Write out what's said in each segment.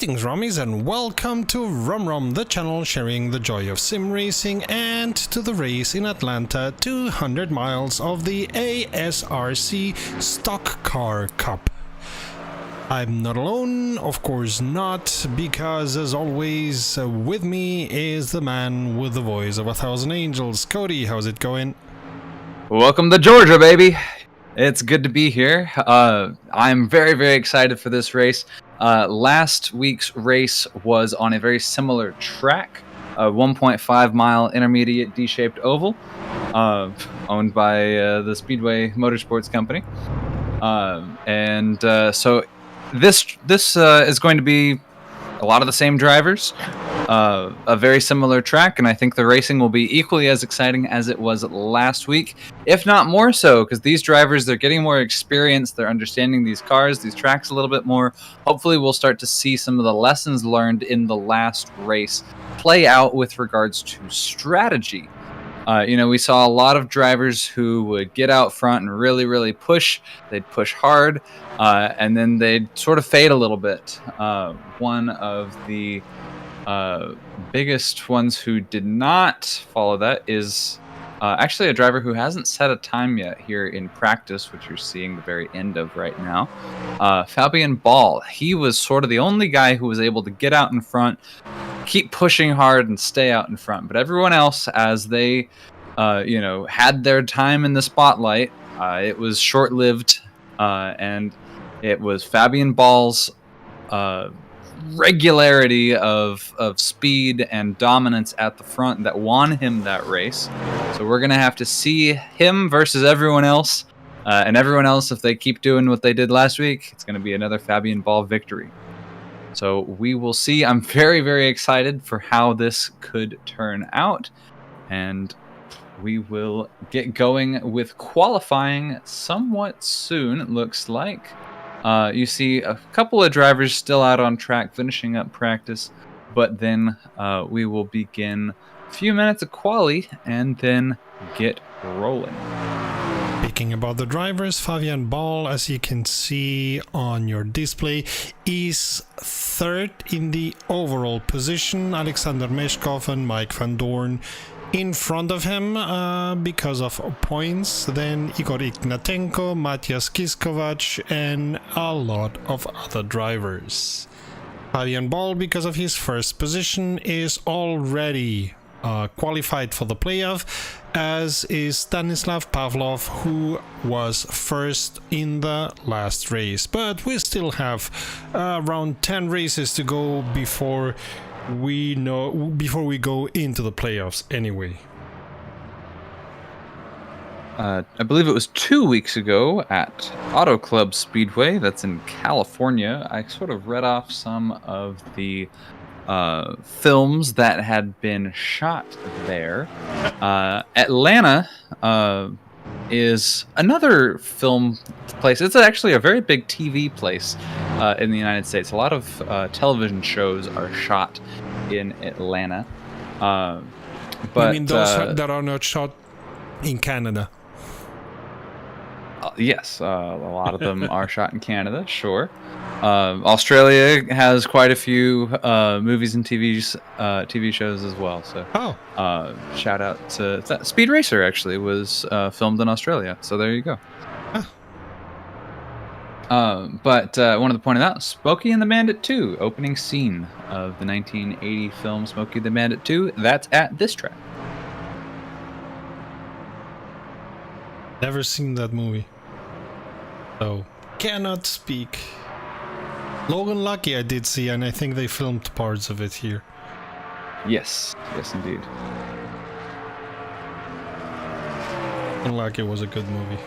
Greetings Rummies and welcome to Rum, the channel sharing the joy of sim racing, and to the race in Atlanta, 200 miles of the ASRC Stockcar Cup. I'm not alone, of course not, because as always with me is the man with the voice of 1,000 angels. Cody, how's it going? Welcome to Georgia, baby. It's good to be here. I'm very, very excited for this race. Last week's race was on a very similar track, a 1.5 mile intermediate D-shaped oval, owned by the Speedway Motorsports Company. So this is going to be a lot of the same drivers, a very similar track, and I think the racing will be equally as exciting as it was last week, if not more so, because these drivers, they're getting more experience, they're understanding these cars, these tracks a little bit more. Hopefully we'll start to see some of the lessons learned in the last race play out with regards to strategy. We saw a lot of drivers who would get out front and really, really push. They'd push hard, and then they'd sort of fade a little bit. One of the biggest ones who did not follow that is actually a driver who hasn't set a time yet here in practice, which you're seeing the very end of right now. Fabian Ball. He was sort of the only guy who was able to get out in front, keep pushing hard and stay out in front. But everyone else, as they had their time in the spotlight, it was short-lived, and it was Fabian Ball's regularity of speed and dominance at the front that won him that race. So we're gonna have to see him versus everyone else, and everyone else, if they keep doing what they did last week, it's gonna be another Fabian Ball victory. So we will see. I'm very, very excited for how this could turn out, and we will get going with qualifying somewhat soon, it looks like. You see a couple of drivers still out on track finishing up practice, but then we will begin a few minutes of quali and then get rolling. Speaking about the drivers, Fabian Ball, as you can see on your display, is third in the overall position. Alexander Meshkov and Mike Van Doorn in front of him because of points. Then Igor Ignatenko, Matthias Kiskovac, and a lot of other drivers. Fabian Ball, because of his first position, is already qualified for the playoff, as is Stanislav Pavlov, who was first in the last race. But we still have around 10 races to go before we go into the playoffs anyway. I believe it was 2 weeks ago at Auto Club Speedway, that's in California, I sort of read off some of the films that had been shot there. Atlanta is another film place. It's actually a very big TV place in the United States. A lot of television shows are shot in Atlanta. But I mean those that are not shot in Canada? Yes, a lot of them are shot in Canada, sure. Australia has quite a few movies and TV shows as well. So, shout out to Speed Racer. Actually, was filmed in Australia. So there you go. But wanted to point it out: Smokey and the Bandit 2, opening scene of the 1980 film Smokey the Bandit 2. That's at this track. Never seen that movie, so cannot speak. Logan Lucky I did see, and I think they filmed parts of it here. Yes, yes indeed. Logan Lucky was a good movie.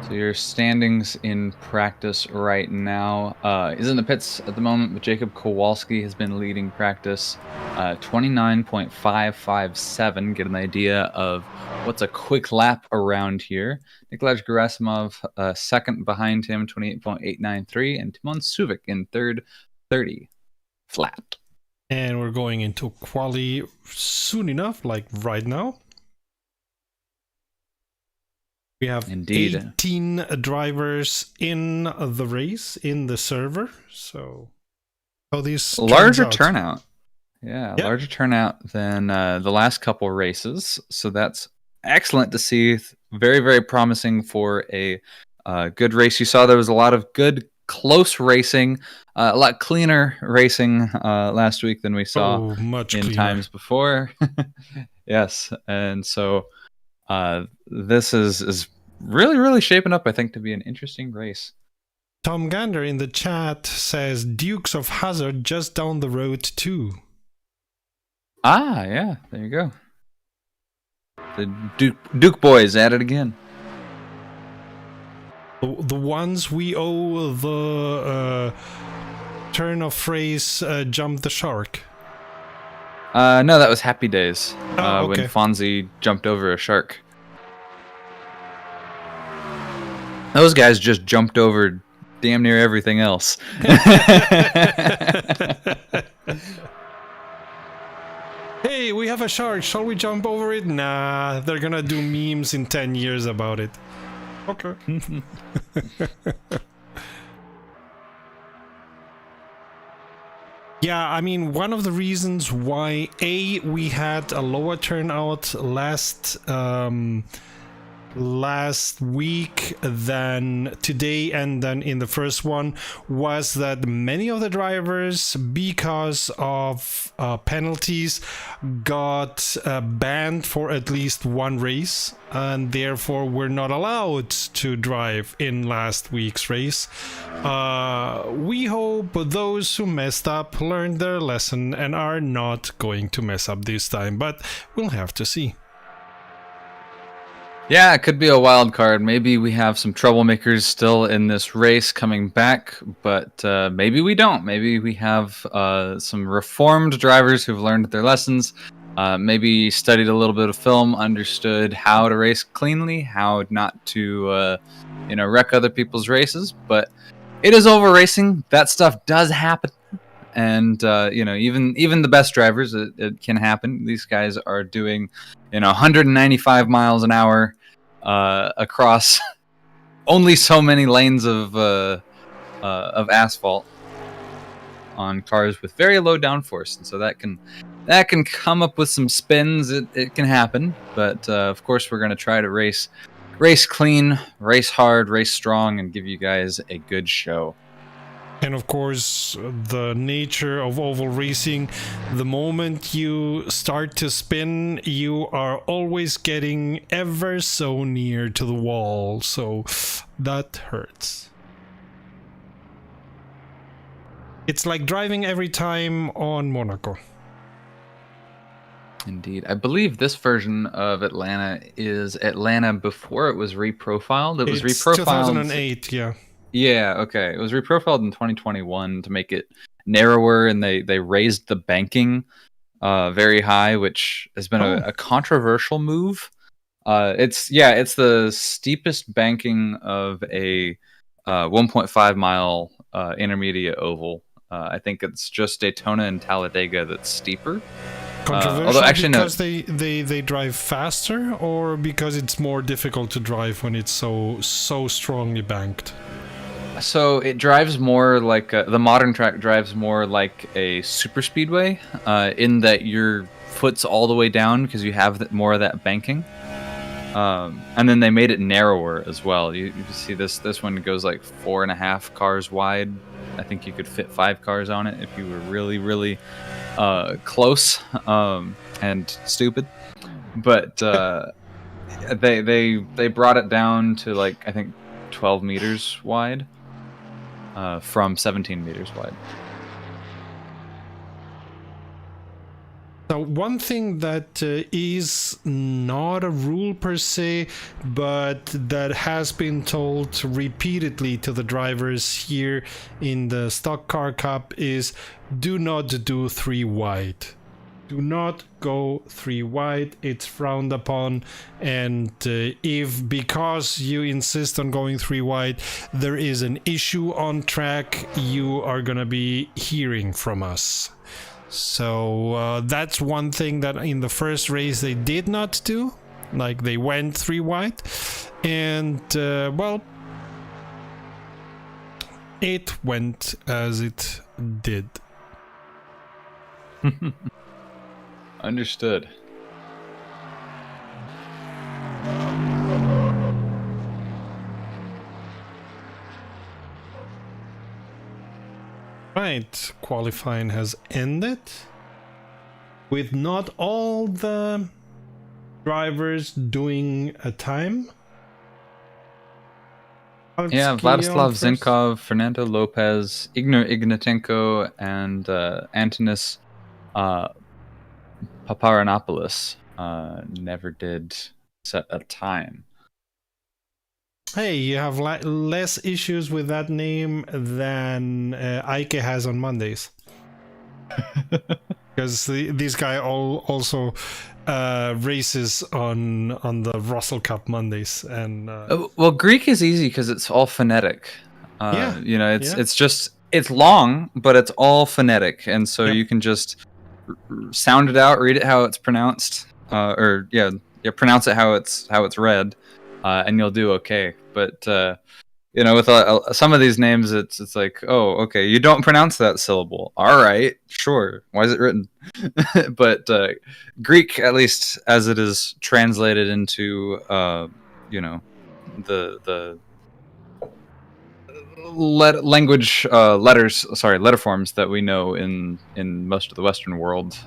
So your standings in practice right now is in the pits at the moment, but Jacob Kowalski has been leading practice, 29.557. Get an idea of what's a quick lap around here. Nikolaj Gerasimov second behind him, 28.893, and Timon Suvik in third, 30 flat. And we're going into quali soon enough, like right now. We have 18 drivers in the race, in the server, so how this Larger turns out. turnout. Yeah, Yep. larger turnout than the last couple races. So that's excellent to see. Very, very promising for a good race. You saw there was a lot of good, close racing, a lot cleaner racing last week than we saw Oh, much in cleaner. times before. Yes, and so this is really, really shaping up, I think, to be an interesting race. Tom Gander in the chat says Dukes of Hazzard just down the road too. Ah, yeah, there you go. The Duke boys at it again. The ones we owe the turn of phrase jump the shark. No, that was Happy Days. Oh, okay. When Fonzie jumped over a shark. Those guys just jumped over damn near everything else. Hey, we have a shark. Shall we jump over it? Nah, they're gonna do memes in 10 years about it. Okay. Yeah, I mean, one of the reasons why we had a lower turnout last week than today and then in the first one was that many of the drivers, because of penalties, got banned for at least one race, and therefore were not allowed to drive in last week's race. We hope those who messed up learned their lesson and are not going to mess up this time, but we'll have to see. Yeah, it could be a wild card. Maybe we have some troublemakers still in this race coming back, but maybe we don't. Maybe we have some reformed drivers who've learned their lessons, maybe studied a little bit of film, understood how to race cleanly, how not to wreck other people's races. But it is over racing. That stuff does happen. And even the best drivers, it can happen. These guys are doing 195 miles an hour across only so many lanes of asphalt on cars with very low downforce, and so that can come up with some spins. It can happen, but of course we're going to try to race clean, race hard, race strong, and give you guys a good show. And of course, the nature of oval racing, the moment you start to spin, you are always getting ever so near to the wall, so that hurts. It's like driving every time on Monaco. Indeed. I believe this version of Atlanta is Atlanta before it was reprofiled. It was reprofiled 2008, yeah. Yeah, okay. It was reprofiled in 2021 to make it narrower, and they raised the banking very high, which has been a controversial move. It's the steepest banking of a 1.5 mile intermediate oval. I think it's just Daytona and Talladega that's steeper. Controversial although actually because they drive faster, or because it's more difficult to drive when it's so strongly banked? So it drives more like the modern track drives more like a super speedway, in that your foot's all the way down because you have more of that banking. And then they made it narrower as well. You see this one goes like 4.5 cars wide. I think you could fit 5 cars on it if you were really, really close and stupid. But they brought it down to like I think 12 meters wide. From 17 meters wide. Now, one thing that is not a rule per se, but that has been told repeatedly to the drivers here in the Stock Car Cup is do not do 3 wide. Do not go 3 wide. It's frowned upon, and if because you insist on going 3 wide there is an issue on track, you are gonna be hearing from us. So that's one thing that in the first race they did not do. Like, they went 3 wide, and well, it went as it did. Understood. Right, qualifying has ended with not all the drivers doing a time. Yeah, Vladislav Zinkov, Fernando Lopez, Ignor Ignatenko, and Antonis Paparanopoulos never did set a time. Hey, you have less issues with that name than Ike has on Mondays. Because this guy also races on the Russell Cup Mondays, and well, Greek is easy because it's all phonetic. Yeah, you know, it's long, but it's all phonetic, and so you can just sound it out, read it how it's pronounced, or pronounce it how it's read, and you'll do okay. But you know, with some of these names, it's like, oh, okay, you don't pronounce that syllable. All right, sure. Why is it written? But Greek, at least as it is translated into, you know, the letter forms that we know in most of the Western world,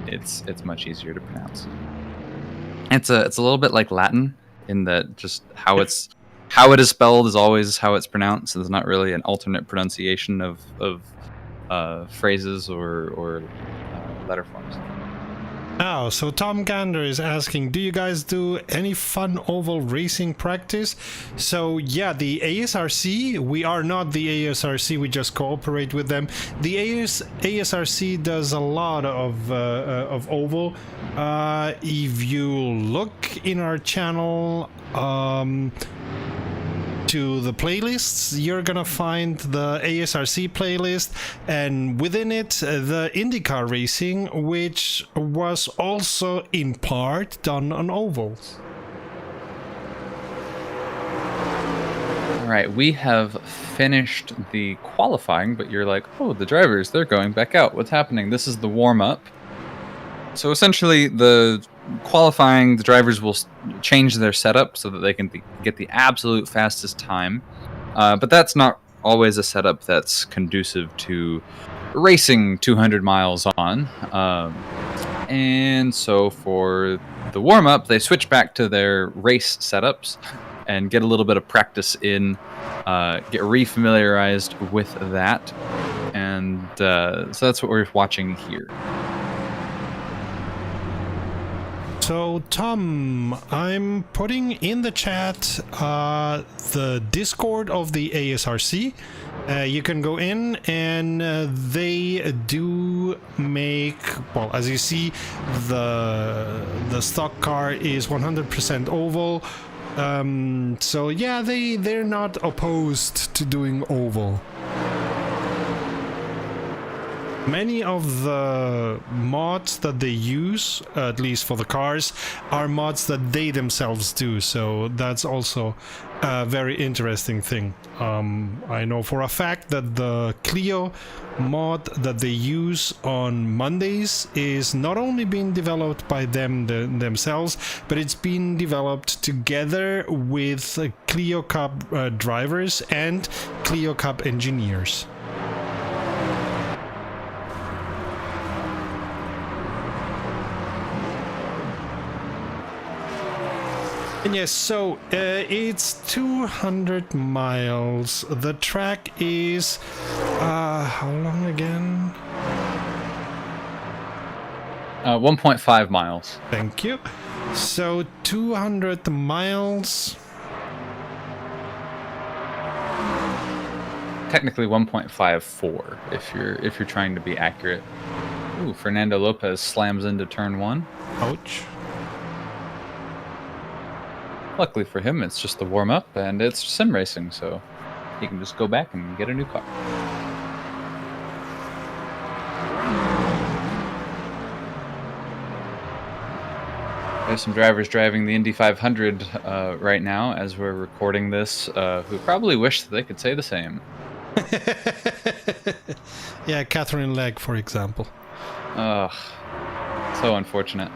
it's much easier to pronounce. It's a little bit like Latin in that just how it is spelled is always how it's pronounced. There's not really an alternate pronunciation of phrases or letter forms. Oh, so Tom Gander is asking, do you guys do any fun oval racing practice? So yeah, the ASRC, we are not the ASRC, we just cooperate with them. The ASRC does a lot of oval. If you look in our channel, to the playlists, you're gonna find the ASRC playlist, and within it the IndyCar racing, which was also in part done on ovals. All right, we have finished the qualifying, but you're like, oh, the drivers, they're going back out. What's happening? This is the warm-up. So essentially, the qualifying, the drivers will change their setup so that they can get the absolute fastest time. But that's not always a setup that's conducive to racing 200 miles on. And so for the warm-up, they switch back to their race setups and get a little bit of practice in, get re-familiarized with that. And so that's what we're watching here. So Tom, I'm putting in the chat the Discord of the ASRC. You can go in, and they do make, well, as you see, the stock car is 100% oval. So yeah, they're not opposed to doing oval. Many of the mods that they use, at least for the cars, are mods that they themselves do, so that's also a very interesting thing. I know for a fact that the Clio mod that they use on Mondays is not only being developed by them themselves, but it's been developed together with Clio Cup drivers and Clio Cup engineers. And yes, so it's 200 miles. The track is how long again? 1.5 miles. Thank you. So 200 miles. Technically 1.54 if you're trying to be accurate. Ooh, Fernando Lopez slams into turn 1. Ouch. Luckily for him, it's just the warm-up, and it's sim racing, so he can just go back and get a new car. There's some drivers driving the Indy 500 right now as we're recording this, who probably wish that they could say the same. Yeah, Catherine Legg, for example. Ugh. So unfortunate.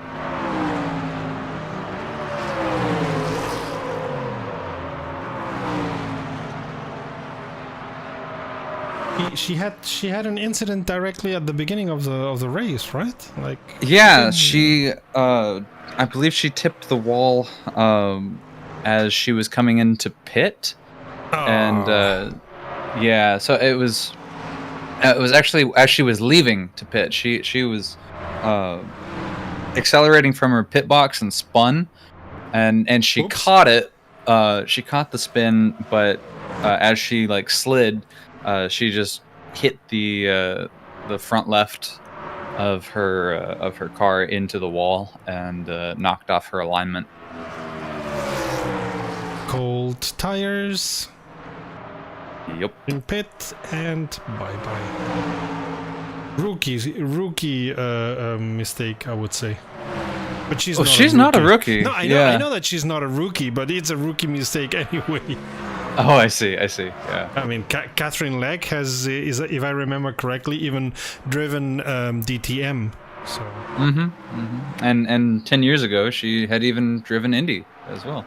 She had an incident directly at the beginning of the race, right? Like Yeah, she I believe she tipped the wall as she was coming into pit, and yeah, so it was actually as she was leaving to pit. She was accelerating from her pit box and spun, and she Oops. caught it. She caught the spin, but as she like slid, she just hit the front left of her car into the wall and knocked off her alignment. Cold tires Yep. in pit and bye bye. Rookie mistake, I would say. But she's not a rookie. No, I know that she's not a rookie, but it's a rookie mistake anyway. Oh, I see. Yeah. I mean, Catherine Leck is, if I remember correctly, even driven DTM. So. And 10 years ago, she had even driven Indy as well.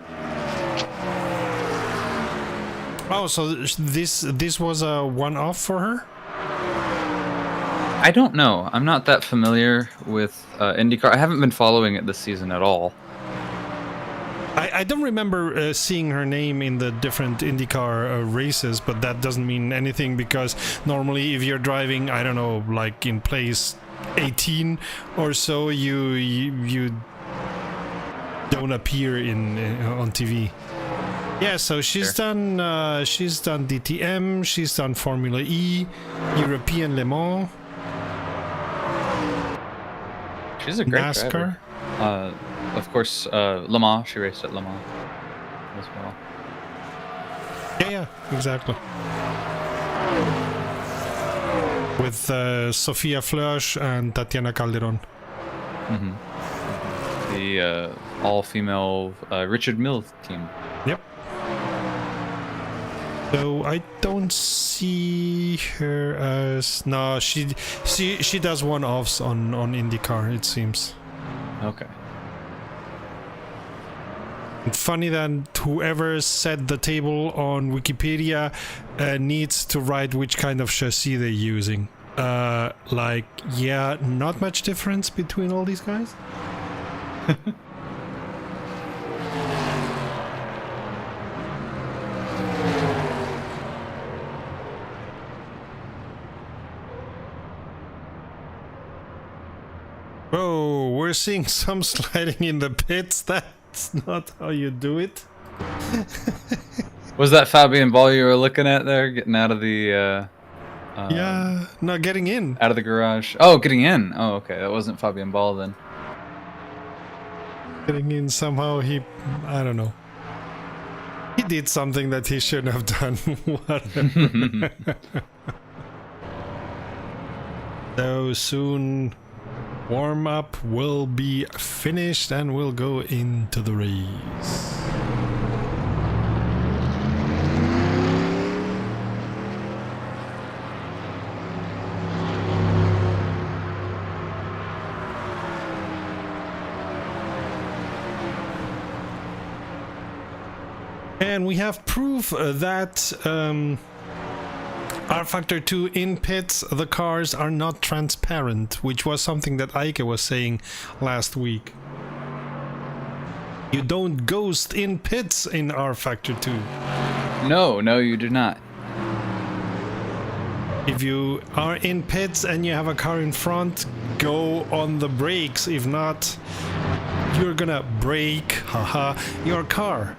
Oh, so this was a one-off for her? I don't know. I'm not that familiar with IndyCar. I haven't been following it this season at all. I don't remember seeing her name in the different IndyCar races, but that doesn't mean anything because normally if you're driving, I don't know, like in place 18 or so, you don't appear on TV. Yeah, so she's done DTM, she's done Formula E, European Le Mans. She's a great NASCAR. driver. Of course, Le Mans. She raced at Le Mans as well. Yeah, exactly. With Sofia Flörsch and Tatiana Calderon. The all-female Richard Mille team. Yep. So I don't see her as she does one-offs on IndyCar, it seems. Okay. Funny that whoever set the table on Wikipedia needs to write which kind of chassis they're using. Like, yeah, not much difference between all these guys. Oh, we're seeing some sliding in the pits. That's not how you do it. Was that Fabian Ball you were looking at there, getting out of the? Yeah, no, getting in. Out of the garage. Oh, getting in. Oh, okay. That wasn't Fabian Ball then. Getting in somehow. I don't know. He did something that he shouldn't have done. Whatever. So soon. Warm up will be finished and we'll go into the race. And we have proof that rFactor 2 in pits, the cars are not transparent, which was something that Eike was saying last week. You don't ghost in pits in rFactor 2. No, you do not. If you are in pits and you have a car in front, go on the brakes. If not, you're gonna break, your car.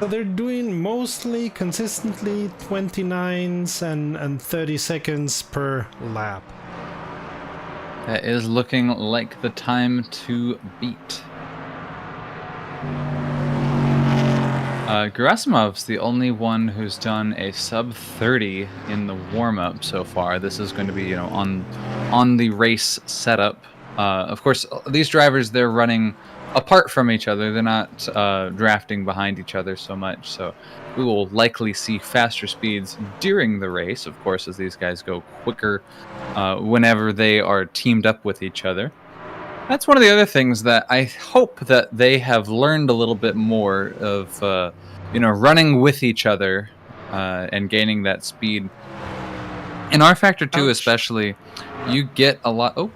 So they're doing mostly consistently 29s and 30 seconds per lap. That is looking like the time to beat. Gerasimov's the only one who's done a sub 30 in the warm-up so far. This is going to be, on the race setup. Of course, these drivers, they're running apart from each other. They're not drafting behind each other so much. So we will likely see faster speeds during the race, of course, as these guys go quicker whenever they are teamed up with each other. That's one of the other things that I hope that they have learned a little bit more of, running with each other and gaining that speed. In rFactor 2 especially, you get a lot... Oh,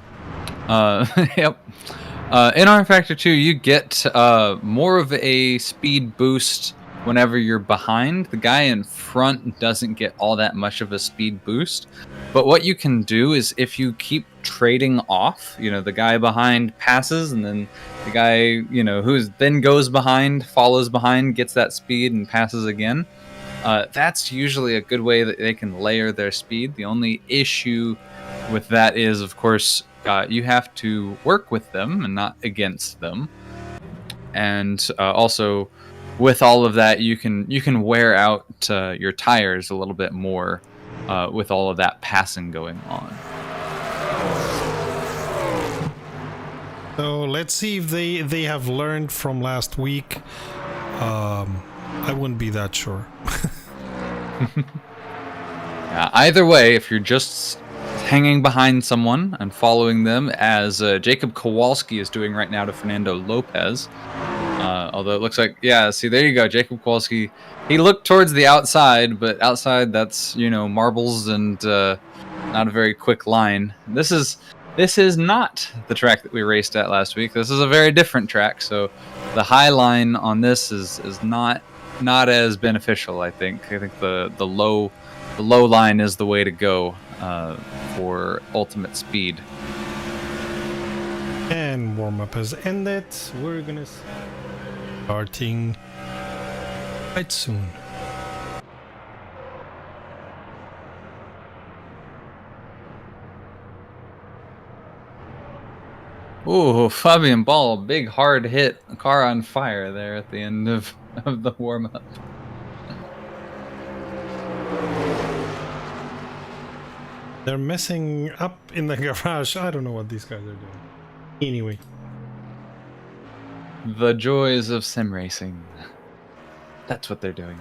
yep. In rFactor 2, you get more of a speed boost whenever you're behind. The guy in front doesn't get all that much of a speed boost. But what you can do is if you keep trading off, the guy behind passes, and then the guy, who then goes behind, follows behind, gets that speed and passes again. That's usually a good way that they can layer their speed. The only issue with that is, of course, you have to work with them and not against them. And also, with all of that, you can wear out your tires a little bit more with all of that passing going on. So let's see if they have learned from last week. I wouldn't be that sure. Yeah, either way, if you're just hanging behind someone and following them, as Jacob Kowalski is doing right now to Fernando Lopez. Although it looks like, yeah, see, there you go, Jacob Kowalski. He looked towards the outside, but outside, that's, marbles and not a very quick line. This is not the track that we raced at last week. This is a very different track, so the high line on this is not as beneficial, I think. I think the low line is the way to go for ultimate speed. And warm-up has ended. We're gonna starting quite soon. Ooh, Fabian Ball, big hard hit, car on fire there at the end of the warm-up. They're messing up in the garage. I don't know what these guys are doing. Anyway. The joys of sim racing. That's what they're doing.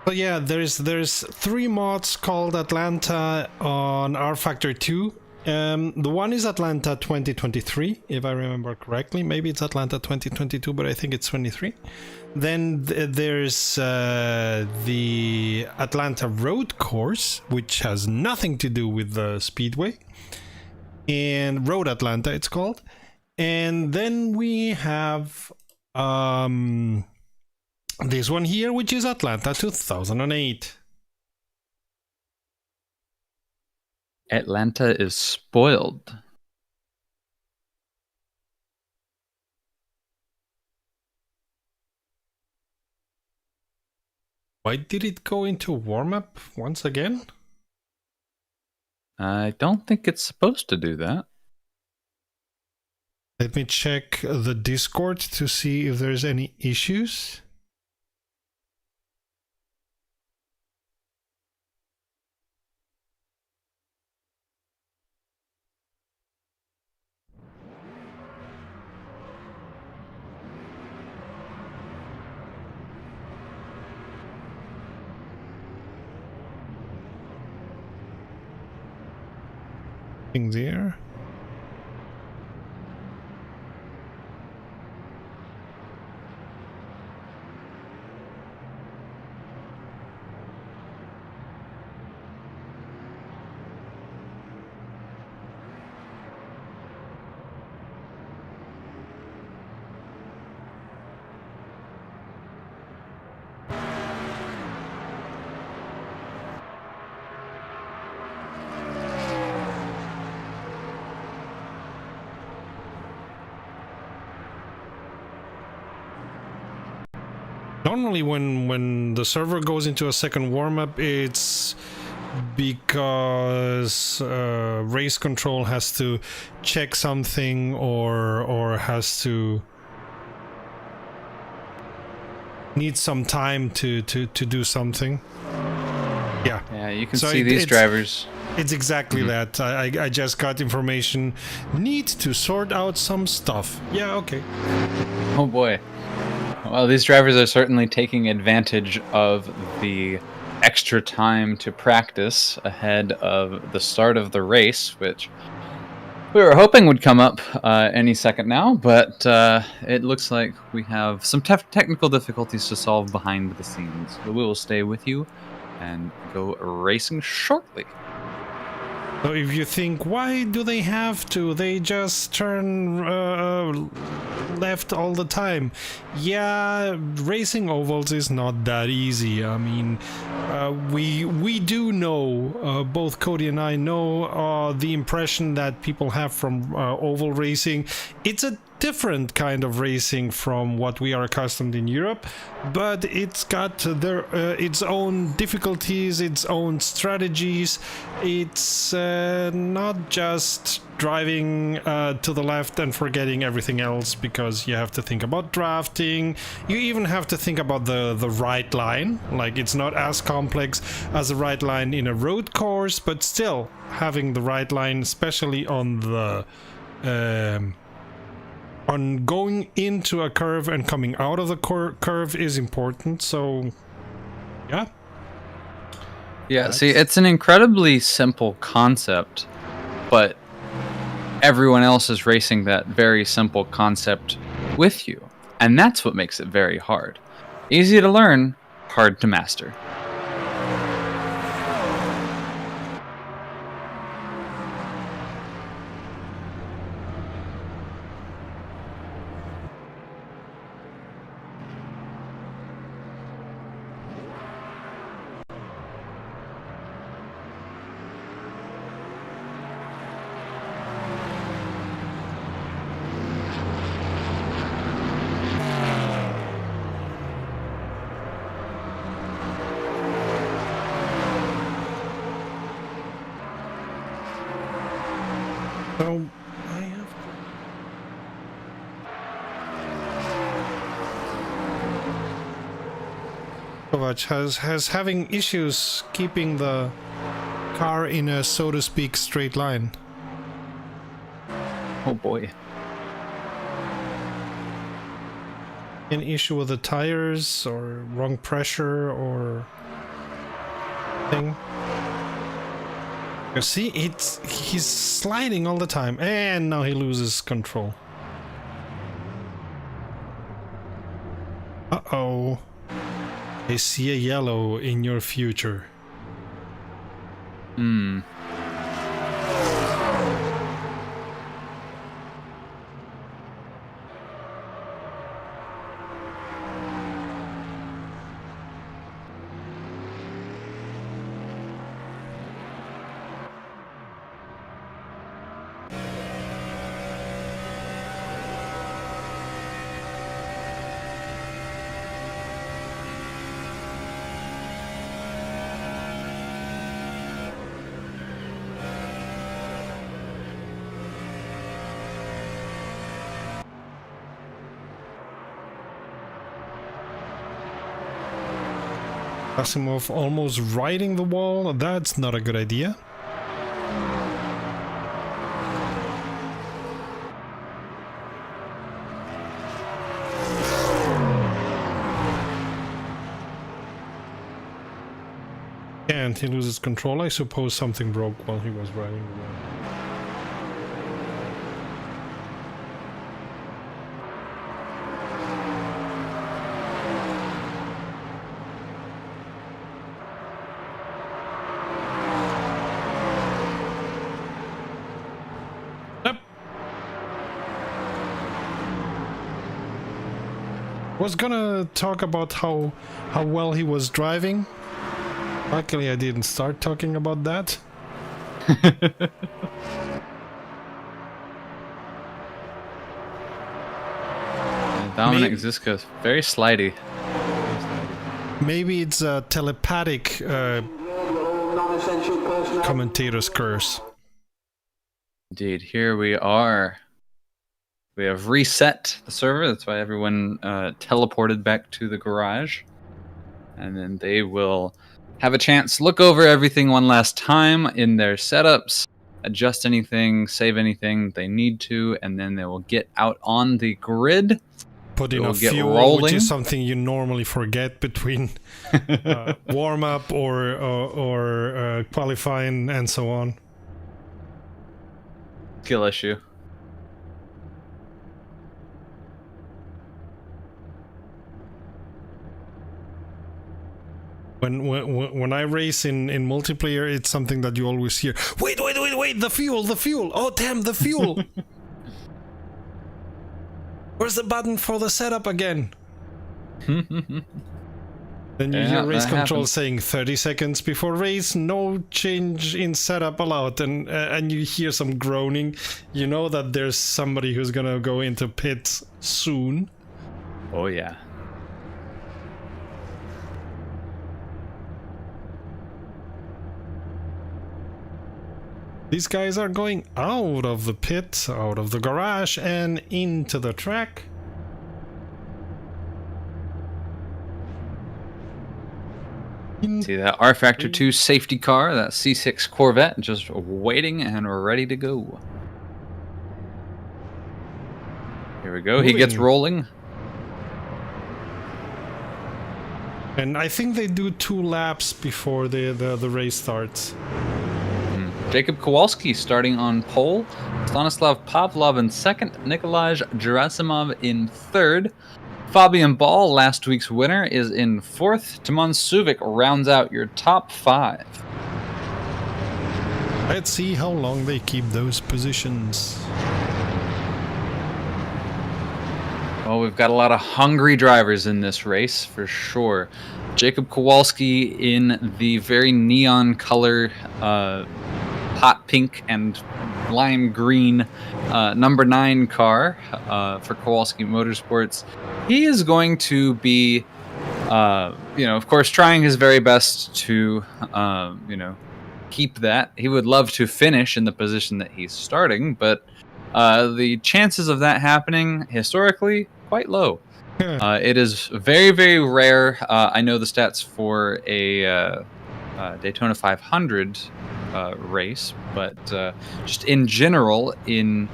So yeah, there's 3 mods called Atlanta on rFactor 2. The one is Atlanta 2023, if I remember correctly. Maybe it's Atlanta 2022, but I think it's 23. Then there's the Atlanta road course, which has nothing to do with the speedway, and Road Atlanta it's called. And then we have this one here, which is Atlanta 2008. Atlanta is spoiled. Why did it go into warm-up once again? I don't think it's supposed to do that. Let me check the Discord to see if there's any issues. Things here. Normally when the server goes into a second warm-up, it's because race control has to check something or has to need some time to do something. Yeah. Yeah, you can So see these drivers. It's exactly that. I just got information. Need to sort out some stuff. Yeah, okay. Oh boy. Well, these drivers are certainly taking advantage of the extra time to practice ahead of the start of the race, which we were hoping would come up any second now, but it looks like we have some technical difficulties to solve behind the scenes. But we will stay with you and go racing shortly. So if you think, why do they have to? They just turn left all the time. Yeah, racing ovals is not that easy. I mean, we do know, both Cody and I know the impression that people have from oval racing. It's a different kind of racing from what we are accustomed in Europe, but it's got its own difficulties, its own strategies. It's not just driving to the left and forgetting everything else, because you have to think about drafting. You even have to think about the right line. Like, it's not as complex as a right line in a road course, but still having the right line, especially on the on going into a curve and coming out of the curve, is important. So yeah. See, it's an incredibly simple concept, but everyone else is racing that very simple concept with you, and that's what makes it very hard. Easy to learn, hard to master. So I have Kovac has having issues keeping the car in a, so to speak, straight line. Oh boy. An issue with the tires or wrong pressure or thing. You see, he's sliding all the time, and now he loses control. Uh-oh. I see a yellow in your future. Asimov almost riding the wall. That's not a good idea. And he loses control. I suppose something broke while he was riding the wall. Was gonna talk about how well he was driving. Luckily I didn't start talking about that. Dominic Ziska is very slidey. Maybe it's a telepathic Commentator's curse. Indeed, here we are. We have reset the server. That's why everyone teleported back to the garage. And then they will have a chance to look over everything one last time in their setups, adjust anything, save anything they need to, and then they will get out on the grid. Put in a get fuel, rolling. which is something you normally forget between warm-up or qualifying and so on. Skill issue. When I race in multiplayer, it's something that you always hear. Wait, the fuel! Oh, damn, the fuel! Where's the button for the setup again? Then you hear race control saying 30 seconds before race, no change in setup allowed, and you hear some groaning. You know that there's somebody who's gonna go into pits soon. Oh yeah. These guys are going out of the pit, out of the garage, and into the track. See that rFactor 2 safety car, that C6 Corvette, just waiting and ready to go. Here we go. Moving. He gets rolling. And I think they do 2 laps before the race starts. Jacob Kowalski starting on pole, Stanislav Pavlov in second, Nikolaj Gerasimov in third. Fabian Ball, last week's winner, is in fourth. Timon Suvic rounds out your top 5. Let's see how long they keep those positions. Well, we've got a lot of hungry drivers in this race, for sure. Jacob Kowalski in the very neon color, hot pink and lime green number 9 car for Kowalski Motorsports. He is going to be, of course, trying his very best to, keep that. He would love to finish in the position that he's starting, but the chances of that happening historically quite low. It is very, very rare. I know the stats for a Daytona 500 race, but just in general in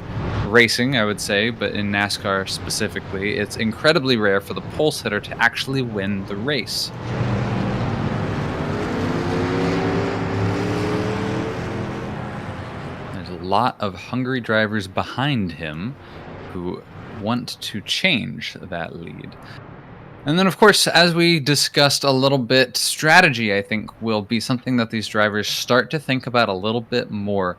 racing, I would say, but in NASCAR specifically, it's incredibly rare for the pole sitter to actually win the race. There's a lot of hungry drivers behind him who want to change that lead. And then, of course, as we discussed a little bit, strategy, I think, will be something that these drivers start to think about a little bit more.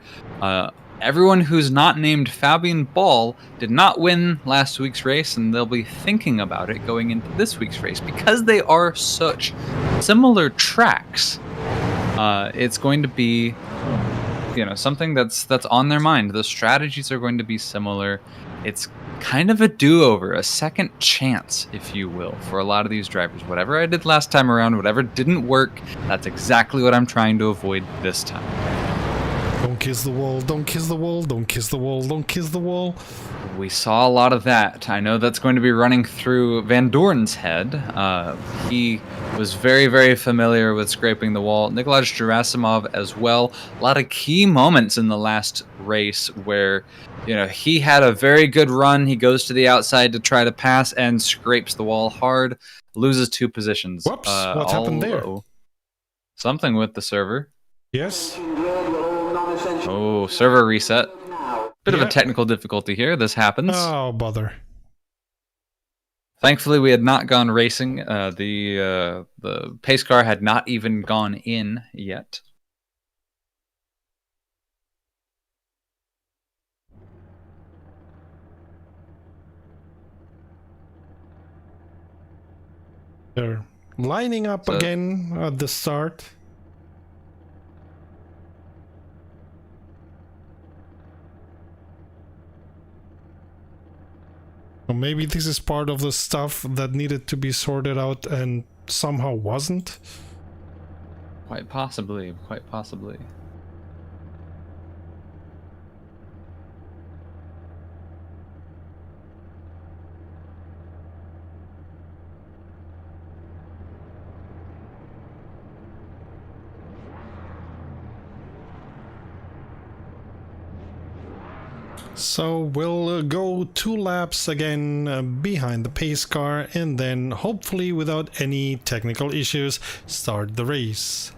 Everyone who's not named Fabian Ball did not win last week's race, and they'll be thinking about it going into this week's race. Because they are such similar tracks, it's going to be, something that's on their mind. The strategies are going to be similar. It's kind of a do-over, a second chance, if you will, for a lot of these drivers. Whatever I did last time around, whatever didn't work, that's exactly what I'm trying to avoid this time. Don't kiss the wall, don't kiss the wall, don't kiss the wall, don't kiss the wall. We saw a lot of that. I know that's going to be running through Van Doorn's head. He was very, very familiar with scraping the wall. Nikolaj Gerasimov as well. A lot of key moments in the last race where, he had a very good run. He goes to the outside to try to pass and scrapes the wall hard. Loses 2 positions. Whoops, what happened there? Something with the server. Yes. Oh, server reset. Bit of a technical difficulty here. This happens. Oh, bother. Thankfully, we had not gone racing. The pace car had not even gone in yet. They're lining up again at the start. Or maybe this is part of the stuff that needed to be sorted out and somehow wasn't. Quite possibly, quite possibly. So we'll go 2 laps again behind the pace car, and then hopefully without any technical issues start the race.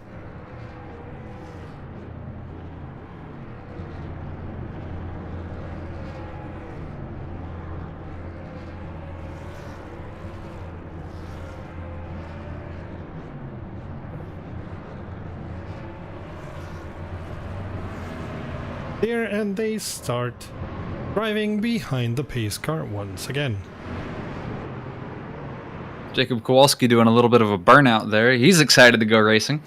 There, and they start driving behind the pace car once again. Jacob Kowalski doing a little bit of a burnout there. He's excited to go racing.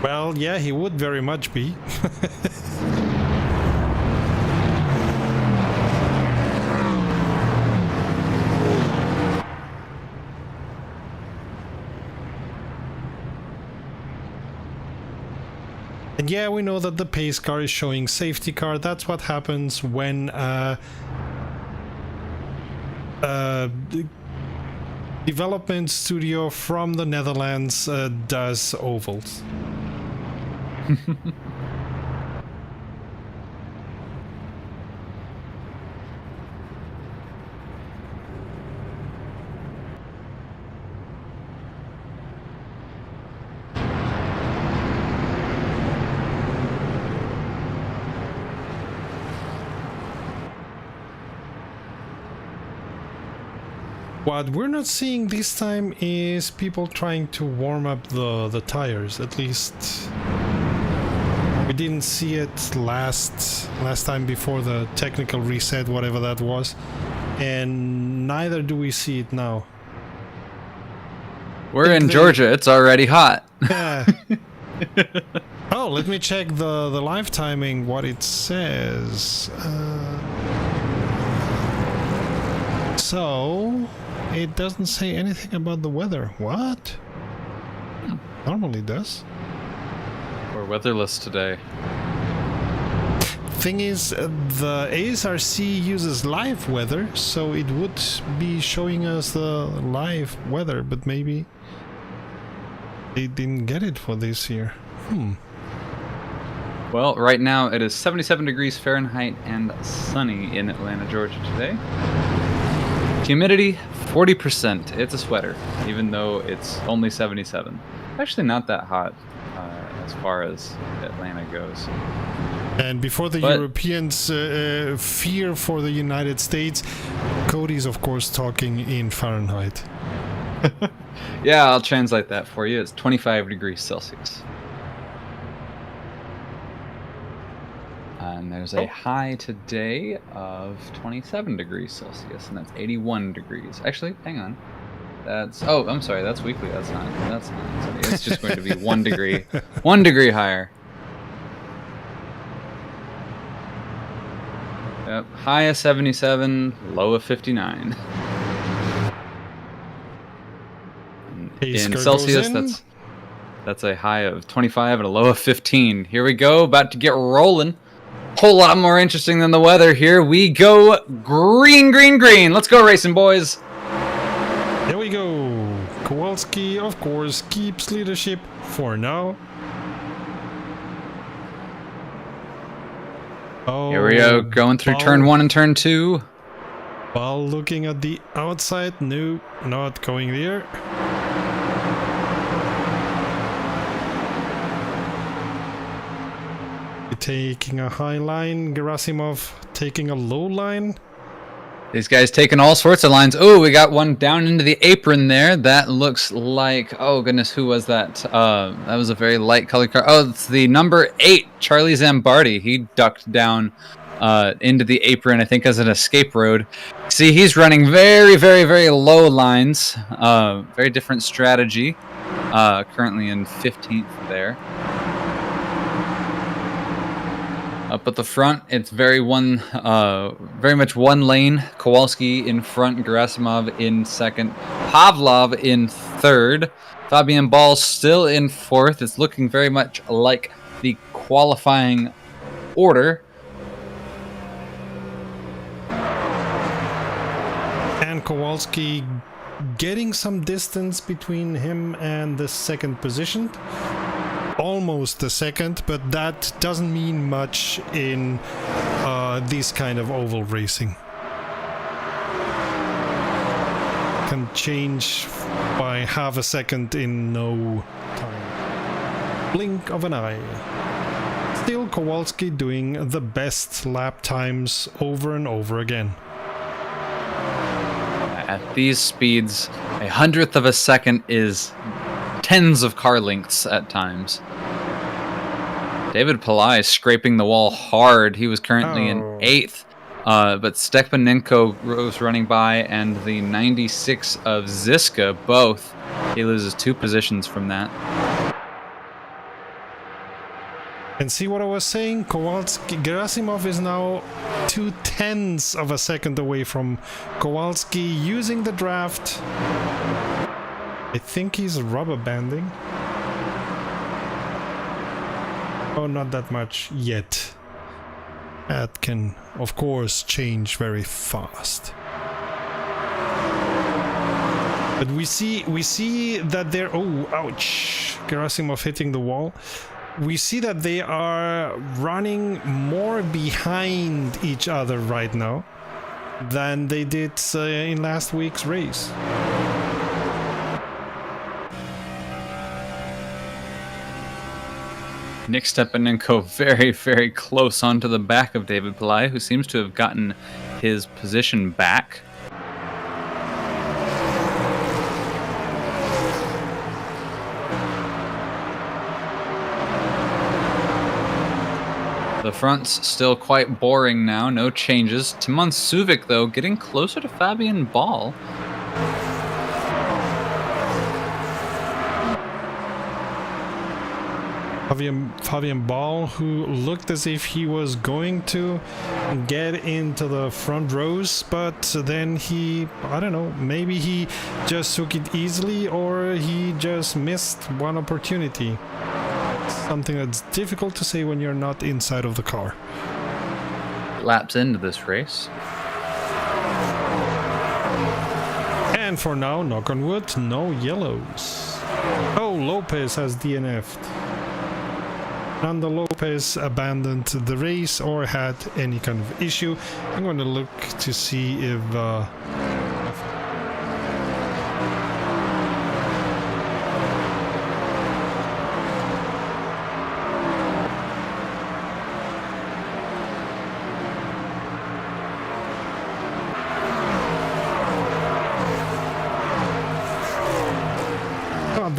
Well, yeah, he would very much be. And yeah, we know that the pace car is showing safety car. That's what happens when the development studio from the Netherlands does ovals. What we're not seeing this time is people trying to warm up the tires. At least we didn't see it last time before the technical reset, whatever that was, and neither do we see it now. We're in Georgia. It's already hot. Yeah. Oh, let me check the live timing, what it says. So it doesn't say anything about the weather. What? Normally does. We're weatherless today. Thing is, the ASRC uses live weather, so it would be showing us the live weather, but maybe they didn't get it for this year. Well, right now it is 77 degrees Fahrenheit and sunny in Atlanta, Georgia today. Humidity, 40%. It's a sweater, even though it's only 77. Actually not that hot as far as Atlanta goes. And before the Europeans fear for the United States, Cody's of course talking in Fahrenheit. Yeah, I'll translate that for you. It's 25 degrees Celsius. And there's a high today of 27 degrees Celsius, and that's 81 degrees. Actually, hang on. That's, oh, I'm sorry, that's weekly. That's not. It's just going to be 1 degree, 1 degree higher. Yep, high of 77, low of 59. In Celsius, that's a high of 25 and a low of 15. Here we go, about to get rolling. Whole lot more interesting than the weather. Here we go. Green, green, green. Let's go racing, boys. There we go. Kowalski, of course, keeps leadership for now. Oh, here we go. Going through turn 1 and turn 2. While looking at the outside. No, not going there. Taking a high line, Gerasimov taking a low line. These guys taking all sorts of lines. Oh, we got one down into the apron there. That looks like, oh goodness, who was that? That was a very light colored car. Oh, it's the number 8, Charlie Zambardi. He ducked down into the apron, I think, as an escape road. See, he's running very, very, very low lines. Very different strategy. Currently in 15th there. Up at the front, it's very much one lane. Kowalski in front, Gerasimov in second, Pavlov in third. Fabian Ball still in fourth. It's looking very much like the qualifying order. And Kowalski getting some distance between him and the second position. Almost the second, but that doesn't mean much in this kind of oval racing. Can change by half a second in no time. Blink of an eye. Still Kowalski doing the best lap times over and over again. At these speeds, 100th of a second is tens of car lengths at times. David Pillai scraping the wall hard. He was currently in 8th, but Stepanenko was running by, and the 96 of Ziska both. He loses 2 positions from that. And see what I was saying? Kowalski, Gerasimov is now 0.2 of a second away from Kowalski using the draft. I think he's rubber banding. Oh, not that much yet. That can, of course, change very fast. But we see that they're... Oh, ouch! Gerasimov hitting the wall. We see that they are running more behind each other right now than they did in last week's race. Nick Stepanenko very, very close onto the back of David Pillai, who seems to have gotten his position back. The front's still quite boring now, no changes. Timon Suvik, though, getting closer to Fabian Ball. Fabian Ball, who looked as if he was going to get into the front rows, but then he, I don't know, maybe he just took it easily or he just missed one opportunity. Something that's difficult to say when you're not inside of the car. Laps into this race. And for now, knock on wood, no yellows. Oh, Lopez has DNF'd. Nando Lopez abandoned the race or had any kind of issue. I'm going to look to see if...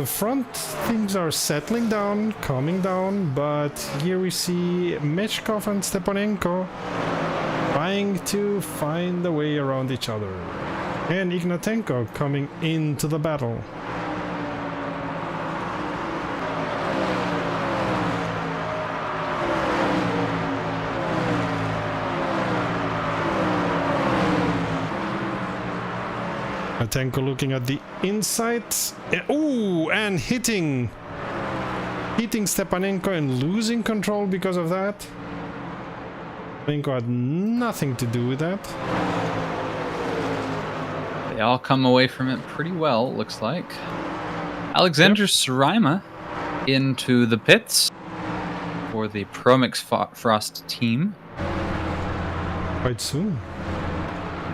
the front things are settling down, calming down, but here we see Mechkov and Stepanenko trying to find a way around each other. And Ignatenko coming into the battle. Ignatenko looking at the inside. Oh, and hitting Stepanenko and losing control because of that. Stepanenko had nothing to do with that. They all come away from it pretty well, looks like. Alexander Suraima into the pits for the Promix Frost team. Quite soon.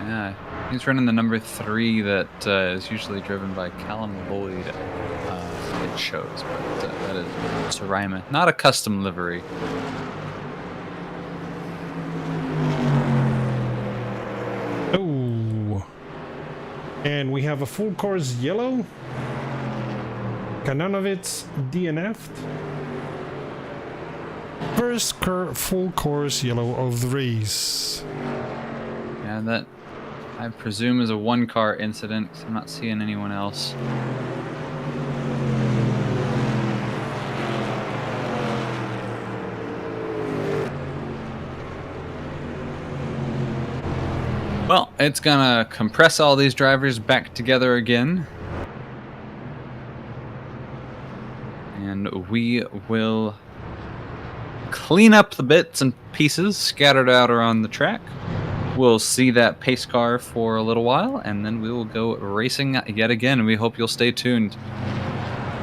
Yeah, he's running the number 3 that is usually driven by Callum Lloyd, it shows, but that is Suraima. Not a custom livery. Oh, and we have a full course yellow. Kananovitz DNF'd. First full course yellow of the race. Yeah, that I presume is a one-car incident, 'cause I'm not seeing anyone else. Well, it's gonna compress all these drivers back together again. we will clean up the bits and pieces scattered out around the track. We'll see that pace car for a little while, and then we will go racing yet again. We hope you'll stay tuned.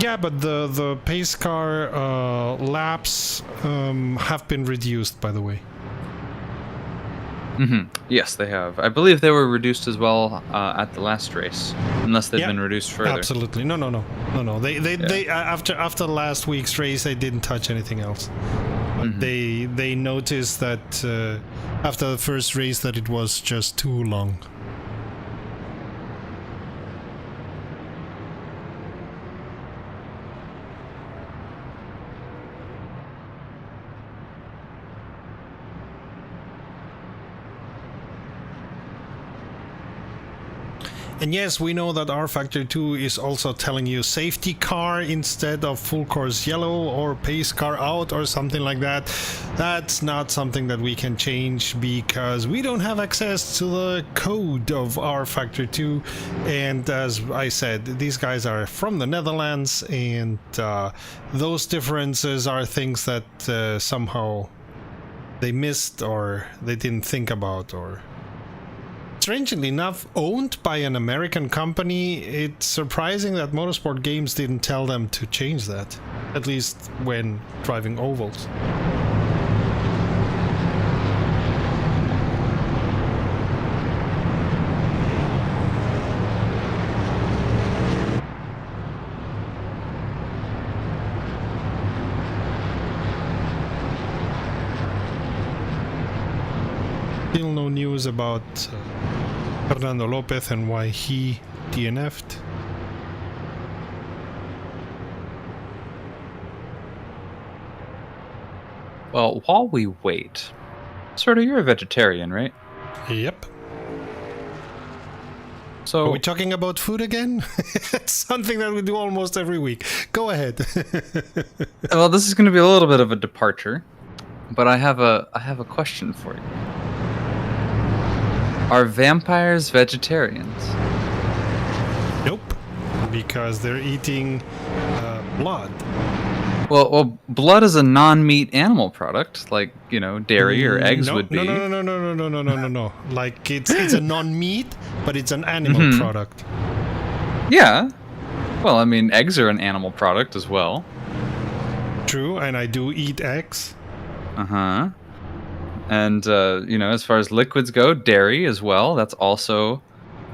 Yeah, but the pace car laps have been reduced, by the way. Yes, they have. I believe they were reduced as well at the last race, unless they've been reduced further. Absolutely, no. They after last week's race, they didn't touch anything else. But they noticed that after the first race that it was just too long. And yes, we know that rFactor 2 is also telling you safety car instead of full course yellow or pace car out or something like that. That's not something that we can change because we don't have access to the code of rFactor 2. And as I said, these guys are from the Netherlands, and those differences are things that somehow they missed or they didn't think about, or strangely enough, owned by an American company. It's surprising that Motorsport Games didn't tell them to change that, at least when driving ovals. Still no news about Fernando Lopez and why he DNF'd. Well, while we wait, sort of, you're a vegetarian, right? Yep. So are we talking about food again? It's something that we do almost every week. Go ahead. well, this is going to be a little bit of a departure, but I have a question for you. Are vampires vegetarians? Nope, because they're eating blood. Well, blood is a non-meat animal product, like, you know, dairy or eggs would be. No. Like it's a non-meat, but it's an animal product. Yeah. Well, I mean, eggs are an animal product as well. True, and I do eat eggs. Uh-huh. And, you know, as far as liquids go, dairy as well. That's also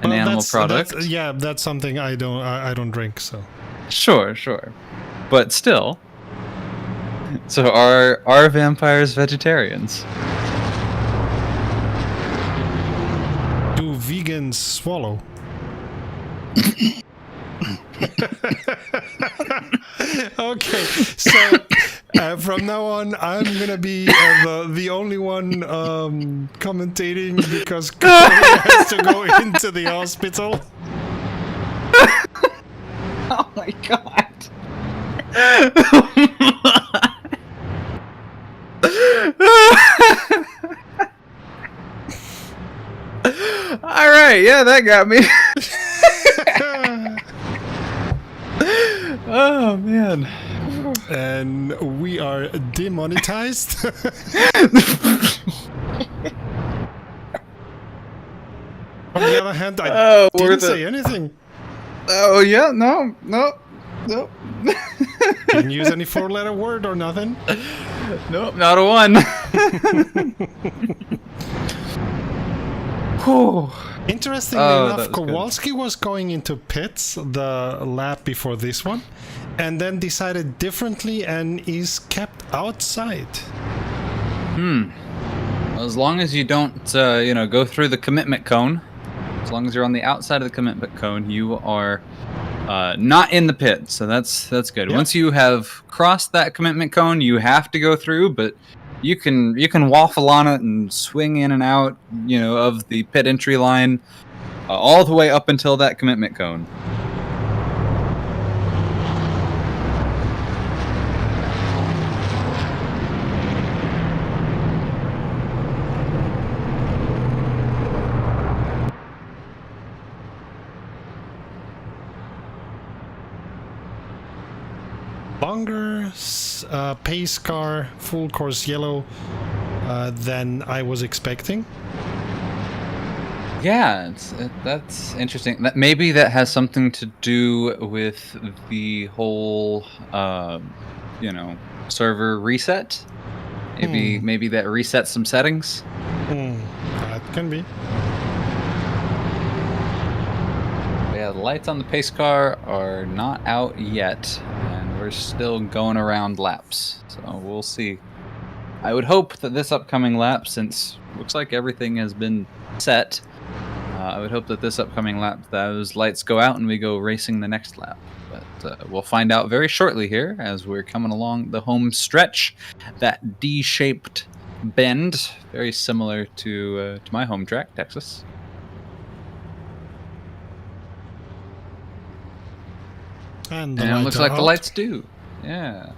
an animal product. That's something I don't drink, so. Sure. But still. So are vampires vegetarians? Do vegans swallow? Okay, so from now on, I'm gonna be the only one commentating because Corey has to go into the hospital. Oh my god. All right, yeah, that got me. Oh man. And we are demonetized. On the other hand, I didn't say anything. Oh yeah, no. Didn't use any four-letter word or nothing. Nope, not a one. Interestingly enough, Kowalski was going into pits the lap before this one, and then decided differently and is kept outside. As long as you don't, go through the commitment cone, as long as you're on the outside of the commitment cone, you are not in the pit. So that's good. Yep. Once you have crossed that commitment cone, you have to go through, but you can waffle on it and swing in and out, of the pit entry line, all the way up until that commitment cone. longer pace car, full course yellow, than I was expecting. Yeah, that's interesting. Maybe that has something to do with the whole, you know, server reset. Maybe that resets some settings. That can be. Yeah, the lights on the pace car are not out yet, and we're still going around laps. So we'll see. I would hope that this upcoming lap, since looks like everything has been set, I would hope that this upcoming lap, those lights go out and we go racing the next lap. But we'll find out very shortly here as we're coming along the home stretch. That D-shaped bend, very similar to my home track, Texas. And it looks like out. the lights do. Yeah.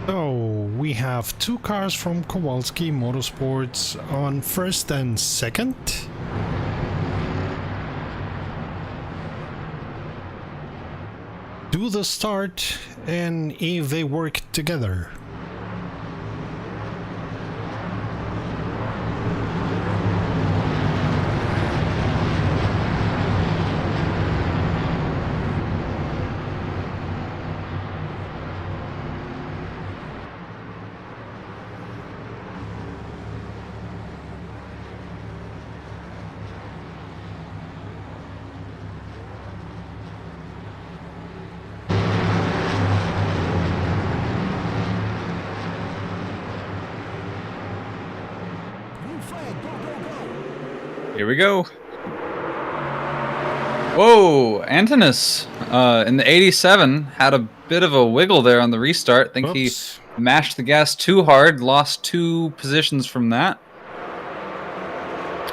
So we have two cars from Kowalski Motorsports on first and second. Do the start and if they work together. Here we go. Whoa, Antonis in the 87 had a bit of a wiggle there on the restart. I think he mashed the gas too hard, lost 2 positions from that.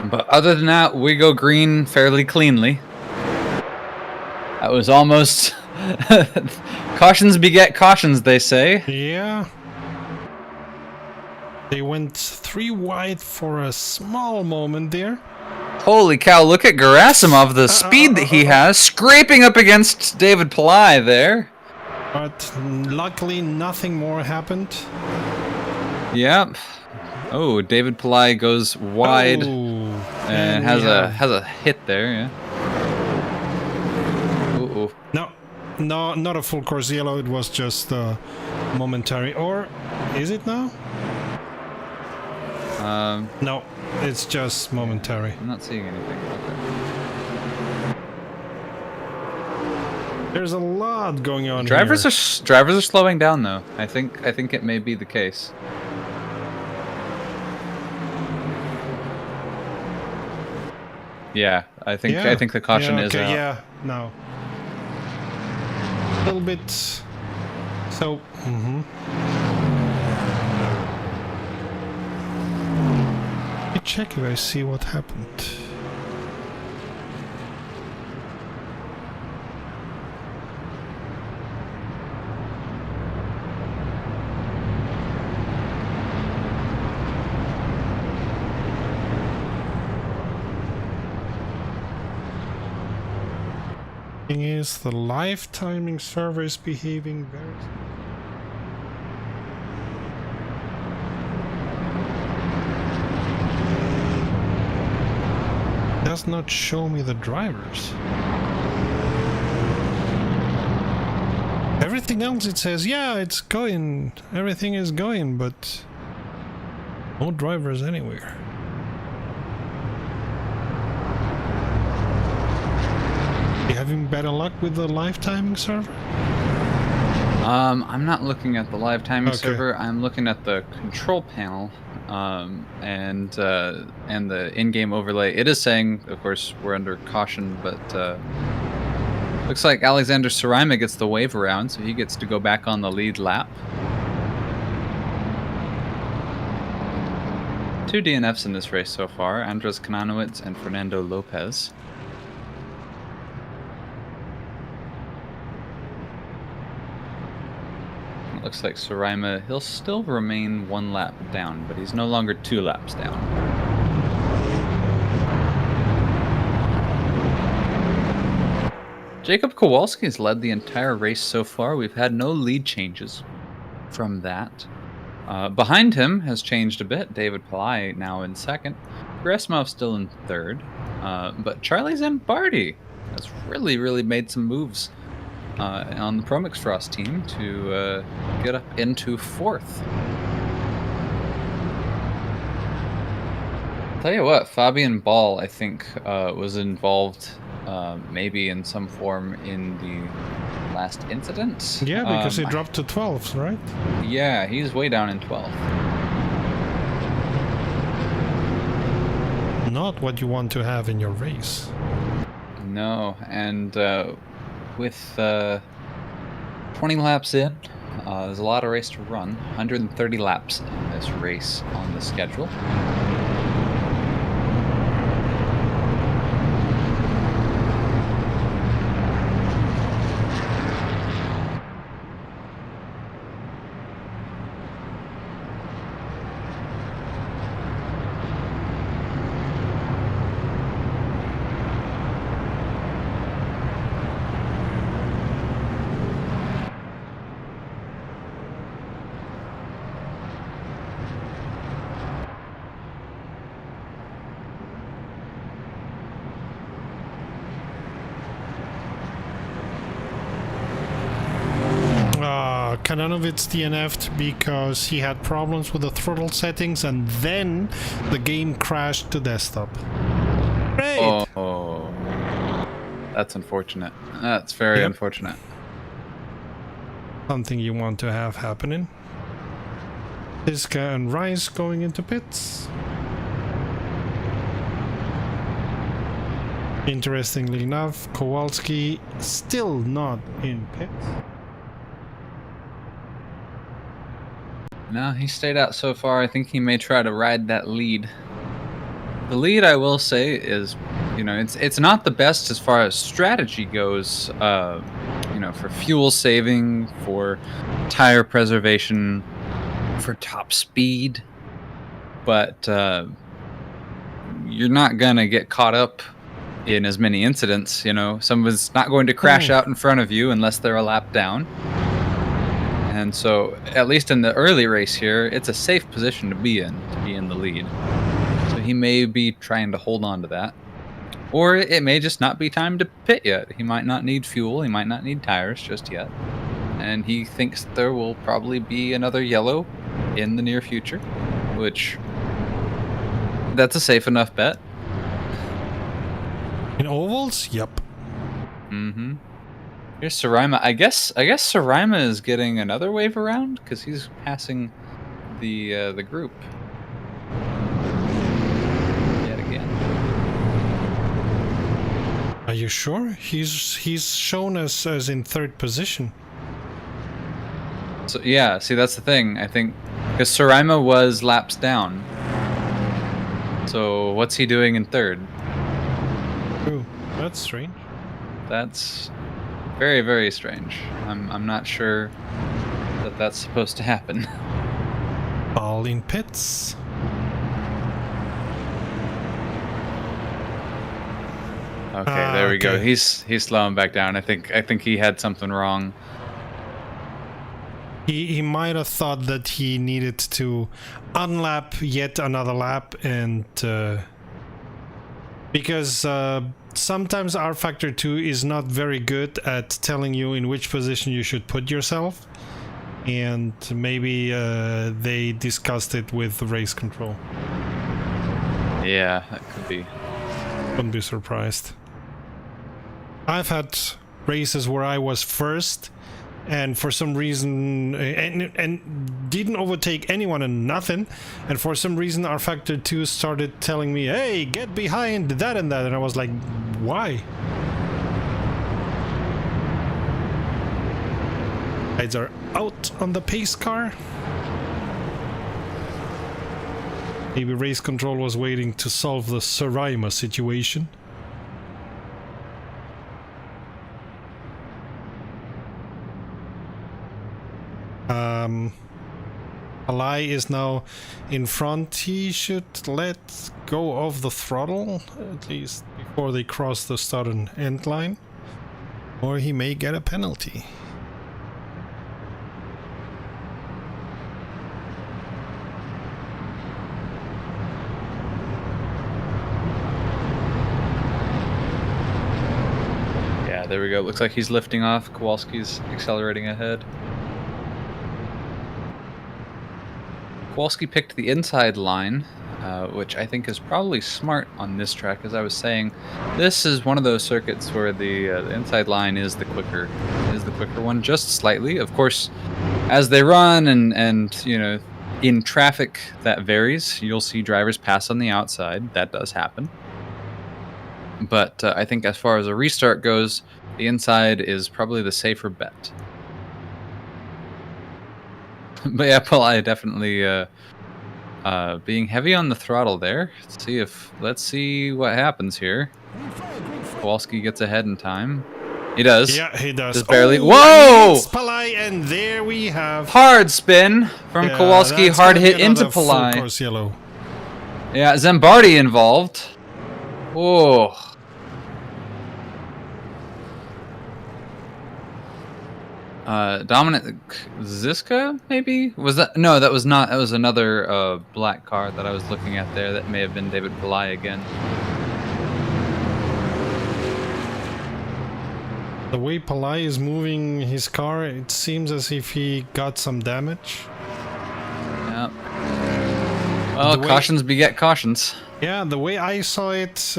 But other than that, we go green fairly cleanly. That was almost... Cautions beget cautions, they say. Yeah. They went 3 wide for a small moment there. Holy cow, look at Gerasimov, the speed that he has, scraping up against David Pillai there. But luckily nothing more happened. Yep. Oh, David Pillai goes wide and has a hit there, yeah. Uh-oh. No, not a full course yellow, it was just momentary. Or is it now? No, it's just momentary. I'm not seeing anything. Okay. There's a lot going on Drivers here. Drivers are slowing down though. I think it may be the case. Yeah, I think the caution is out. Yeah, no. A little bit. So. Let me check if I see what happened. Thing is, the live timing server is behaving very. Does not show me the drivers. Everything else it says, yeah, it's going, everything is going, but no drivers anywhere. You having better luck with the live timing server? I'm not looking at the live timing Okay. server. I'm looking at the control panel, and the in-game overlay. It is saying, of course, we're under caution, but looks like Alexander Sarima gets the wave around, so he gets to go back on the lead lap. 2 DNFs in this race so far, Andres Kananowicz and Fernando Lopez. It looks like Sarima, he'll still remain 1 lap down, but he's no longer 2 laps down. Jacob Kowalski's led the entire race so far. We've had no lead changes from that. Behind him has changed a bit. David Pillai now in second. Gerasimov still in third. But Charlie Zambardi has really made some moves on the Promix Frost team to get up into fourth. Tell you what, Fabian Ball, I think, was involved maybe in some form in the last incident. Yeah, because he dropped to 12th, right? Yeah, he's way down in 12th. Not what you want to have in your race. No, and with 20 laps in, there's a lot of race to run. 130 laps in this race on the schedule. Kananowicz DNF'd because he had problems with the throttle settings, and then the game crashed to desktop. Great! Oh, that's unfortunate. That's very unfortunate. Something you want to have happening. Tiska and Rice going into pits. Interestingly enough, Kowalski still not in pits. No, he stayed out so far. I think he may try to ride that lead. The lead, I will say, is, you know, it's not the best as far as strategy goes, you know, for fuel saving, for tire preservation, for top speed. But you're not going to get caught up in as many incidents, you know. Someone's not going to crash out in front of you unless they're a lap down. And so, at least in the early race here, it's a safe position to be in the lead. So he may be trying to hold on to that. Or it may just not be time to pit yet. He might not need fuel, he might not need tires just yet. And he thinks there will probably be another yellow in the near future, which, that's a safe enough bet. In ovals? Yep. Mm-hmm. Here's Sarima. I guess Sarima is getting another wave around because he's passing the group yet again. Are you sure? He's shown us as in third position. So yeah, see, that's the thing. I think because Sarima was laps down. So what's he doing in third? Ooh, that's strange. That's very strange. I'm not sure that that's supposed to happen. All in pits. Okay, there we go. Okay. He's slowing back down. I think he had something wrong. He might have thought that he needed to unlap yet another lap, and because sometimes rFactor 2 is not very good at telling you in which position you should put yourself, and maybe they discussed it with the race control. Yeah, that could be. Wouldn't be surprised. I've had races where I was first and for some reason and didn't overtake anyone and nothing, and for some reason rFactor 2 started telling me, hey, get behind that and that, and I was like, why? Guys are out on the pace car. Maybe race control was waiting to solve the Saraima situation. Alai is now in front. He should let go of the throttle, at least before they cross the start and end line, or he may get a penalty. Yeah, there we go. Looks like he's lifting off. Kowalski's accelerating ahead. Kowalski picked the inside line, which I think is probably smart on this track. As I was saying, this is one of those circuits where the inside line is the quicker one, just slightly. Of course, as they run and you know, in traffic that varies. You'll see drivers pass on the outside. That does happen. But I think as far as a restart goes, the inside is probably the safer bet. But yeah, Palai definitely being heavy on the throttle there. Let's see what happens here. Kowalski gets ahead in time. He does. Yeah, he does. Just barely. Oh, Whoa! Palai, and there we have Hard spin from Kowalski. Hard hit into Palai. Full course yellow. Yeah, Zambardi involved. Oh. Dominic Ziska, maybe? Was that? No, that was not. That was another black car that I was looking at there. That may have been David Palai again. The way Palai is moving his car, it seems as if he got some damage. Yeah. Well, cautions beget cautions. Yeah, the way I saw it,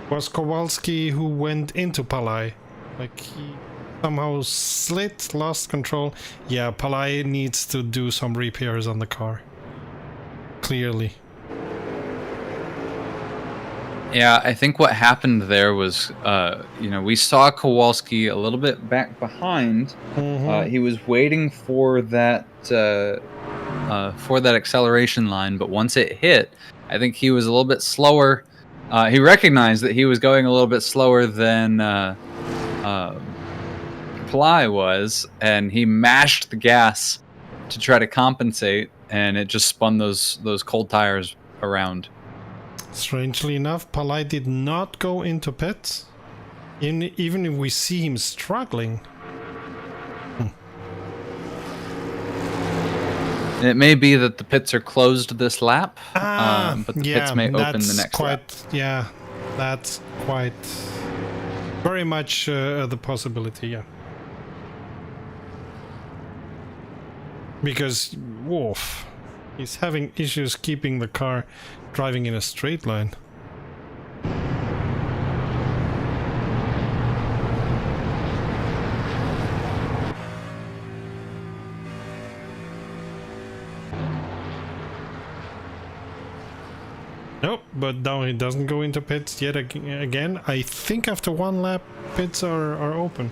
was Kowalski who went into Palai. Like, he somehow slid, lost control. Yeah, Palai needs to do some repairs on the car. Clearly. Yeah, I think what happened there was, you know, we saw Kowalski a little bit back behind. He was waiting for that acceleration line, but once it hit, I think he was a little bit slower. He recognized that he was going a little bit slower than Palai was, and he mashed the gas to try to compensate, and it just spun those cold tires around. Strangely enough, Palai did not go into pits, even if we see him struggling. It may be that the pits are closed this lap, but the pits may open the next lap. Yeah, that's quite very much the possibility, yeah. Because Wolf is having issues keeping the car driving in a straight line. Nope, but now he doesn't go into pits yet again. I think after one lap, pits are open.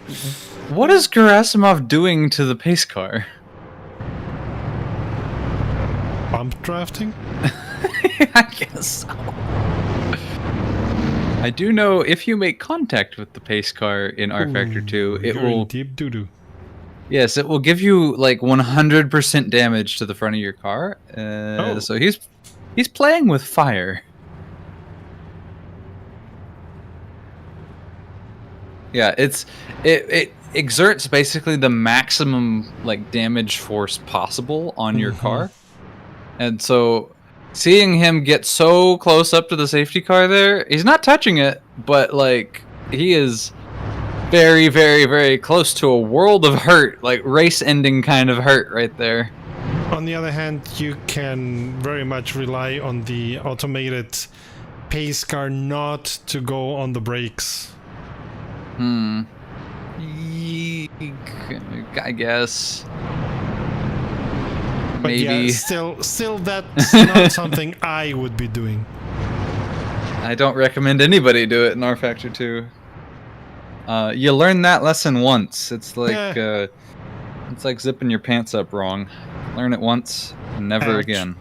What is Gerasimov doing to the pace car? Bump drafting? I guess so. I do know if you make contact with the pace car in rFactor 2, it will... in deep doo-doo. Yes, it will give you like 100% damage to the front of your car. So he's playing with fire. Yeah, it exerts basically the maximum like damage force possible on your car. And so seeing him get so close up to the safety car there, he's not touching it, but like he is very, very, very close to a world of hurt, like race-ending kind of hurt right there. On the other hand, you can very much rely on the automated pace car not to go on the brakes. I guess. But Maybe. yeah, still that's not something I would be doing. I don't recommend anybody do it in rFactor 2. You learn that lesson once. It's like zipping your pants up wrong. Learn it once, and never again.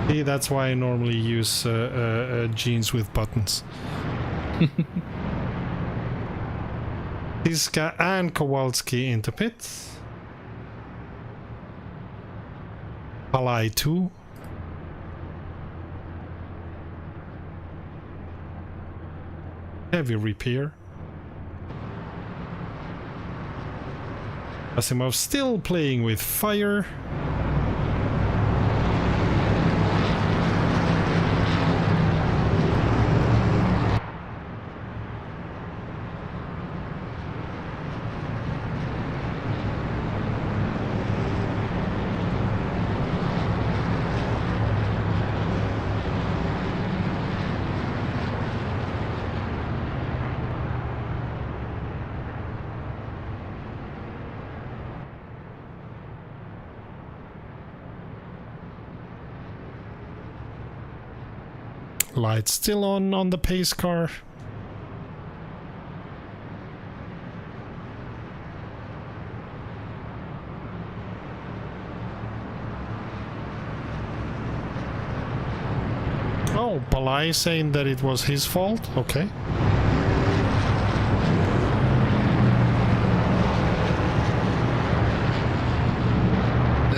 See, that's why I normally use jeans with buttons. Iska and Kowalski into pits. Palai 2. Heavy repair. Asimov still playing with fire. Lights still on the pace car. Oh, Palai saying that it was his fault? Okay.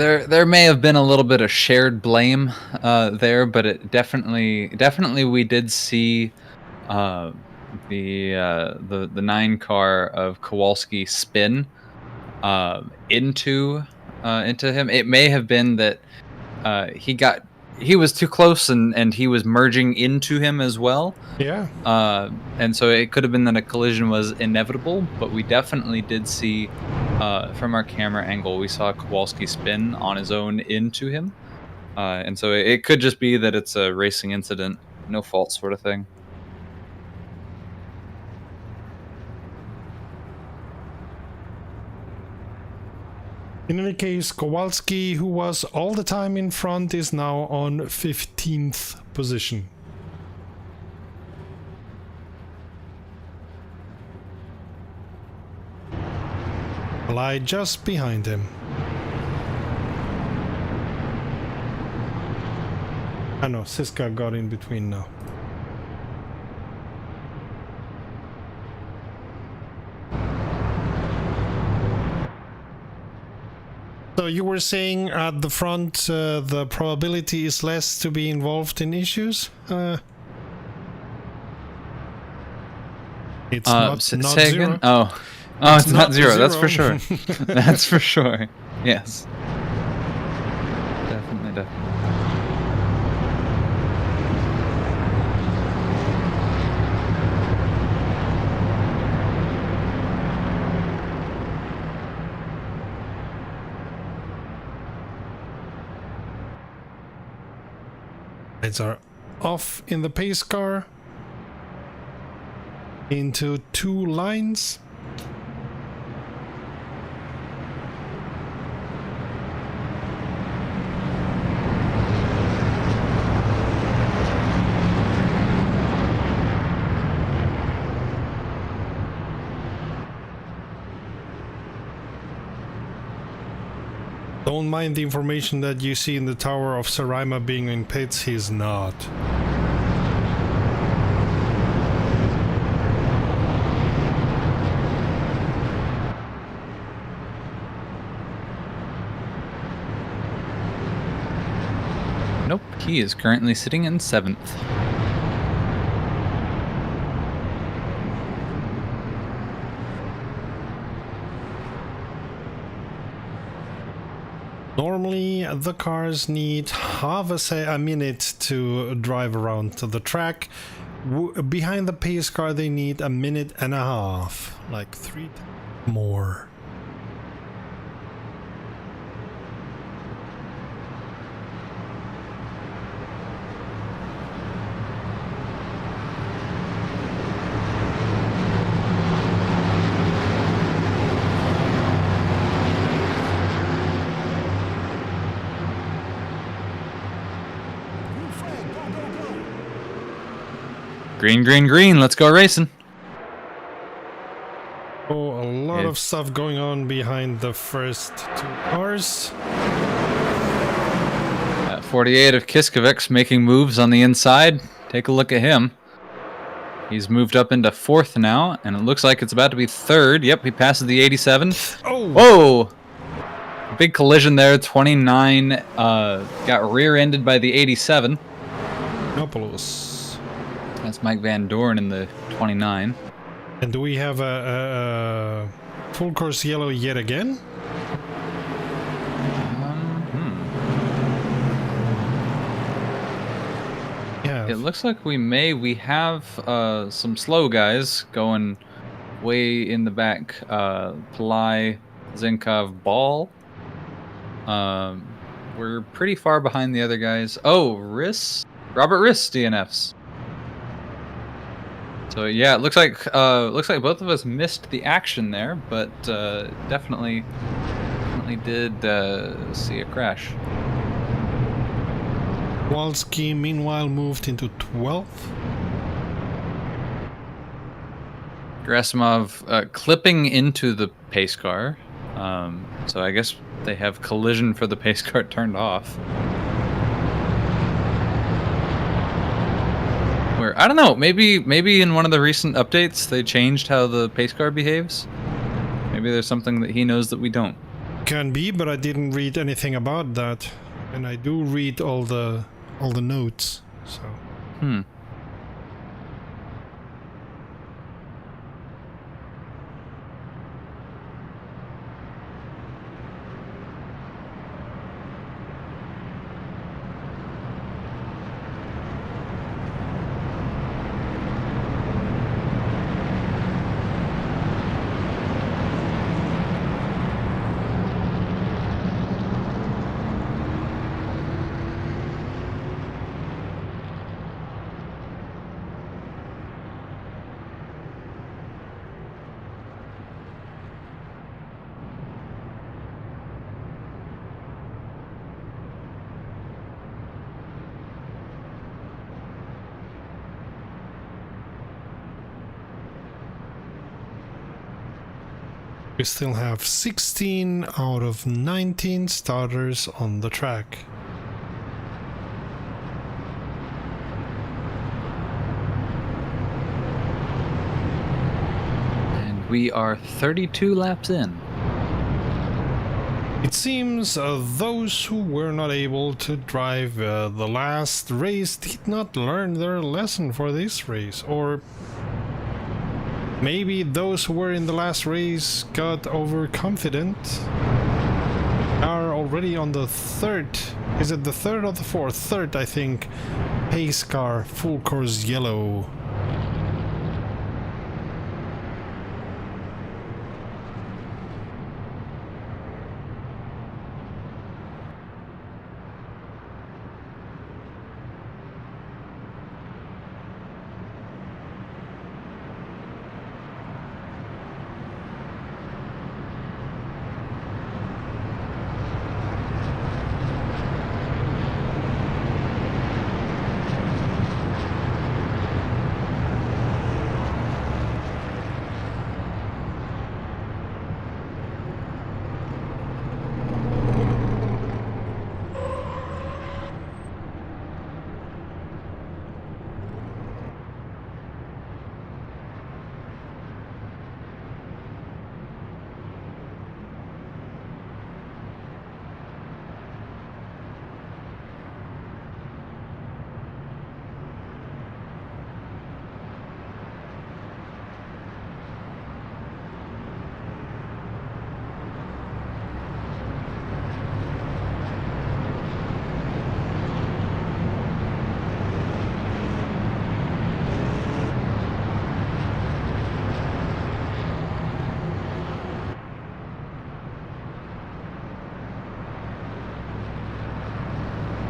There may have been a little bit of shared blame there, but it definitely we did see the 9 car of Kowalski spin into him. It may have been that he was too close and he was merging into him as well. Yeah. And so it could have been that a collision was inevitable, but we definitely did see, from our camera angle, we saw Kowalski spin on his own into him. And so it could just be that it's a racing incident, no fault sort of thing. In any case, Kowalski, who was all the time in front, is now on 15th position. Lie just behind him. I know, Siska got in between now. So you were saying at the front the probability is less to be involved in issues? It's not zero. Oh, it's not zero. That's for sure. That's for sure. Yes. Definitely. Lights are off in the pace car. Into 2 lines. Don't mind the information that you see in the tower of Saraima being in pits, he's not. Nope, he is currently sitting in 7th. Normally, the cars need a minute to drive around to the track. Behind the pace car, they need a minute and a half, like 3 more. Green, green, green. Let's go racing. Oh, a lot of stuff going on behind the first 2 cars. 48 of Kiskovics making moves on the inside. Take a look at him. He's moved up into 4th now, and it looks like it's about to be 3rd. Yep, he passes the 87. Oh! Whoa! Big collision there. 29 got rear-ended by the 87. Nopoulos. That's Mike Van Doorn in the 29. And do we have a full course yellow yet again? Yeah. It looks like we have some slow guys going way in the back. Palai, Zinkov, Ball. We're pretty far behind the other guys. Oh, Robert Riss DNFs. So yeah, it looks like both of us missed the action there, but definitely did see a crash. Walski meanwhile moved into 12th. Gerasimov clipping into the pace car. So I guess they have collision for the pace car turned off. Where I don't know, maybe in one of the recent updates they changed how the pace car behaves. Maybe there's something that he knows that we don't. Can be, but I didn't read anything about that, and I do read all the notes. So. We still have 16 out of 19 starters on the track. And we are 32 laps in. It seems those who were not able to drive the last race did not learn their lesson for this race, or maybe those who were in the last race got overconfident. Are already on the 3rd. Is it the 3rd or the 4th? 3rd, I think. Pace car, full course yellow.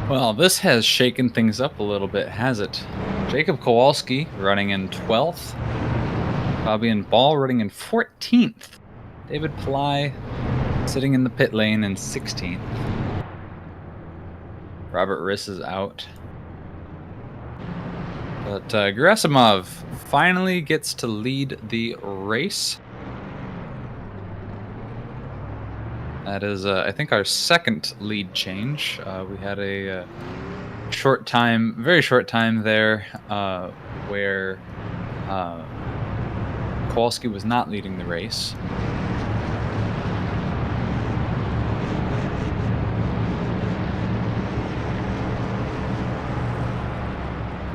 Well, this has shaken things up a little bit, has it? Jacob Kowalski running in 12th. Fabian Ball running in 14th. David Ply sitting in the pit lane in 16th. Robert Riss is out. But Gerasimov finally gets to lead the race. That is, I think, our second lead change. We had a short time, very short time there, where Kowalski was not leading the race.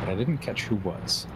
But I didn't catch who was.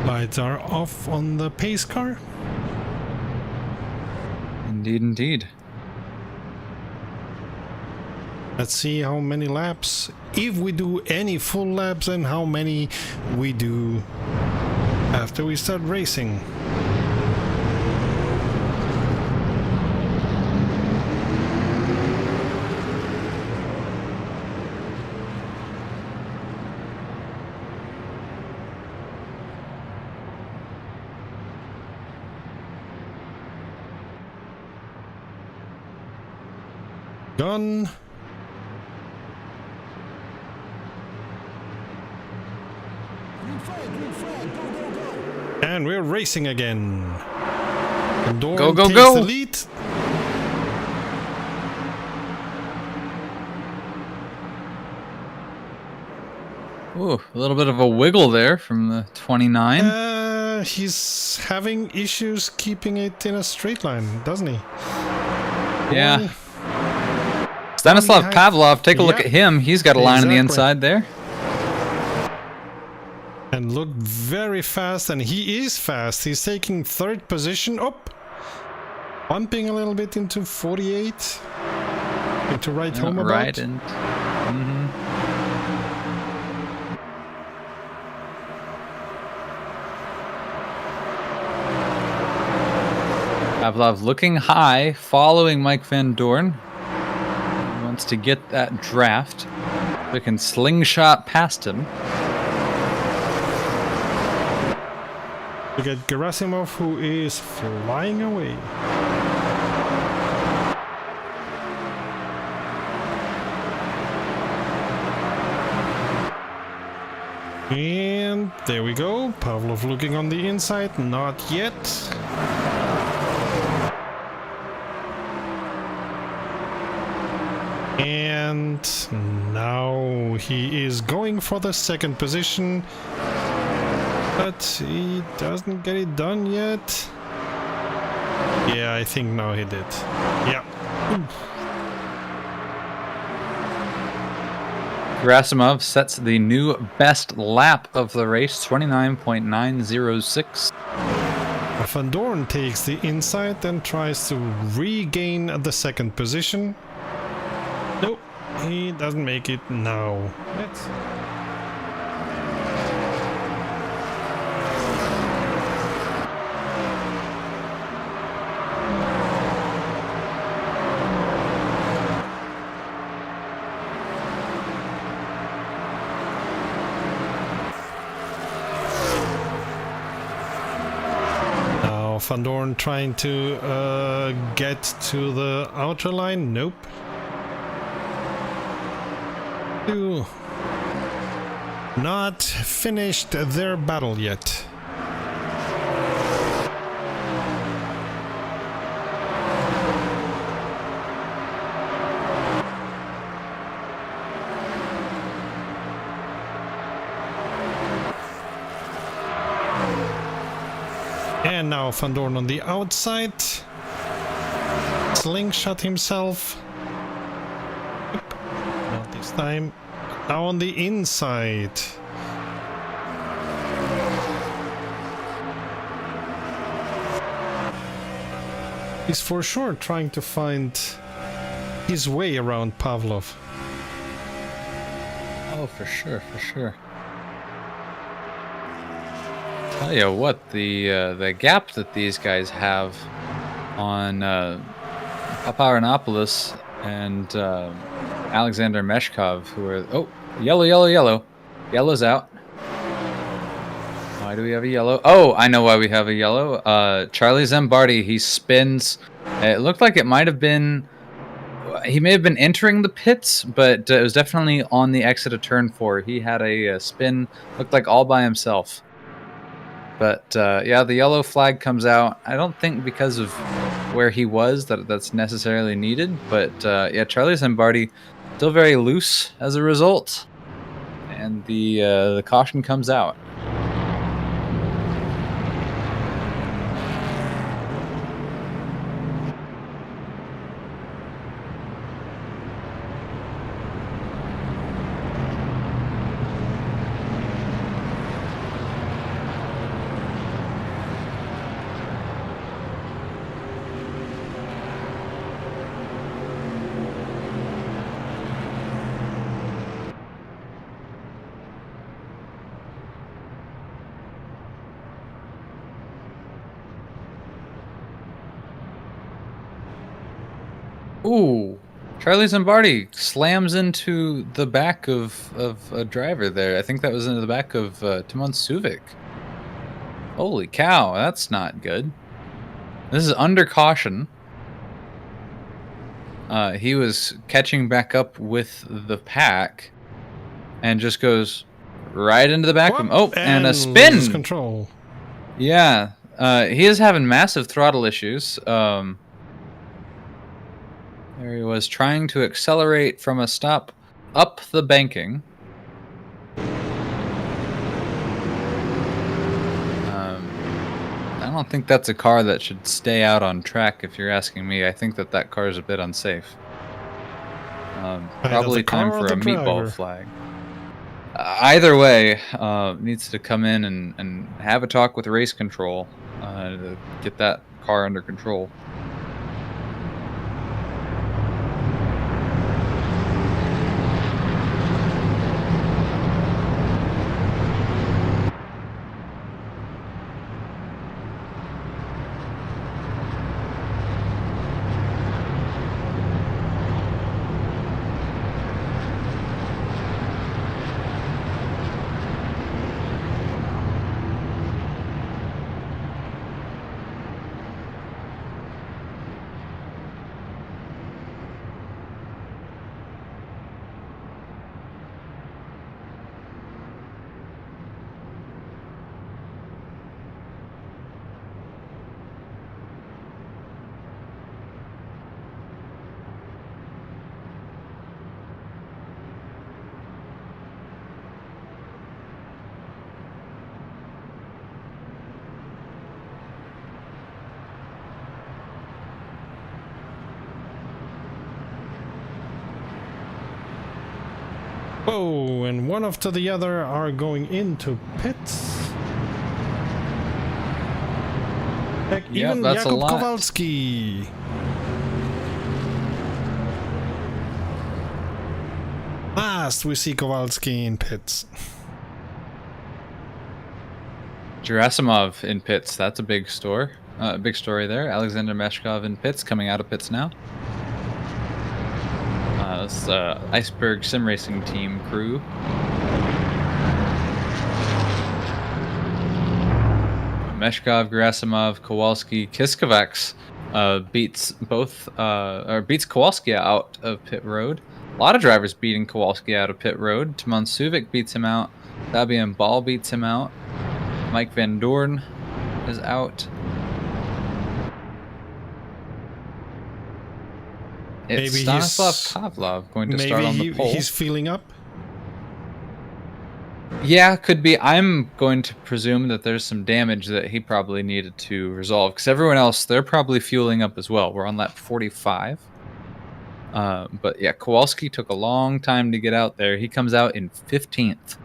Lights are off on the pace car. Indeed, indeed. Let's see how many laps, if we do any full laps, and how many we do after we start racing. Done. And we're racing again. Dorn Go, go, takes go. the lead. Ooh, a little bit of a wiggle there from the 29. He's having issues keeping it in a straight line, doesn't he? Yeah. Stanislav Pavlov, take a look at him. He's got a line on the inside there. And looked very fast, and he is fast. He's taking third position. Up, bumping a little bit into 48. Into right home about. Right, and Pavlov looking high, following Mike Van Dorn. He wants to get that draft. We can slingshot past him. We get Gerasimov, who is flying away. And there we go. Pavlov looking on the inside. Not yet. And now he is going for the second position. But he doesn't get it done yet. Yeah, I think now he did. Yeah. Gerasimov sets the new best lap of the race, 29.906. Van Dorn takes the inside and tries to regain the second position. Nope, he doesn't make it now. Let's... Van Dorn trying to get to the outer line. Nope. Two. Not finished their battle yet. And now Van Dorn on the outside. Slingshot himself. Yep. Not this time. Now on the inside. He's for sure trying to find his way around Pavlov. Oh, for sure, for sure. Tell you what, the gap that these guys have on Paparanopoulos and Alexander Meshkov, who are yellow. Yellow's out. Why do we have a yellow? Oh, I know why we have a yellow. Charlie Zambardi, he spins. It looked like it might have been. He may have been entering the pits, but it was definitely on the exit of turn 4. He had a spin, looked like all by himself. But yeah, the yellow flag comes out. I don't think because of where he was that's necessarily needed. But yeah, Charlie Zambardi still very loose as a result, and the caution comes out. Ooh, Charlie Zambardi slams into the back of a driver there. I think that was into the back of Timon Suvic. Holy cow, that's not good. This is under caution. He was catching back up with the pack and just goes right into the back of him. Oh, and a spin! Loses control. Yeah, he is having massive throttle issues. There he was trying to accelerate from a stop up the banking. I don't think that's a car that should stay out on track, if you're asking me. I think that car is a bit unsafe. Probably time for a meatball flag. Either way, needs to come in and have a talk with race control to get that car under control. Whoa, and one after the other are going into pits. Heck, even that's a Jakub lot. Kowalski. Last we see Kowalski in pits. Gerasimov in pits. That's a big story there. Alexander Meshkov in pits, coming out of pits now. This Iceberg Sim Racing Team crew. Meshkov, Gerasimov, Kowalski, Kiskovacs beats Kowalski out of pit road. A lot of drivers beating Kowalski out of pit road. Timon Suvic beats him out. Fabian Ball beats him out. Mike Van Doorn is out. It's Maybe Stanislav Pavlov going to start on the pole. He's feeling up. Yeah, could be. I'm going to presume that there's some damage that he probably needed to resolve, because everyone else, they're probably fueling up as well. We're on lap 45. But yeah, Kowalski took a long time to get out there. He comes out in 15th.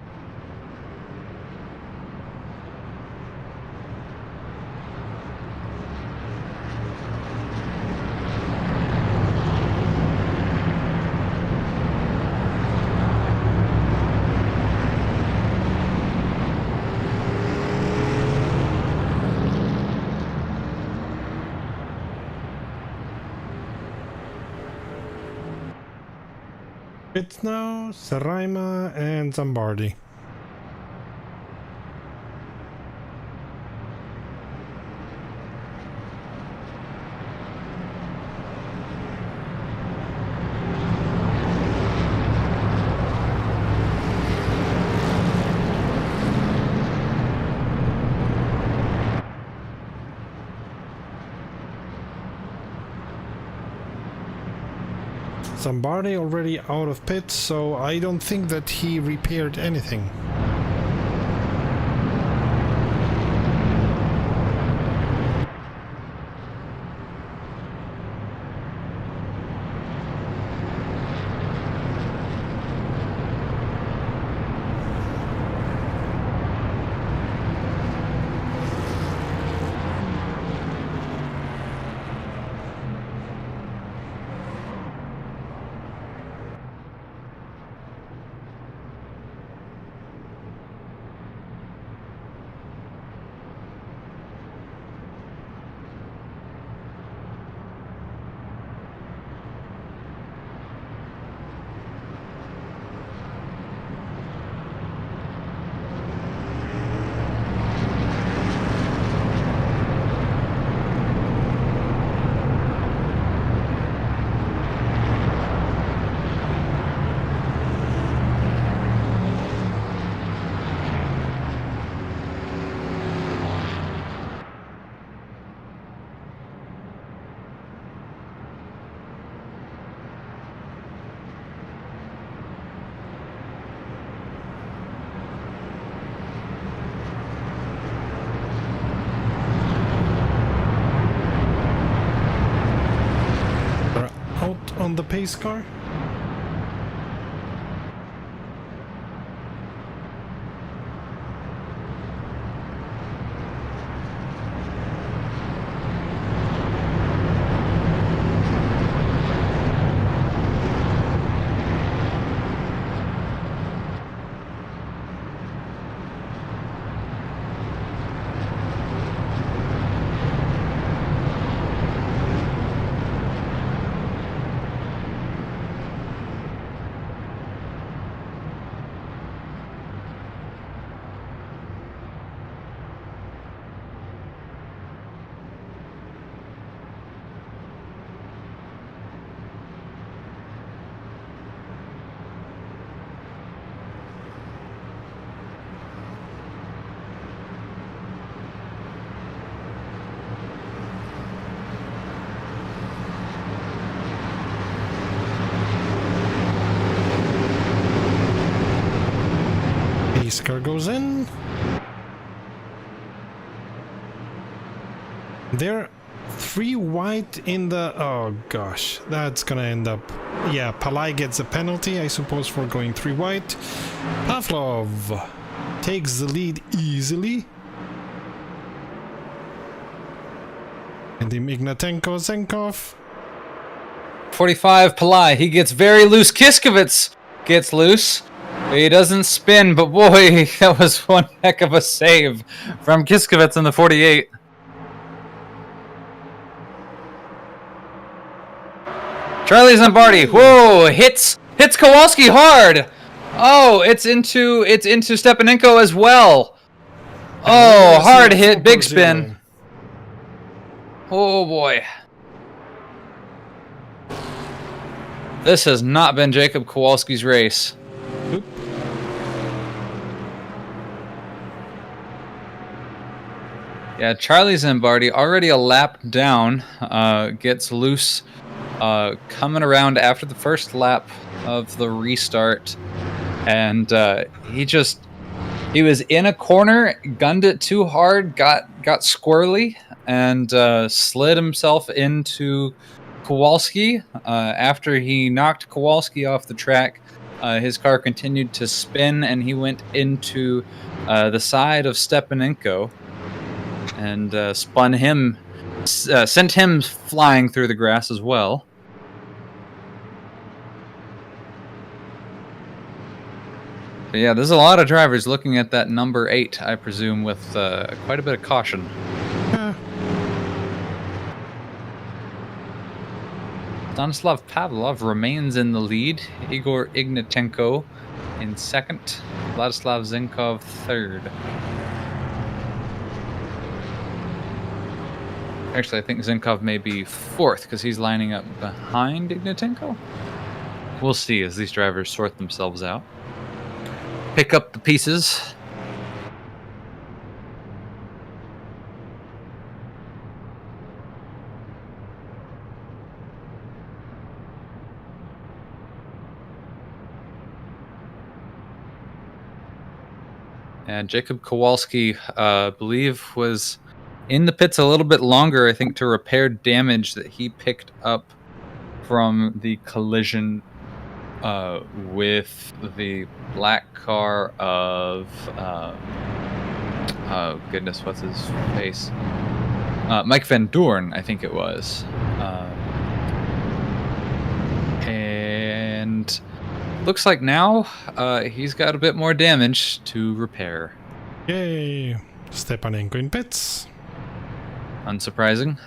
It's now Saraima and Zambardi. Zambardi already out of pits, so I don't think that he repaired anything. On the pace car. Nascar goes in. They're 3 wide in the... Oh gosh, that's gonna end up Yeah, Palai gets a penalty, I suppose, for going 3 wide. Pavlov takes the lead easily. And him Ignatenko, Zenkov. 45, Palai. He gets very loose. Kiskovitz gets loose. He doesn't spin, but boy, that was one heck of a save from Kiskovitz in the 48. Charlie Zimbardi, whoa, hits Kowalski hard. Oh, it's into Stepanenko as well. Oh, hard hit, big spin. Oh boy. This has not been Jacob Kowalski's race. Oop. Yeah, Charlie Zimbardi, already a lap down, gets loose coming around after the first lap of the restart. And he was in a corner, gunned it too hard, got squirrely, and slid himself into Kowalski. After he knocked Kowalski off the track, his car continued to spin, and he went into the side of Stepanenko and spun him, sent him flying through the grass as well. But yeah, there's a lot of drivers looking at that number 8, I presume, with quite a bit of caution. Stanislav Pavlov remains in the lead. Igor Ignatenko in second. Vladislav Zenkov third. Actually, I think Zenkov may be fourth because he's lining up behind Ignatenko. We'll see as these drivers sort themselves out. Pick up the pieces. And Jacob Kowalski, I believe, was in the pits a little bit longer, I think, to repair damage that he picked up from the collision with the black car of... oh, goodness, what's his face? Mike Van Doorn, I think it was. And... looks like now he's got a bit more damage to repair. Yay! Stepanenko in pits. Unsurprising.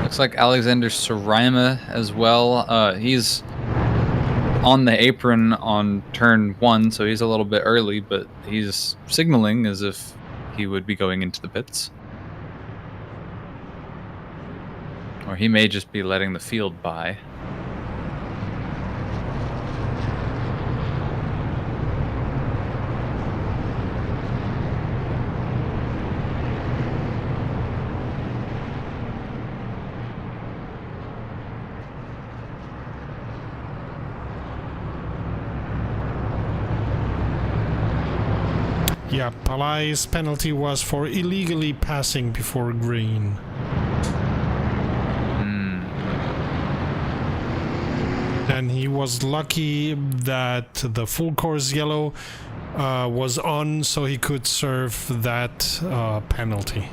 Looks like Alexander Sarima as well. He's on the apron on turn 1, so he's a little bit early, but he's signaling as if he would be going into the pits. Or he may just be letting the field by. Yeah, Palai's penalty was for illegally passing before green. And he was lucky that the full course yellow was on, so he could serve that penalty.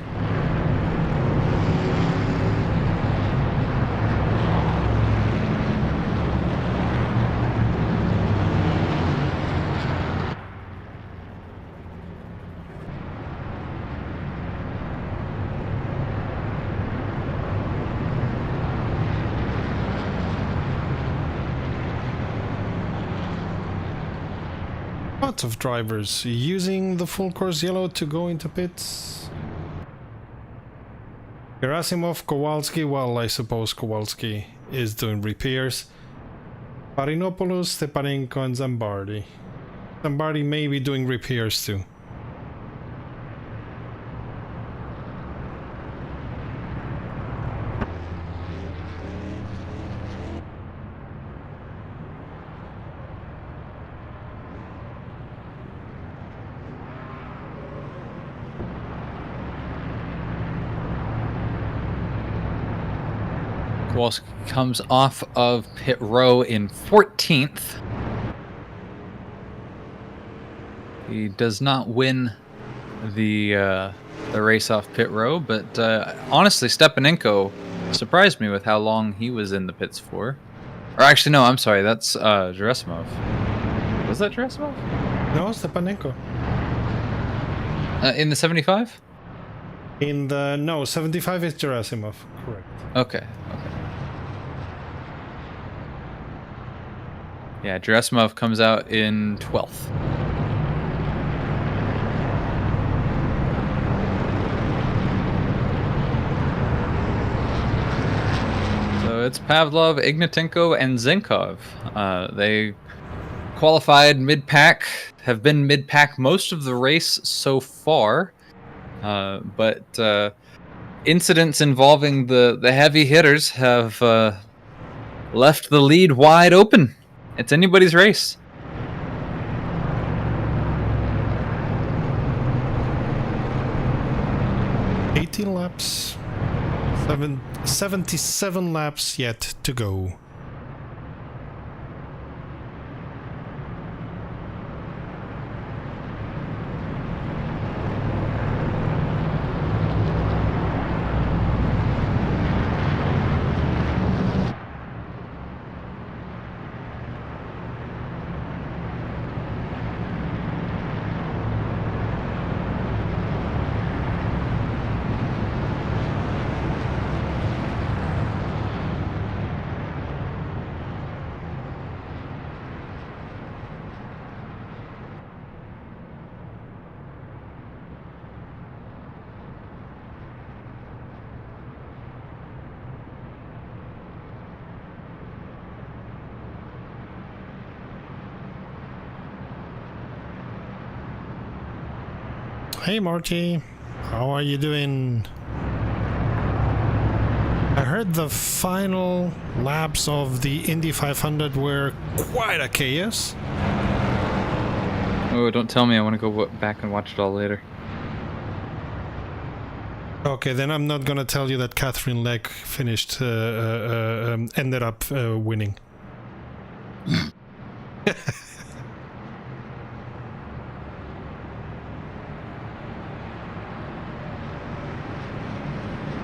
Lots of drivers using the full course yellow to go into pits. Gerasimov, Kowalski, well, I suppose Kowalski is doing repairs. Parinopoulos, Stepanenko, and Zimbardi. Zimbardi may be doing repairs too. Kowalski comes off of pit row in 14th. He does not win the race off pit row, but honestly, Stepanenko surprised me with how long he was in the pits for. Or actually, no, I'm sorry, that's Gerasimov. Was that Gerasimov? No, Stepanenko. In the 75? No, 75 is Gerasimov, correct. Okay. Yeah, Gerasimov comes out in 12th. So it's Pavlov, Ignatenko, and Zinkov. They qualified mid-pack, have been mid-pack most of the race so far, but incidents involving the heavy hitters have left the lead wide open. It's anybody's race. Laps, 77 laps yet to go. Hey Marty, how are you doing? I heard the final laps of the Indy 500 were quite a chaos. Oh, don't tell me. I want to go back and watch it all later. Okay, then I'm not gonna tell you that Catherine Leck finished, ended up winning.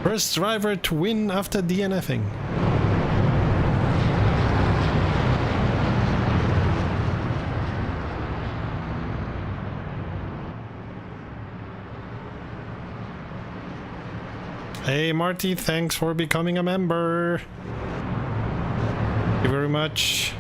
First driver to win after DNFing. Hey Marty, thanks for becoming a member. Thank you very much.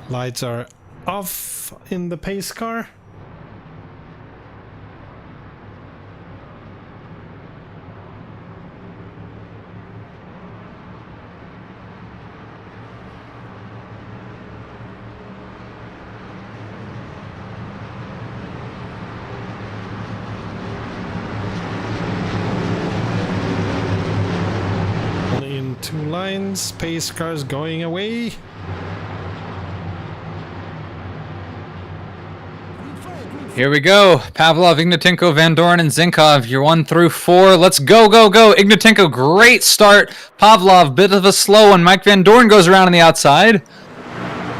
Lights are off in the pace car. Only in two lines, pace cars going away. Here we go. Pavlov, Ignatenko, Van Dorn, and Zinkov. You're 1 through 4. Let's go, go, go. Ignatenko, great start. Pavlov, bit of a slow one. Mike Van Dorn goes around on the outside.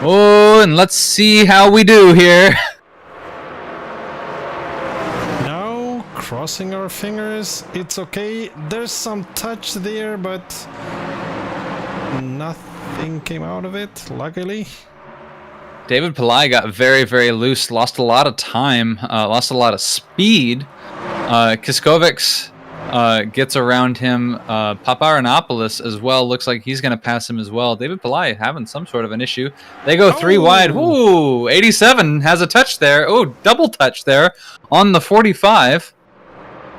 Oh, and let's see how we do here. Now, crossing our fingers. It's okay. There's some touch there, but nothing came out of it, luckily. David Pillai got very, very loose, lost a lot of time, lost a lot of speed. Kiskovics gets around him. Paparanopoulos as well. Looks like he's going to pass him as well. David Pillai having some sort of an issue. They go 3 wide. Ooh, 87 has a touch there. Oh, double touch there on the 45.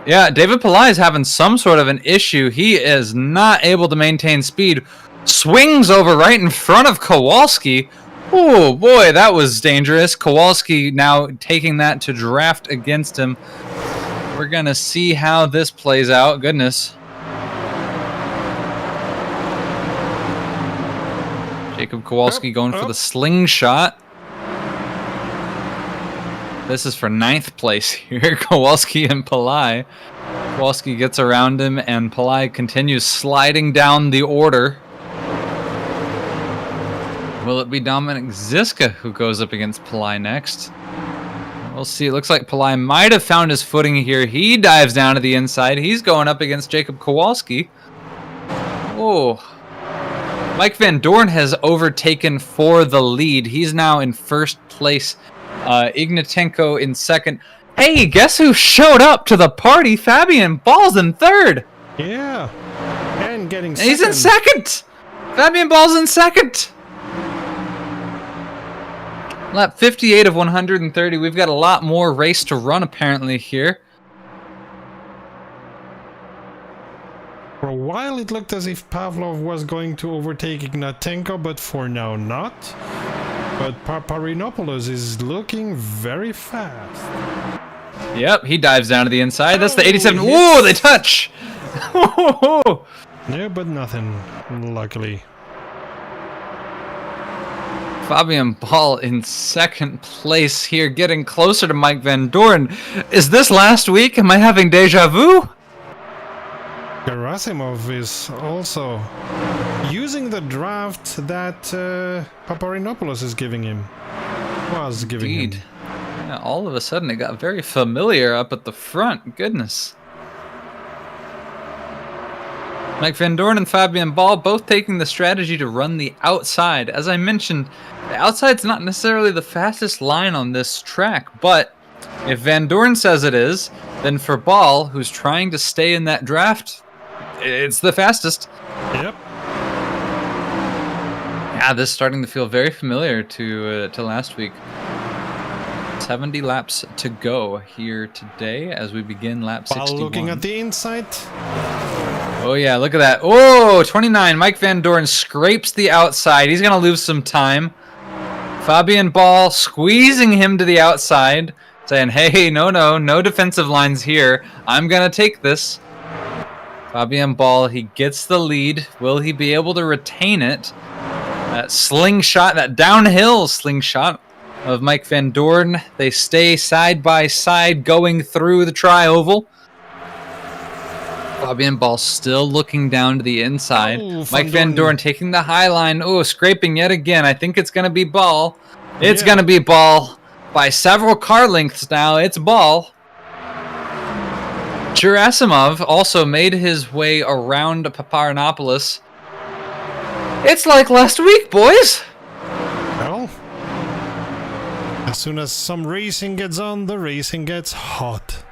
Yeah, David Pillai is having some sort of an issue. He is not able to maintain speed. Swings over right in front of Kowalski. Oh boy, that was dangerous. Kowalski now taking that to draft against him. We're gonna see how this plays out. Goodness. Jacob Kowalski going for the slingshot. This is for 9th place here. Kowalski and Palai. Kowalski gets around him, and Palai continues sliding down the order. Will it be Dominic Ziska who goes up against Palai next? We'll see. It looks like Palai might have found his footing here. He dives down to the inside. He's going up against Jacob Kowalski. Oh. Mike Van Doorn has overtaken for the lead. He's now in 1st place. Ignatenko in 2nd. Hey, guess who showed up to the party? Fabian Ball's in 3rd. Yeah. And getting second. He's in 2nd. Fabian Ball's in 2nd. Lap 58 of 130. We've got a lot more race to run apparently here. For a while it looked as if Pavlov was going to overtake Ignatenko, but for now not. But Paparinopoulos is looking very fast. Yep, he dives down to the inside. That's the 87. Whoa, they touch! Yeah, but nothing, luckily. Fabian Ball in 2nd place here, getting closer to Mike Van Doorn. Is this last week? Am I having deja vu? Gerasimov is also using the draft that Paparinopoulos is giving him. Was giving him. Yeah, all of a sudden it got very familiar up at the front. Goodness. Mike Van Doorn and Fabian Ball both taking the strategy to run the outside. As I mentioned, the outside's not necessarily the fastest line on this track, but if Van Doorn says it is, then for Ball, who's trying to stay in that draft, it's the fastest. Yep. Yeah, this is starting to feel very familiar to last week. 70 laps to go here today as we begin lap 61. Looking at the inside. Oh yeah, look at that. Oh, 29. Mike Van Doorn scrapes the outside. He's going to lose some time. Fabian Ball squeezing him to the outside, saying, hey, no defensive lines here. I'm going to take this. Fabian Ball, he gets the lead. Will he be able to retain it? That slingshot, that downhill slingshot of Mike Van Doorn. They stay side by side going through the tri-oval. Fabian Ball still looking down to the inside. Mike Van Doorn taking the high line. Oh, scraping yet again. I think it's going to be Ball. It's going to be Ball. By several car lengths now, it's Ball. Gerasimov also made his way around Paparinopoulos. It's like last week, boys. Well, as soon as some racing gets on, the racing gets hot.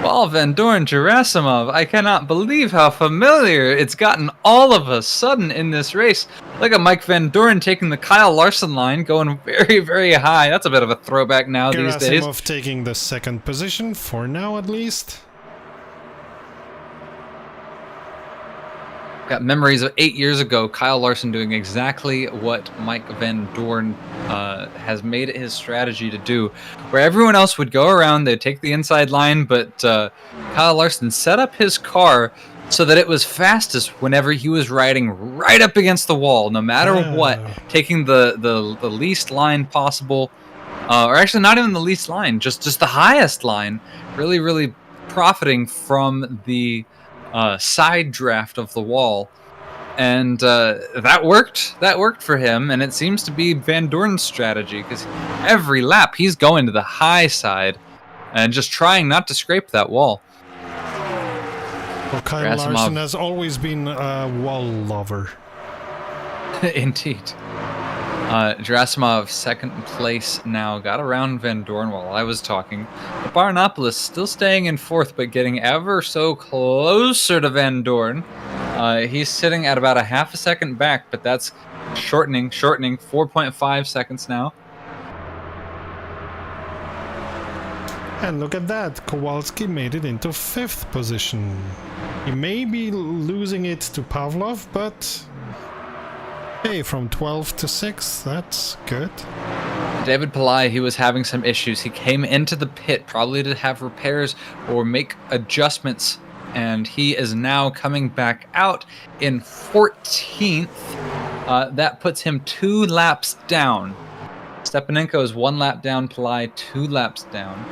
Ball, Van Doorn, Gerasimov. I cannot believe how familiar it's gotten all of a sudden in this race. Look at Mike Van Doorn taking the Kyle Larson line, going very, very high. That's a bit of a throwback now these days. Gerasimov taking the 2nd position, for now at least. Got memories of 8 years ago, Kyle Larson doing exactly what Mike Van Doorn has made it his strategy to do. Where everyone else would go around, they'd take the inside line, but Kyle Larson set up his car so that it was fastest whenever he was riding right up against the wall, no matter what, taking the least line possible, or actually not even the least line, just the highest line, really, really profiting from the side draft of the wall. And that worked. That worked for him, and it seems to be Van Doorn's strategy, because every lap he's going to the high side and just trying not to scrape that wall. Well, Kyle Larson has always been a wall lover. Indeed. Gerasimov, 2nd place now. Got around Van Doorn while I was talking. Paparinopoulos still staying in 4th, but getting ever so closer to Van Doorn. He's sitting at about a half a second back, but that's shortening. 4.5 seconds now. And look at that, Kowalski made it into 5th position. He may be losing it to Pavlov, but Hey, from 12 to 6, that's good. David Pillai, he was having some issues. He came into the pit probably to have repairs or make adjustments, and he is now coming back out in 14th. That puts him 2 laps down. Stepanenko is 1 lap down, Pillai 2 laps down.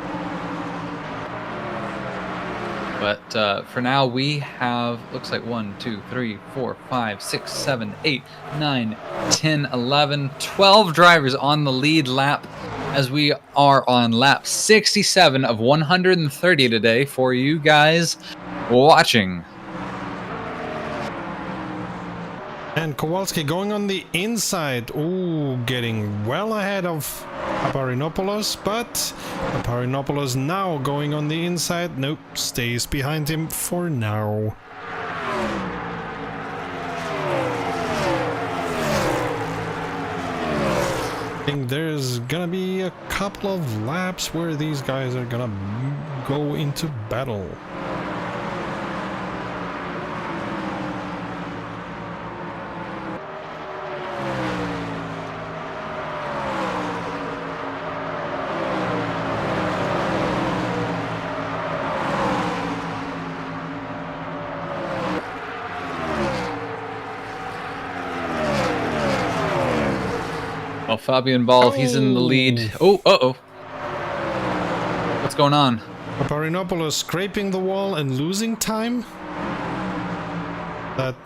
But for now, we have, looks like 1, 2, 3, 4, 5, 6, 7, 8, 9, 10, 11, 12 drivers on the lead lap as we are on lap 67 of 130 today for you guys watching. And Kowalski going on the inside. Ooh, getting well ahead of Paparinopoulos, but Paparinopoulos now going on the inside. Nope, stays behind him for now. I think there's gonna be a couple of laps where these guys are gonna go into battle. Well, Fabian Ball, he's in the lead. Oh, uh-oh. What's going on? Paparinopoulos scraping the wall and losing time? That...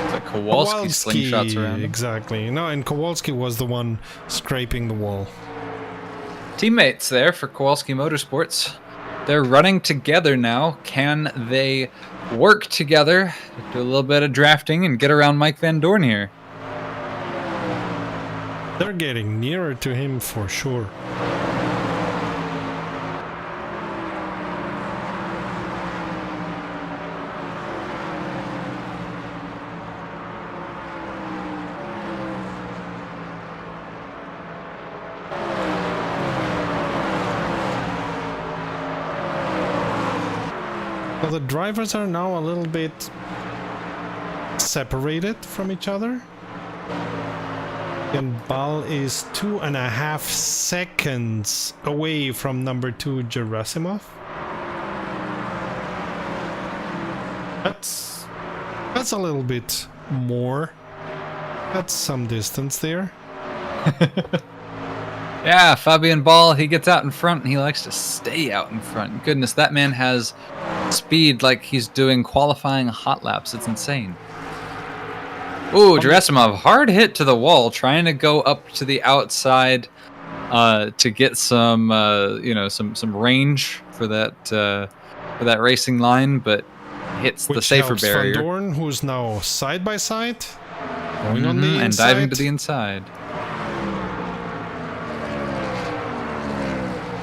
It's like Kowalski slingshots around him. Exactly. No, and Kowalski was the one scraping the wall. Teammates there for Kowalski Motorsports. They're running together now. Can they work together, do a little bit of drafting, and get around Mike Van Dorn here? They're getting nearer to him for sure. So the drivers are now a little bit separated from each other. And Bal is 2.5 seconds away from number 2 Gerasimov. That's a little bit more. That's some distance there. Yeah, Fabian Ball, he gets out in front and he likes to stay out in front. Goodness, that man has speed like he's doing qualifying hot laps. It's insane. Ooh, Gerasimov, hard hit to the wall, trying to go up to the outside to get some, some range for that racing line, but hits the safer barrier. Van Dorn, who's now side by side, going on the inside and diving to the inside.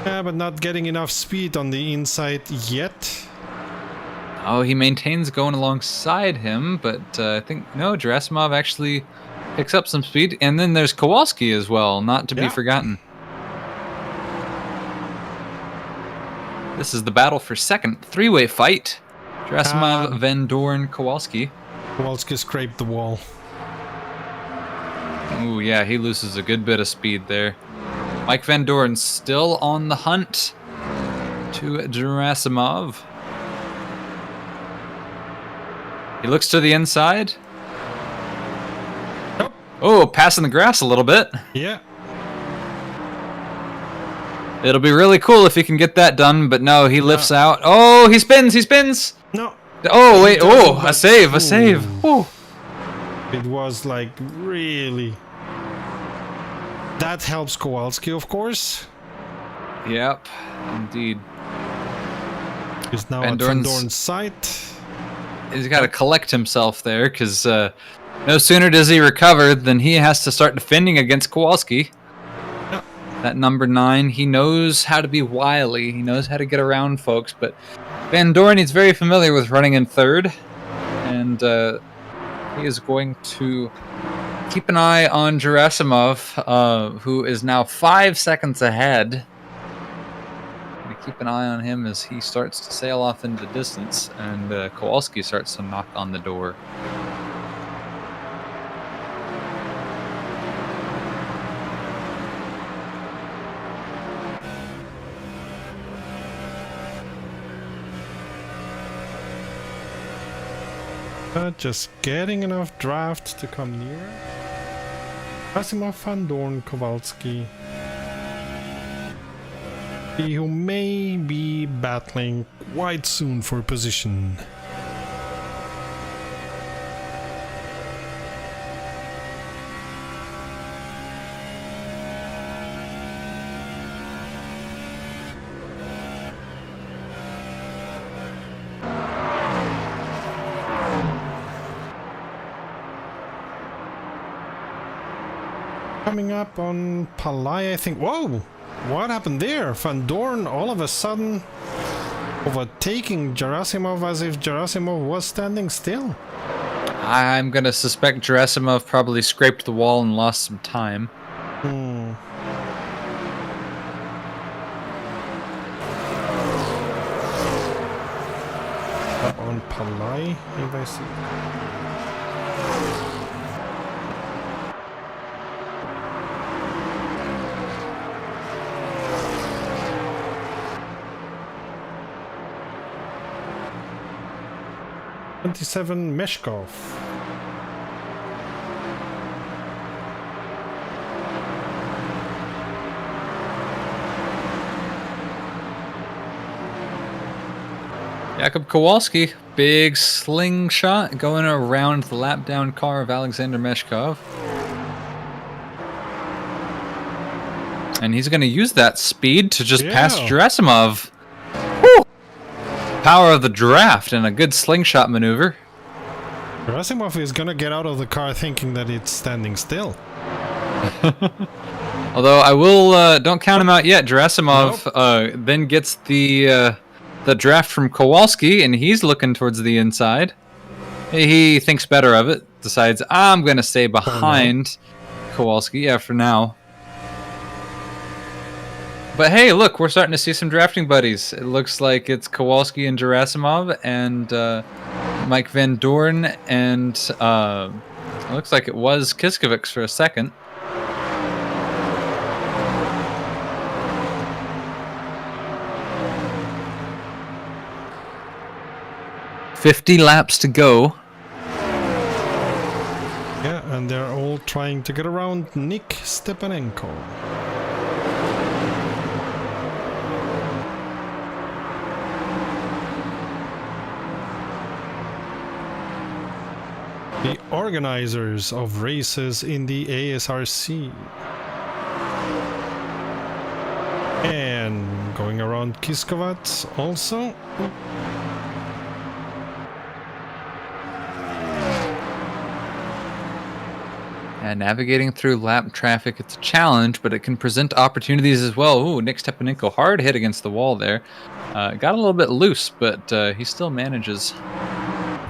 Yeah, but not getting enough speed on the inside yet. Oh, he maintains going alongside him, but I think, no, Gerasimov actually picks up some speed. And then there's Kowalski as well, not to be forgotten. This is the battle for second. Three-way fight. Gerasimov, Van Dorn, Kowalski. Kowalski scraped the wall. Ooh, yeah, he loses a good bit of speed there. Mike Van Dorn still on the hunt to Gerasimov. He looks to the inside. Oh, passing the grass a little bit. Yeah. It'll be really cool if he can get that done, but no, he lifts out. Oh, he spins, he spins. No. Oh, wait. Oh, a save, a save. Ooh. It was like really... That helps Kowalski, of course. Yep, indeed. He's now at Van Dorn's side. He's got to collect himself there, because no sooner does he recover than he has to start defending against Kowalski. Yep. That number 9, he knows how to be wily. He knows how to get around folks, but Van Dorn, he's very familiar with running in third, and he is going to keep an eye on Gerasimov, who is now 5 seconds ahead. He keep an eye on him as he starts to sail off into the distance, and Kowalski starts to knock on the door. Just getting enough draft to come near. Asimov, Van Dorn, Kowalski. Who may be battling quite soon for position. Coming up on Palai, I think. Whoa! What happened there? Van Dorn all of a sudden overtaking Gerasimov as if Gerasimov was standing still. I'm gonna suspect Gerasimov probably scraped the wall and lost some time. Up on Palai, if I see. 27 Meshkov. Jakub Kowalski, big slingshot going around the lap down car of Alexander Meshkov. And he's going to use that speed to just pass Gerasimov. Woo! Power of the draft and a good slingshot maneuver. Gerasimov is going to get out of the car thinking that it's standing still. Although I will, don't count him out yet. Gerasimov then gets the draft from Kowalski, and he's looking towards the inside. He thinks better of it, decides, I'm going to stay behind Kowalski for now. But hey, look, we're starting to see some drafting buddies. It looks like it's Kowalski and Gerasimov and Mike Van Dorn, and it looks like it was Kiskovics for a second. "50 laps to go." Yeah, and they're all trying to get around Nick Stepanenko. The organizers of races in the ASRC. And going around Kiskovac also. And navigating through lap traffic, it's a challenge, but it can present opportunities as well. Ooh, Nick Stepanenko, hard hit against the wall there. Got a little bit loose, but he still manages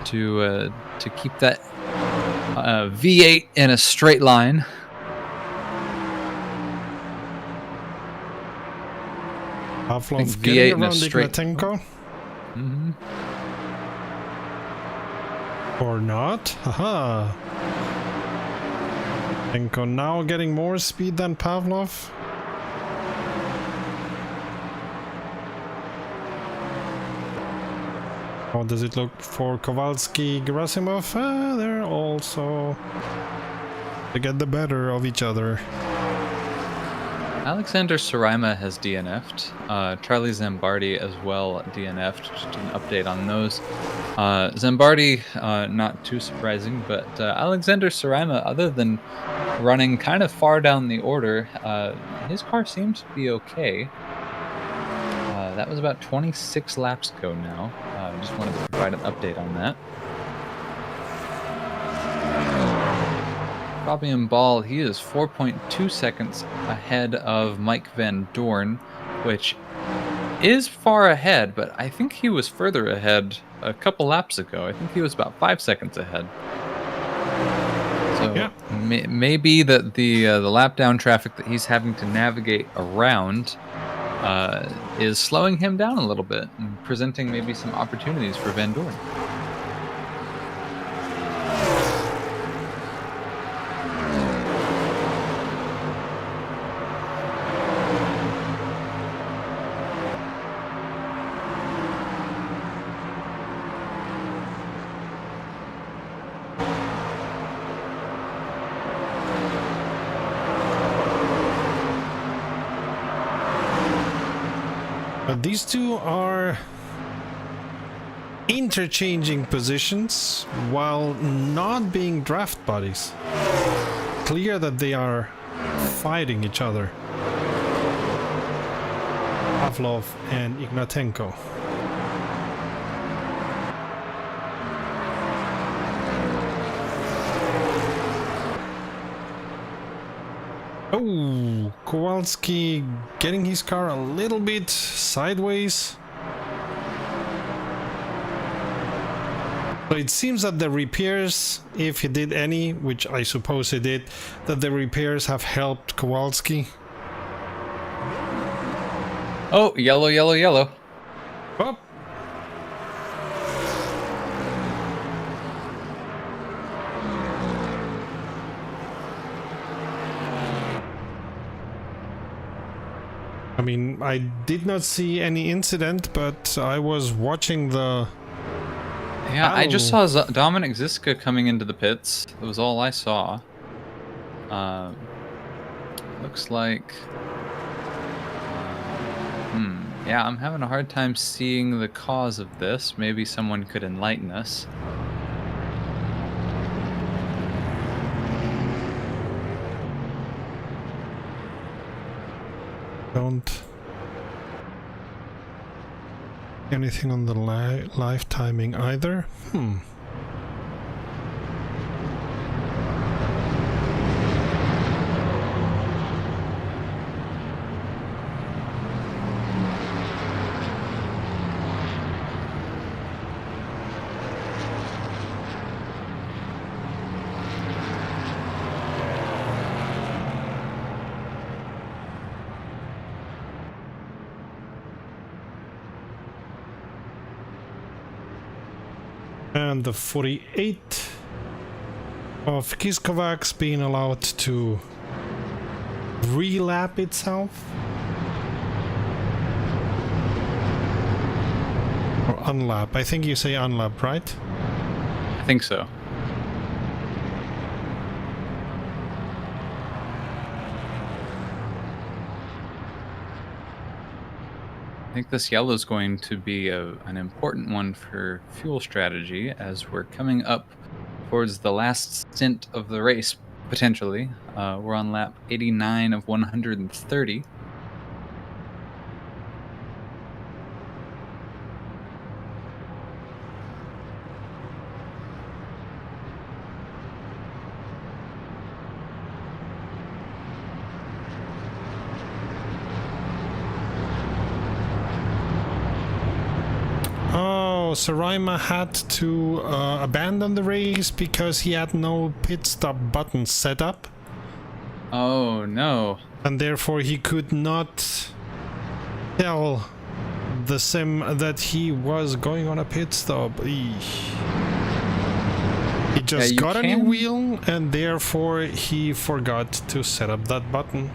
to keep that V8 in a straight line. Pavlov V8 getting in a around straight. Ignatenko. Or not? Haha. Ignatenko now getting more speed than Pavlov. How does it look for Kowalski, Gerasimov? They're also to get the better of each other. Alexander Saraima has DNF'd. Charlie Zambardi as well DNF'd. Just an update on those. Zambardi, not too surprising, but Alexander Saraima, other than running kind of far down the order, his car seems to be okay. That was about 26 laps ago now. Just wanted to provide an update on that. Fabian Ball, he is 4.2 seconds ahead of Mike Van Dorn, which is far ahead, but I think he was further ahead a couple laps ago. I think he was about 5 seconds ahead. So maybe that the lap down traffic that he's having to navigate around is slowing him down a little bit and presenting maybe some opportunities for Van Doorn. But these two are interchanging positions while not being draft buddies. Clear that they are fighting each other. Pavlov and Ignatenko. Oh, Kowalski getting his car a little bit sideways. So it seems that the repairs, if he did any, which I suppose he did, that the repairs have helped Kowalski. Oh, yellow, yellow, yellow. Oh. I mean, I did not see any incident, but I was watching the... Yeah, I just saw Dominic Ziska coming into the pits. That was all I saw. Looks like... Yeah, I'm having a hard time seeing the cause of this. Maybe someone could enlighten us. Don't... anything on the live timing either. And the 48 of Kiskovacs being allowed to relap itself. Or unlap. I think you say unlap, right? I think so. I think this yellow is going to be an important one for fuel strategy as we're coming up towards the last stint of the race, potentially. We're on lap 89 of 130. Saraima had to abandon the race because he had no pit stop button set up. Oh no. And therefore he could not tell the sim that he was going on a pit stop. He just got a new wheel and therefore he forgot to set up that button.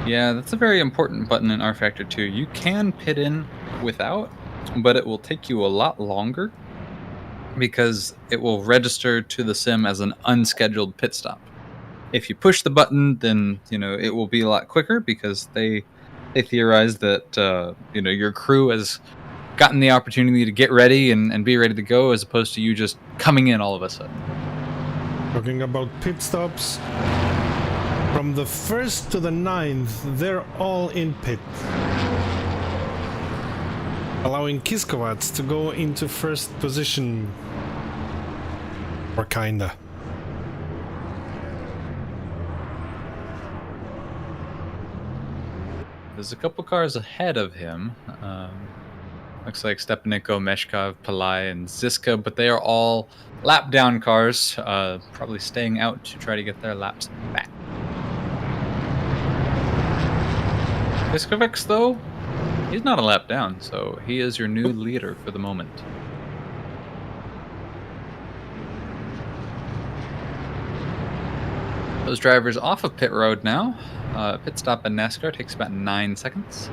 Yeah, that's a very important button in rFactor 2. You can pit in without, but it will take you a lot longer because it will register to the sim as an unscheduled pit stop. If you push the button, then it will be a lot quicker because they theorize that your crew has gotten the opportunity to get ready and be ready to go, as opposed to you just coming in all of a sudden. Talking about pit stops, from the 1st to the 9th, they're all in pit, allowing Kiskovats to go into first position, or kinda. There's a couple cars ahead of him. Looks like Stepanenko, Meshkov, Palai, and Ziska, but they are all lap down cars, probably staying out to try to get their laps back. Piskovics, though, he's not a lap down, so he is your new leader for the moment. Those drivers off of pit road now. Pit stop in NASCAR takes about 9 seconds.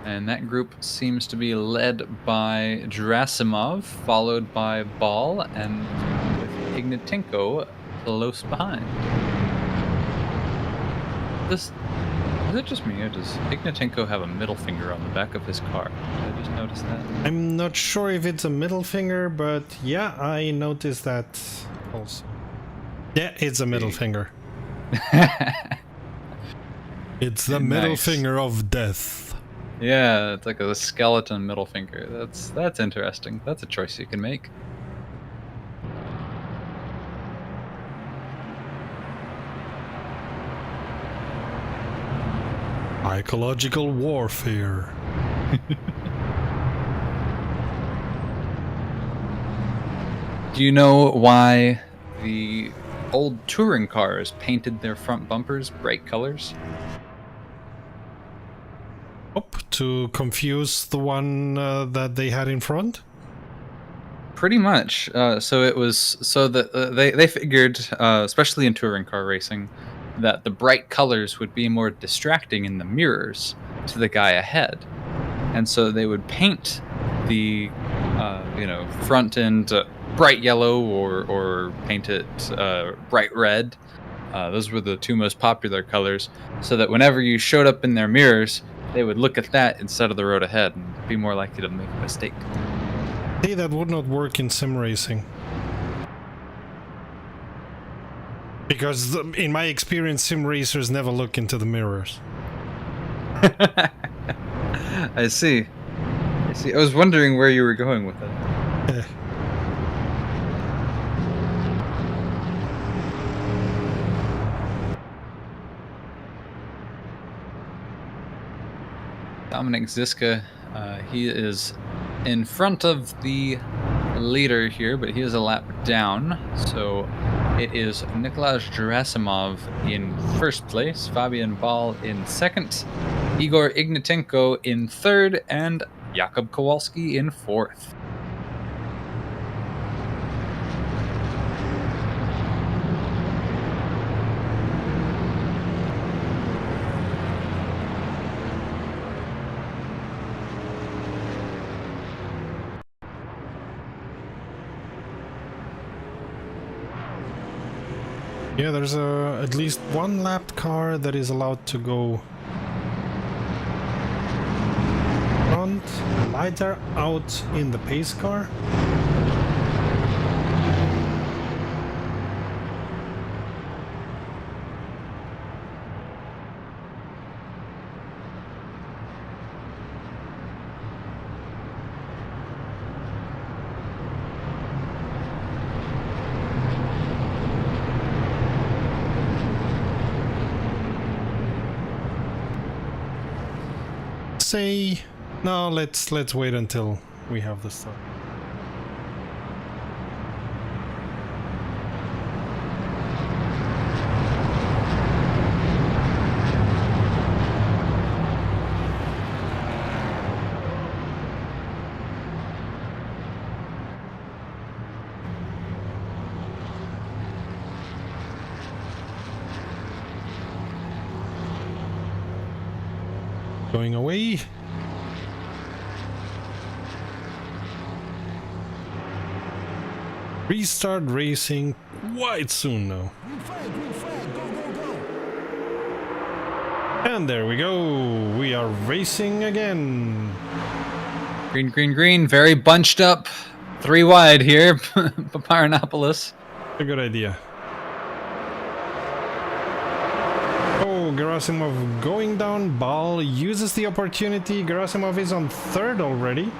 And that group seems to be led by Gerasimov, followed by Ball, and with Ignatenko close behind. Is it just me, or does Ignatenko have a middle finger on the back of his car? Did I just notice that? I'm not sure if it's a middle finger, but yeah, I noticed that also. Yeah, it's a middle finger. It's the middle finger of death. Yeah, it's like a skeleton middle finger. That's interesting. That's a choice you can make. Psychological warfare. Do you know why the old touring cars painted their front bumpers bright colors? To confuse the one that they had in front? Pretty much. So it was so that they figured, especially in touring car racing, that the bright colors would be more distracting in the mirrors to the guy ahead, and so they would paint the front end bright yellow or paint it bright red. Those were the two most popular colors, so that whenever you showed up in their mirrors, they would look at that instead of the road ahead and be more likely to make a mistake. Hey, that would not work in sim racing. Because in my experience, sim racers never look into the mirrors. I see. I was wondering where you were going with that. Dominic Ziska, he is in front of the leader here, but he is a lap down. So it is Nikolaj Gerasimov in first place, Fabian Ball in second, Igor Ignatenko in third, and Jakub Kowalski in fourth. Yeah, there's at least one lapped car that is allowed to go front, lighter out in the pace car. Say no, let's wait until we have the stuff. Going away. Restart racing quite soon now. And there we go. We are racing again. Green, green, green. Very bunched up. 3 wide here. Paparanapolis. A good idea. Gerasimov going down. Ball uses the opportunity. Gerasimov is on third already.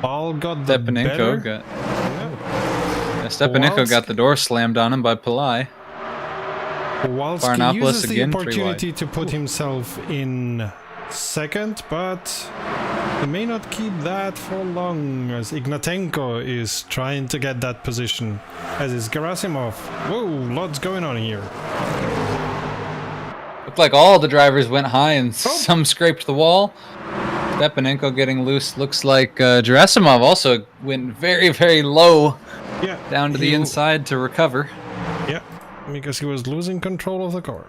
Ball got the better. Stepanenko got the door slammed on him by Pillai. Kowalski uses the opportunity to put himself in second, but He may not keep that for long, as Ignatenko is trying to get that position, as is Gerasimov. Whoa, lots going on here. Looked like all the drivers went high and some scraped the wall. Stepanenko getting loose. Looks like Gerasimov also went very, very low down to the inside to recover. Yeah, because he was losing control of the car.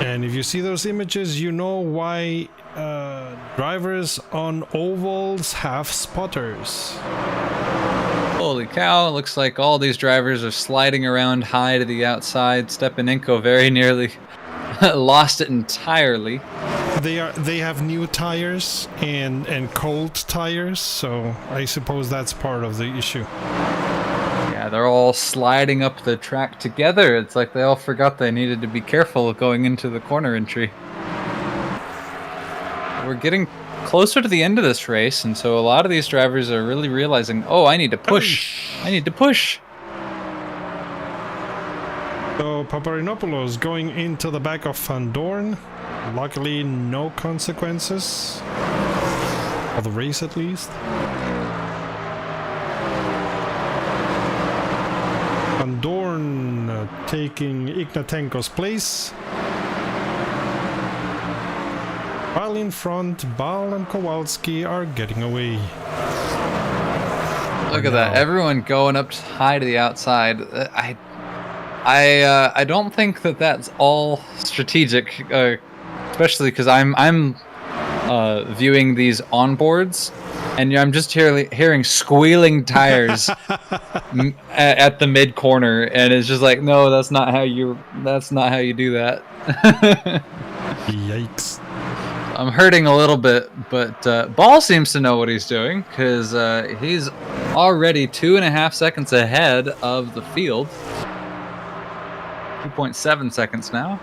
And if you see those images, you know why drivers on ovals have spotters. Holy cow, looks like all these drivers are sliding around high to the outside. Stepanenko very nearly lost it entirely. They have new tires and cold tires, so I suppose that's part of the issue. Yeah, they're all sliding up the track together. It's like they all forgot they needed to be careful going into the corner entry. We're getting closer to the end of this race, and so a lot of these drivers are really realizing, oh, I need to push. I need to push. So Paparinopoulos going into the back of Van Dorn. Luckily, no consequences. For the race, at least. Van Dorn taking Ignatenko's place. While in front, Bal and Kowalski are getting away. Look at that! Everyone going up high to the outside. I don't think that that's all strategic, especially because I'm viewing these onboards, and I'm just hearing squealing tires at the mid corner, and it's just like, no, that's not how you do that. Yikes. I'm hurting a little bit, but Ball seems to know what he's doing, because he's already 2.5 seconds ahead of the field. 2.7 seconds now.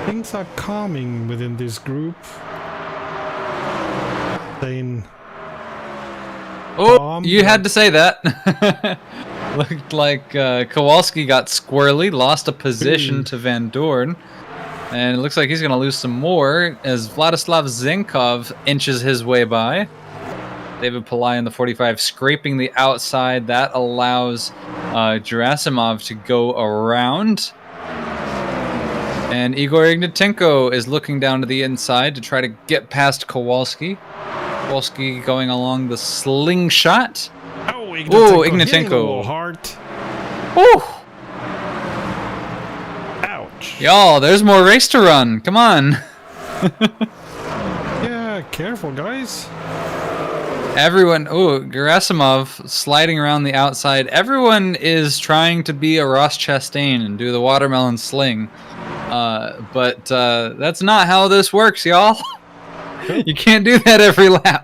Things are calming within this group. Saying, oh, you had to say that. Looked like Kowalski got squirrely, lost a position to Van Dorn, and it looks like he's going to lose some more as Vladislav Zenkov inches his way by. David Pillai in the 45 scraping the outside. That allows Gerasimov to go around. And Igor Ignatenko is looking down to the inside to try to get past Kowalski. Kowalski going along the slingshot. Oh, Ignatenko. Hard. Woo! Ouch. Y'all, there's more race to run. Come on. Yeah, careful, guys. Everyone, Gerasimov sliding around the outside. Everyone is trying to be a Ross Chastain and do the watermelon sling. But that's not how this works, y'all. You can't do that every lap.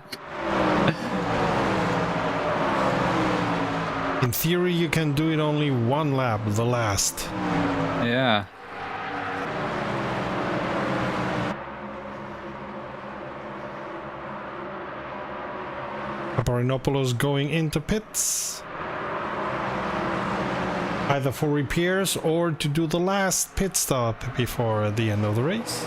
In theory, you can do it only one lap, the last. Yeah. Paparinopoulos going into pits. Either for repairs or to do the last pit stop before the end of the race.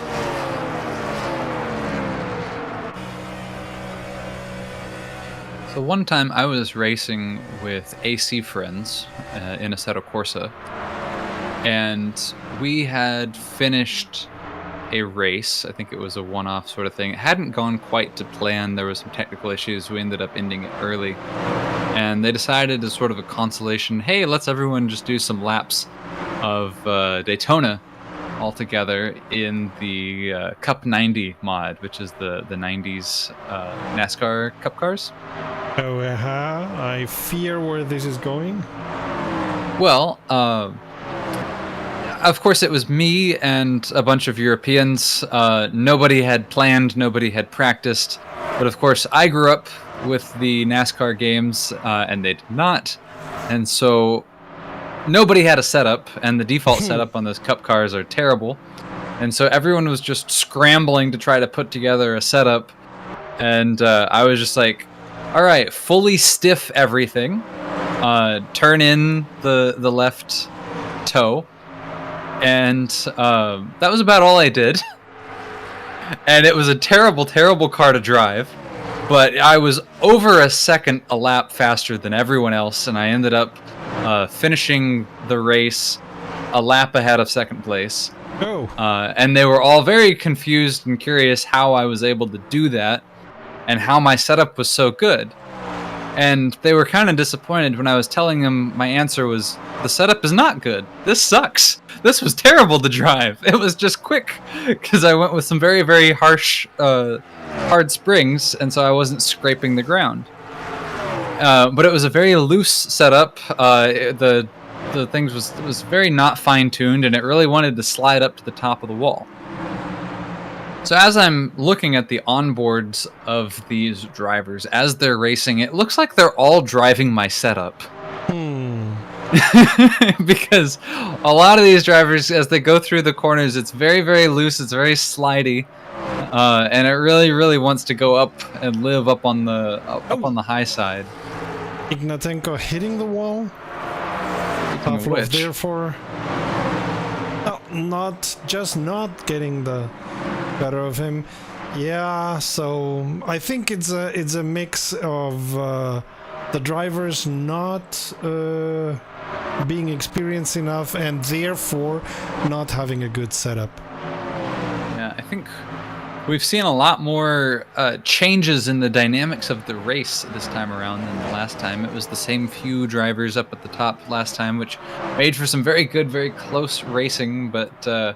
So one time I was racing with AC friends in Assetto Corsa, and we had finished a race. I think it was a one-off sort of thing. It hadn't gone quite to plan. There were some technical issues. We ended up ending it early. And they decided as sort of a consolation, hey, let's everyone just do some laps of Daytona all together in the Cup 90 mod, which is the 90s NASCAR Cup cars. Oh, I fear where this is going. Well, of course, it was me and a bunch of Europeans. Nobody had planned, nobody had practiced. But of course, I grew up with the NASCAR games, and they did not. And so nobody had a setup, and the default setup on those Cup cars are terrible. And so everyone was just scrambling to try to put together a setup. And I was just like, all right, fully stiff everything. Turn in the left toe, and that was about all I did. And it was a terrible, terrible car to drive. But I was over a second a lap faster than everyone else, and I ended up finishing the race a lap ahead of second place. Oh. And they were all very confused and curious how I was able to do that and how my setup was so good. And they were kind of disappointed when I was telling them my answer was, the setup is not good. This sucks. This was terrible to drive. It was just quick because I went with some very, very harsh, hard springs, and so I wasn't scraping the ground. But it was a very loose setup. The things was very not fine-tuned, and it really wanted to slide up to the top of the wall. So as I'm looking at the onboards of these drivers as they're racing, it looks like they're all driving my setup. Because a lot of these drivers, as they go through the corners, it's very, very loose, it's very slidey, and it really, really wants to go up and live up on the high side. Ignatenko hitting the wall. Which? Therefore, not getting the better of him. Yeah, so I think it's a mix of the drivers not being experienced enough and therefore not having a good setup. Yeah, I think we've seen a lot more changes in the dynamics of the race this time around than the last time. It was the same few drivers up at the top last time, which made for some very good, very close racing, but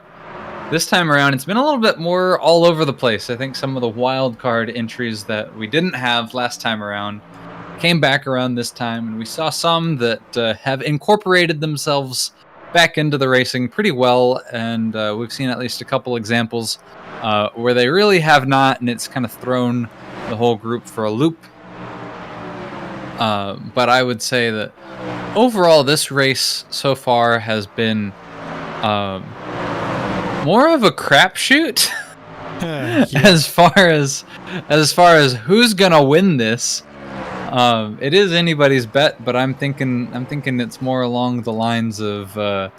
this time around, it's been a little bit more all over the place. I think some of the wild card entries that we didn't have last time around came back around this time, and we saw some that have incorporated themselves back into the racing pretty well, and we've seen at least a couple examples where they really have not, and it's kind of thrown the whole group for a loop. But I would say that overall, this race so far has been more of a crapshoot Yeah. as far as who's gonna win this. It is anybody's bet, but I'm thinking it's more along the lines of a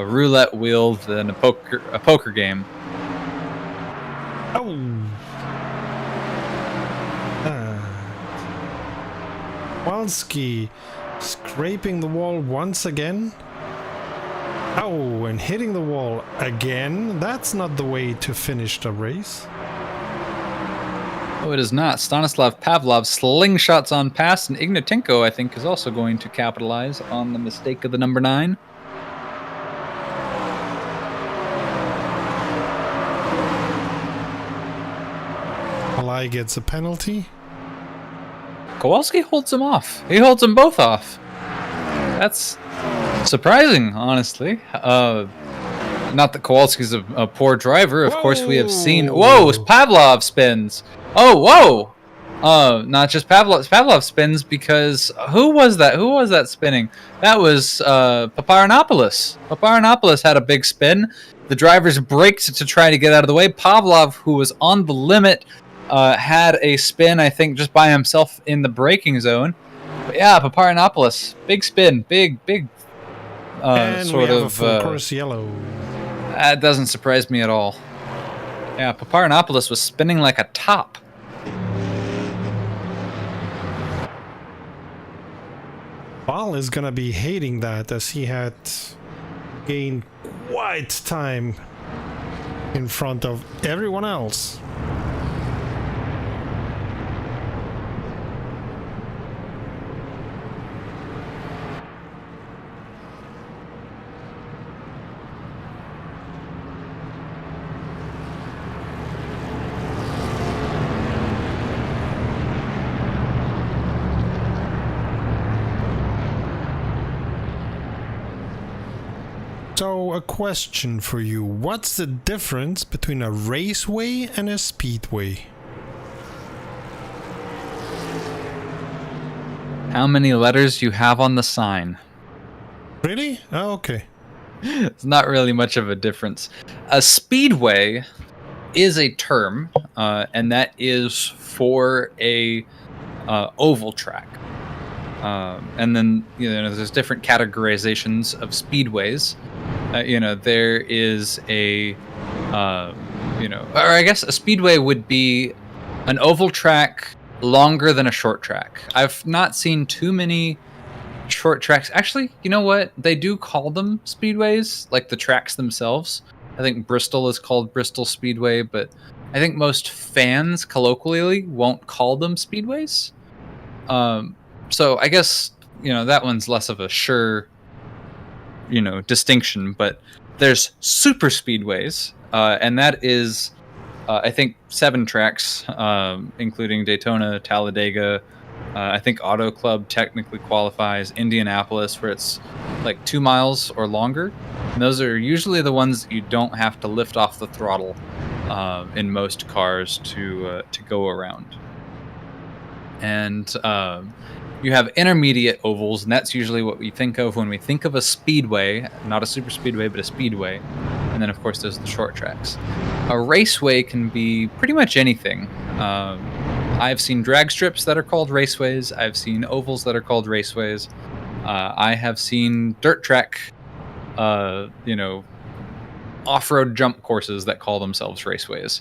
roulette wheel than a poker game. Oh. Walski scraping the wall once again. Oh, and hitting the wall again. That's not the way to finish the race. Oh, it is not. Stanislav Pavlov slingshots on past, and Ignatenko, I think, is also going to capitalize on the mistake of the number 9. Malai gets a penalty. Kowalski holds him off. He holds them both off. That's surprising, honestly. Not that Kowalski's a poor driver. Of course, we have seen... Whoa, Pavlov spins. Oh, whoa. Not just Pavlov. Pavlov spins because... Who was that? Who was that spinning? That was Paparanopoulos. Paparanopoulos had a big spin. The drivers braked to try to get out of the way. Pavlov, who was on the limit, had a spin, I think, just by himself in the braking zone. But yeah, Paparanopoulos. Big spin. Big And sort we have of... a full course yellow. That doesn't surprise me at all. Yeah, Paparanopoulos was spinning like a top. Ball is gonna be hating that, as he had gained quite time in front of everyone else. So, a question for you. What's the difference between a raceway and a speedway? How many letters you have on the sign? Really? Oh, okay. It's not really much of a difference. A speedway is a term, and that is for a oval track. And then there's different categorizations of speedways. There is or I guess a speedway would be an oval track longer than a short track. I've not seen too many short tracks. Actually, you know what? They do call them speedways, like the tracks themselves. I think Bristol is called Bristol Speedway, but I think most fans colloquially won't call them speedways. So I guess, that one's less of a sure, distinction, but there's super speedways, and that is, I think 7 tracks, including Daytona, Talladega. I think Auto Club technically qualifies, Indianapolis, where it's like 2 miles or longer. And those are usually the ones that you don't have to lift off the throttle in most cars to go around. And you have intermediate ovals, and that's usually what we think of when we think of a speedway, not a super speedway, but a speedway. And then, of course, there's the short tracks. A raceway can be pretty much anything. I've seen drag strips that are called raceways. I've seen ovals that are called raceways. I have seen dirt track, off-road jump courses that call themselves raceways.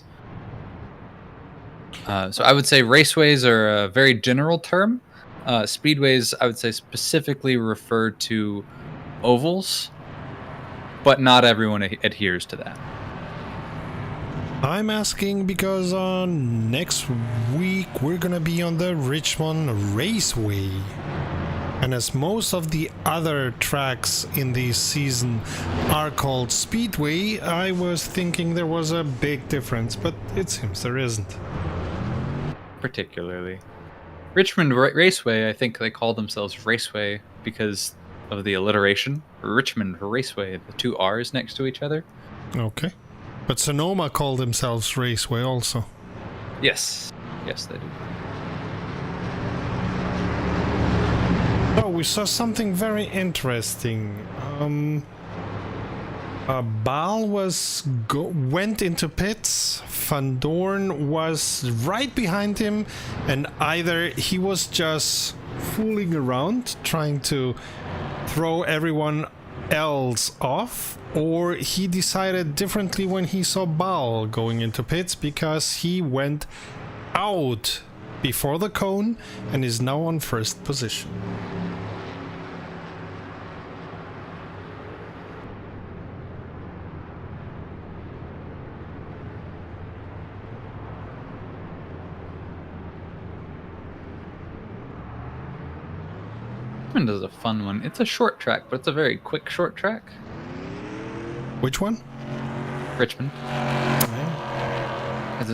So I would say raceways are a very general term. Speedways, I would say, specifically refer to ovals, but not everyone adheres to that. I'm asking because next week we're gonna be on the Richmond Raceway. And as most of the other tracks in this season are called Speedway, I was thinking there was a big difference, but it seems there isn't. Particularly. Richmond Raceway, I think they call themselves Raceway because of the alliteration. Richmond Raceway, the 2 R's next to each other. Okay. But Sonoma call themselves Raceway also. Yes. Yes, they do. Oh, we saw something very interesting. Bal went into pits. Van Dorn was right behind him, and either he was just fooling around, trying to throw everyone else off, or he decided differently when he saw Bal going into pits, because he went out before the cone and is now on first position. Richmond is a fun one. It's a short track, but it's a very quick short track. Which one? Richmond. Because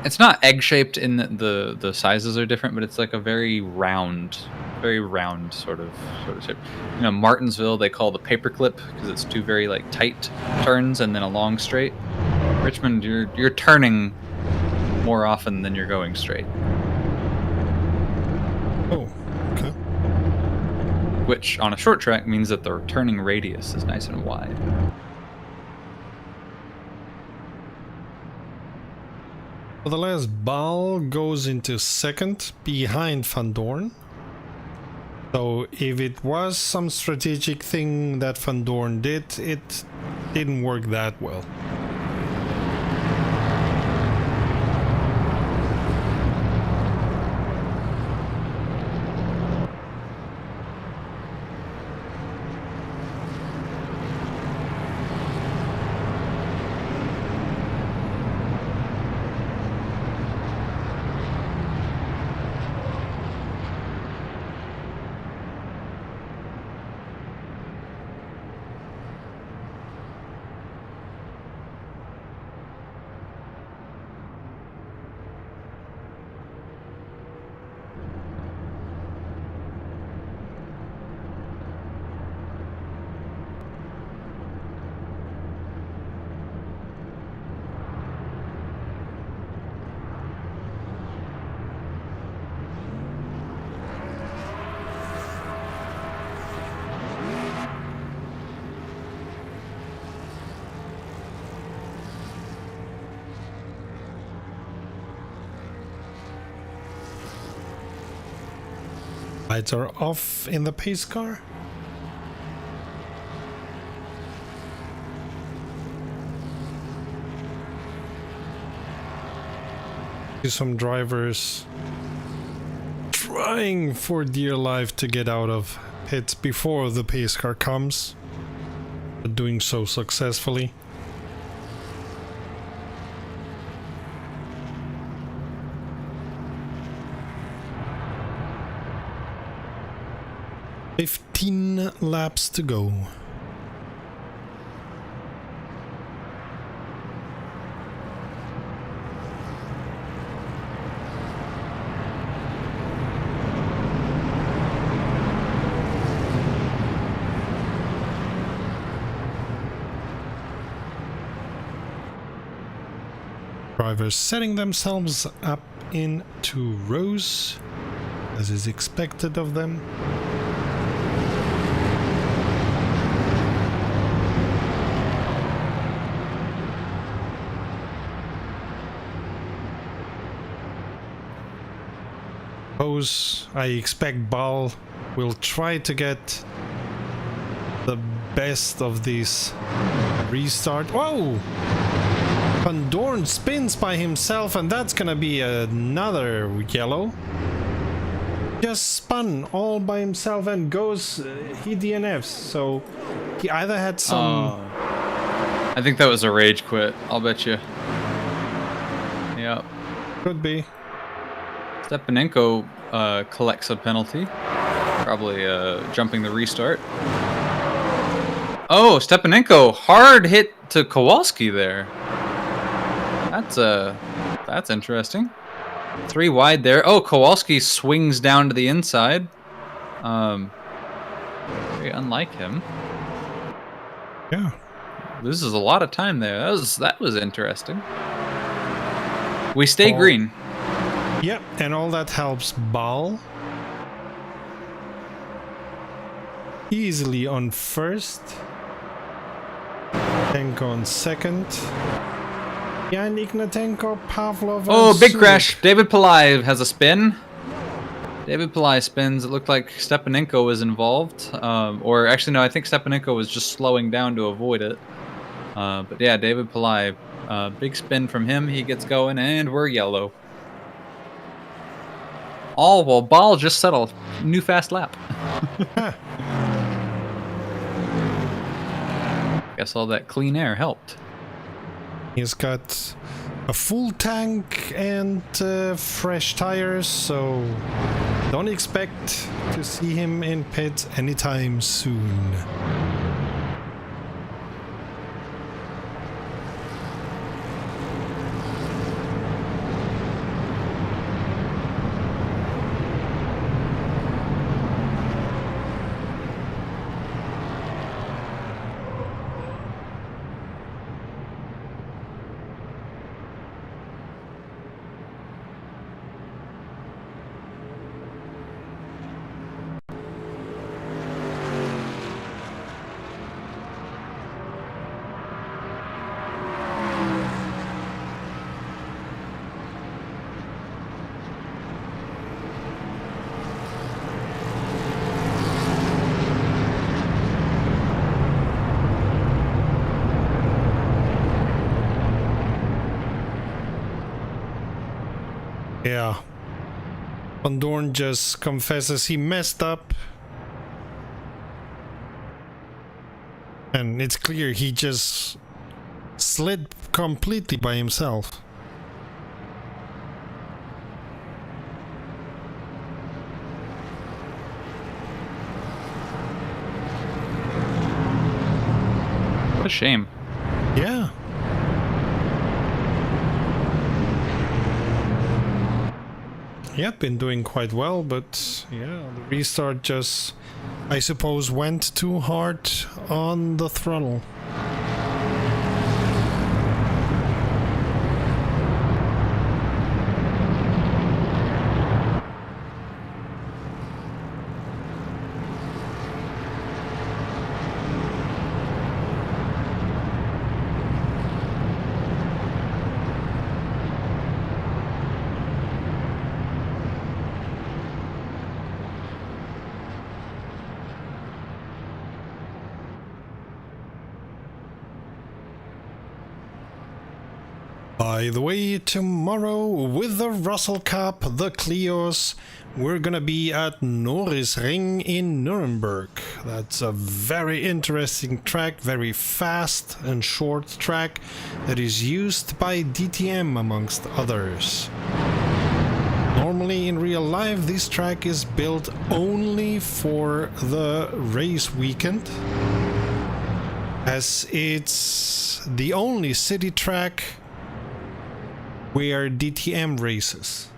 it's not egg-shaped in the sizes are different, but it's like a very round sort of shape. Martinsville they call the paperclip because it's 2 very tight turns and then a long straight. Richmond, you're turning more often than you're going straight. Oh, okay. Which on a short track means that the turning radius is nice and wide. Nevertheless, Bal goes into second behind Van Dorn. So if it was some strategic thing that Van Dorn did, it didn't work that well. Lights are off in the pace car. Some drivers trying for dear life to get out of pits before the pace car comes, but doing so successfully. "15 laps to go." Drivers setting themselves up in 2 rows, as is expected of them. I expect Ball will try to get the best of this restart. Whoa! Van Dorn spins by himself, and that's gonna be another yellow. Just spun all by himself and goes, he DNFs, so he either had some... I think that was a rage quit, I'll bet you. Yep. Could be. Stepanenko collects a penalty. Probably jumping the restart. Oh, Stepanenko hard hit to Kowalski there. That's interesting. 3 wide there. Oh, Kowalski swings down to the inside. Very unlike him. Yeah. This is a lot of time there. That was interesting. We stay green. Yep, and all that helps Ball. Easily on first. Tenko on second. Jan Ignatenko, Pavlov. Oh, big crash. David Pillai has a spin. David Pillai spins. It looked like Stepanenko was involved. Or actually, no, I think Stepanenko was just slowing down to avoid it. But yeah, David Pillai, big spin from him. He gets going, and we're yellow. All while Ball just set a new fast lap. Guess all that clean air helped. He's got a full tank and fresh tires, so don't expect to see him in pits anytime soon. Yeah. Van Dorn just confesses he messed up. And it's clear he just slid completely by himself. What a shame. Yeah. He had been doing quite well, but yeah, the restart just, I suppose, went too hard on the throttle. By the way, tomorrow with the Russell Cup, the Clios, we're gonna be at Norrisring in Nuremberg. That's a very interesting track, very fast and short track that is used by DTM amongst others. Normally in real life this track is built only for the race weekend, as it's the only city track where DTM races.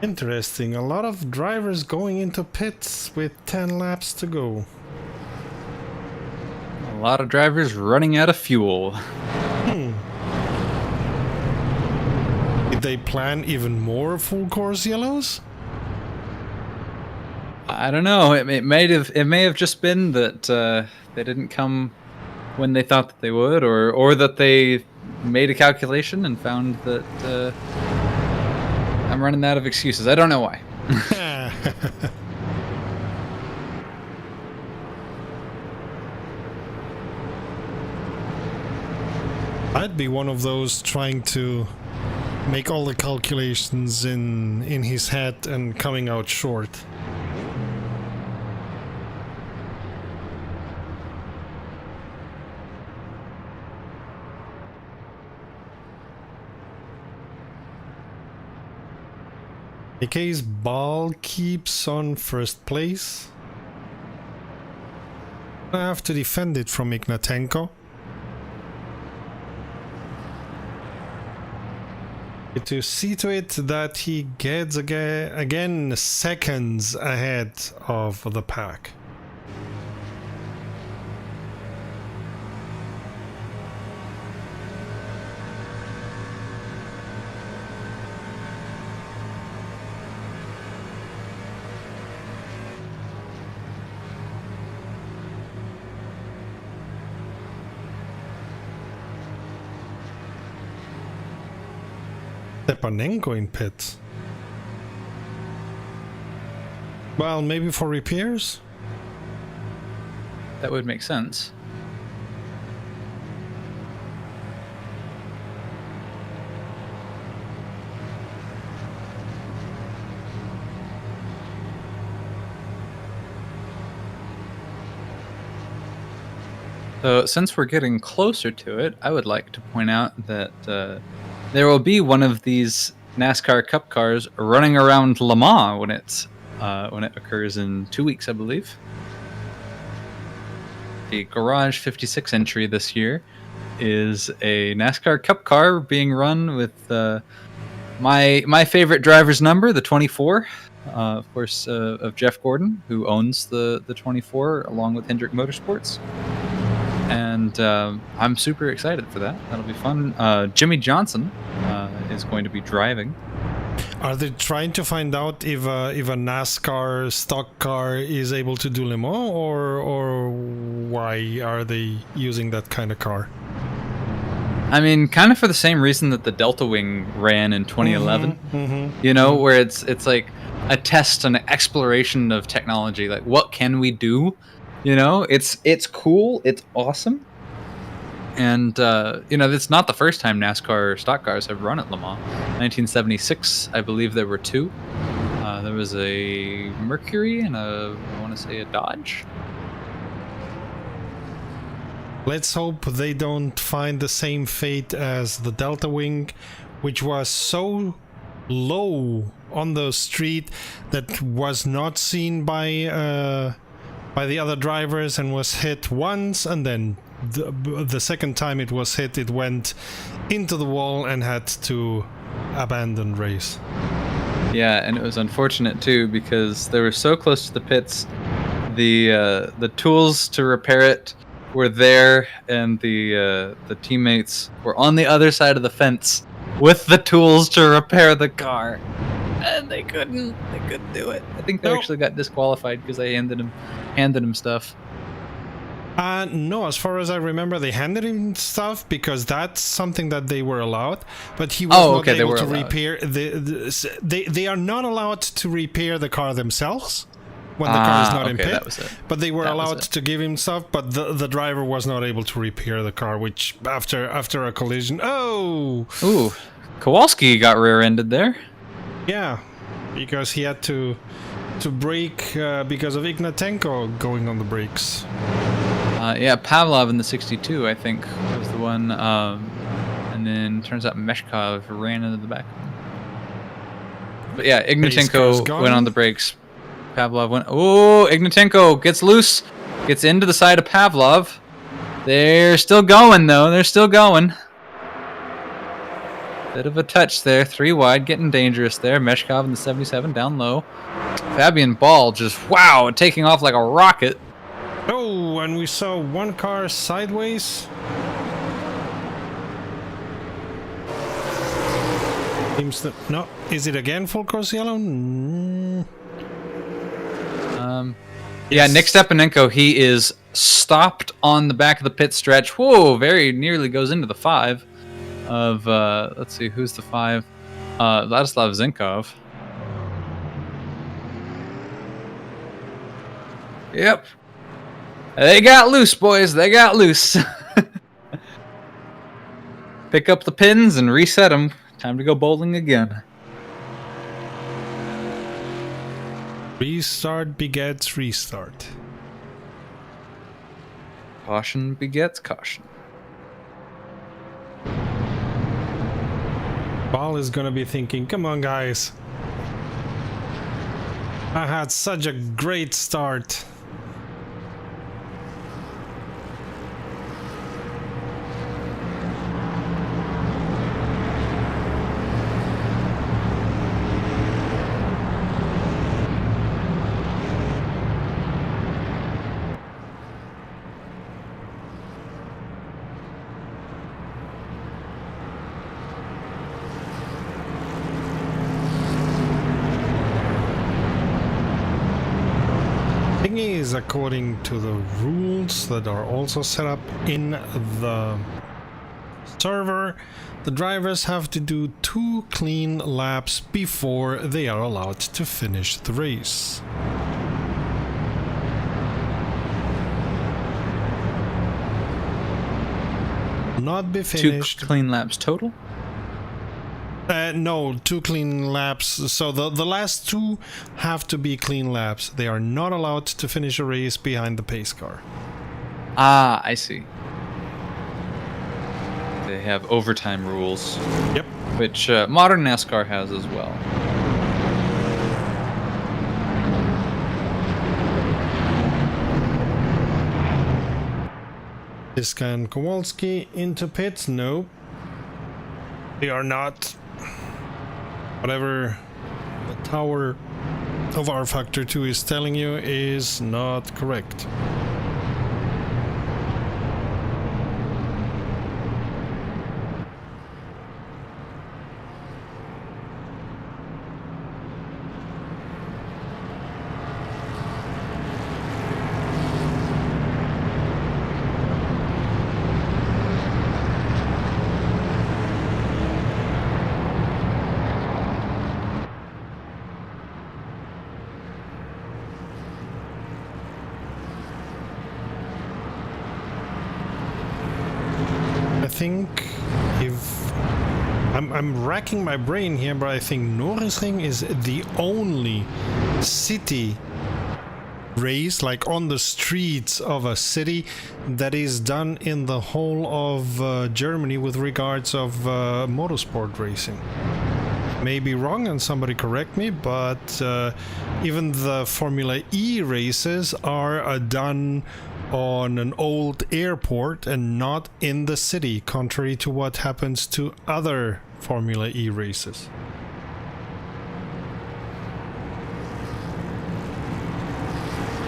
Interesting, a lot of drivers going into pits with 10 laps to go. A lot of drivers running out of fuel. Did they plan even more full course yellows? I don't know. It may have just been that they didn't come when they thought that they would, or that they made a calculation and found that I'm running out of excuses. I don't know why. I'd be one of those trying to make all the calculations in his head and coming out short. AK's ball keeps on first place. I have to defend it from Ignatenko. To see to it that he gets again seconds ahead of the pack. Stepanenko in pits. Well, maybe for repairs? That would make sense. So, since we're getting closer to it, I would like to point out that there will be one of these NASCAR Cup cars running around Le Mans when it occurs in 2 weeks, I believe. The Garage 56 entry this year is a NASCAR Cup car being run with my favorite driver's number, the 24, of course, of Jeff Gordon, who owns the 24 along with Hendrick Motorsports. And I'm super excited for that. That'll be fun. Jimmy Johnson is going to be driving. Are they trying to find out if a NASCAR stock car is able to do Le Mans, or why are they using that kind of car? I mean, kind of for the same reason that the Delta Wing ran in 2011. You know, where it's like a test, an exploration of technology. Like, what can we do? You know, it's cool, it's awesome, and you know, it's not the first time NASCAR stock cars have run at Le Mans. 1976, I believe there were two. There was a Mercury and I want to say a Dodge. Let's hope they don't find the same fate as the Delta Wing, which was so low on the street that was not seen by the other drivers and was hit once, and then the second time it was hit, it went into the wall and had to abandon race. Yeah, and it was unfortunate too because they were so close to the pits. The tools to repair it were there, and the teammates were on the other side of the fence with the tools to repair the car. And they couldn't do it. I think they actually got disqualified because they handed him stuff. No, as far as I remember, they handed him stuff because that's something that they were allowed. But he was not able to allowed. repair. They are not allowed to repair the car themselves. when the car is not in okay, pit. that was it. But they were That was allowed it. to give him stuff, but the driver was not able to repair the car, which after a collision. Oh, Ooh, Kowalski got rear-ended there. yeah, because he had to brake because of Ignatenko going on the brakes. Yeah, Pavlov in the 62, I think, was the one. And then turns out Meshkov ran into the back. But yeah, car's Ignatenko gone. went on the brakes. Pavlov went. Oh, Ignatenko gets loose, gets into the side of Pavlov. They're still going though. They're still going. Bit of a touch there. 3 wide, getting dangerous there. Meshkov in the 77 down low. Fabian Ball just taking off like a rocket. Oh, and we saw one car sideways. Seems that no. Is it again full course yellow? Yeah, Nick Stepanenko, he is stopped on the back of the pit stretch. Whoa, very nearly goes into the 5 of, let's see, who's the 5? Vladislav Zinkov. Yep. They got loose, boys. They got loose. Pick up the pins and reset them. Time to go bowling again. Restart begets restart. Caution begets caution. Ball is gonna be thinking, come on guys. I had such a great start. Thing is, according to the rules that are also set up in the server, the drivers have to do 2 clean laps before they are allowed to finish the race. Not be finished. 2 clean laps total? No, 2 clean laps. So the last 2 have to be clean laps. They are not allowed to finish a race behind the pace car. Ah, I see. They have overtime rules. Yep. Which modern NASCAR has as well. Iska and Kowalski into pits. No, they are not. Whatever the tower of rFactor 2 is telling you is not correct. I think if I'm racking my brain here, but I think Norisring is the only city race, like on the streets of a city, that is done in the whole of Germany with regards of motorsport racing. May be wrong and somebody correct me, but even the Formula E races are done on an old airport and not in the city, contrary to what happens to other Formula E races.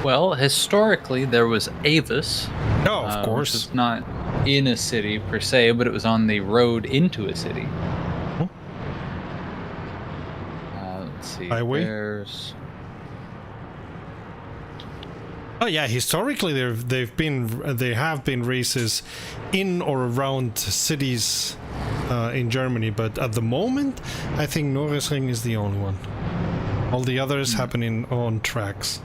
Well, historically there was Avis. Oh, of course. Which is not in a city per se, but it was on the road into a city. Let's see. Highway? There's... Oh yeah, historically there have been races in or around cities in Germany, but at the moment I think Norisring is the only one. All the others happen on tracks.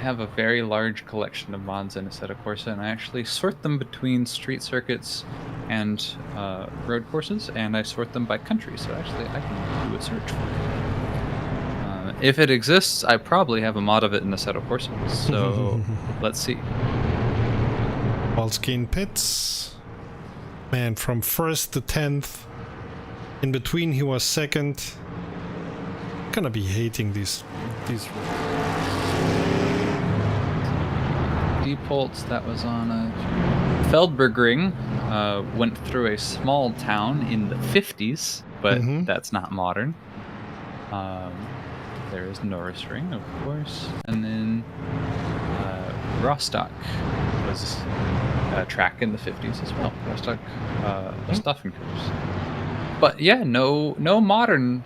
have a very large collection of mods in Assetto Corsa, and I actually sort them between street circuits and road courses, and I sort them by country, so actually I can do a search for it. If it exists, I probably have a mod of it in Assetto Corsa, so let's see. Polskin pits. Man, from 1st to 10th. In between he was 2nd. Gonna be hating these Deepholtz, that was on a Feldbergring, went through a small town in the 50s, but that's not modern. There is Norrisring, of course, and then Rostock was a track in the 50s as well. Rostock, Staffenkurs. But yeah, no modern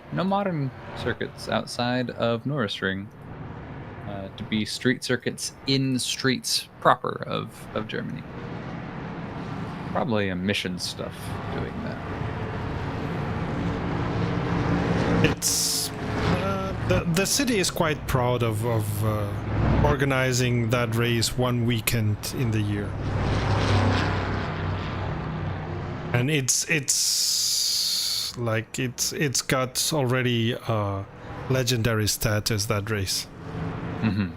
circuits outside of Norrisring. To be street circuits in streets proper of Germany. Probably emission stuff doing that. It's the city is quite proud of organizing that race one weekend in the year, and it's got already legendary status, that race.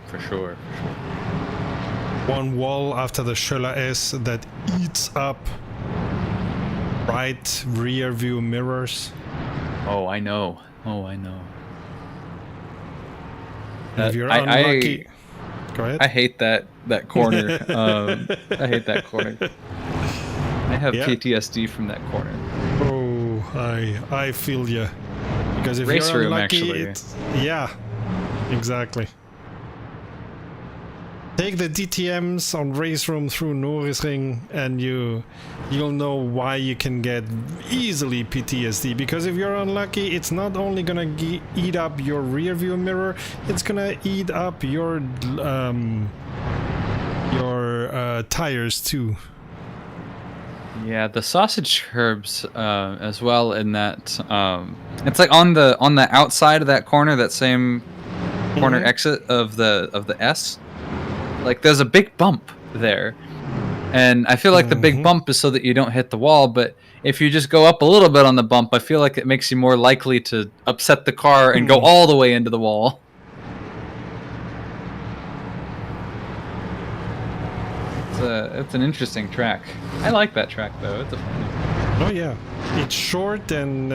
For sure. One wall after the Schöller S that eats up right rear view mirrors. Oh, I know. If you're unlucky, go ahead. I hate that corner. I hate that corner. I have PTSD from that corner. Oh, I feel you. Because if Race you're room, unlucky, actually. yeah, exactly. Take the DTMs on race room through Norrisring, and you'll know why you can get easily PTSD. Because if you're unlucky, it's not only gonna eat up your rear view mirror, it's gonna eat up your tires too. Yeah, the sausage curbs as well. In that, it's like on the outside of that corner, that same corner exit of the S. Like there's a big bump there, and I feel like the big bump is so that you don't hit the wall. But if you just go up a little bit on the bump, I feel like it makes you more likely to upset the car and go all the way into the wall. It's an interesting track. I like that track though. It's a fun one. Oh yeah, it's short and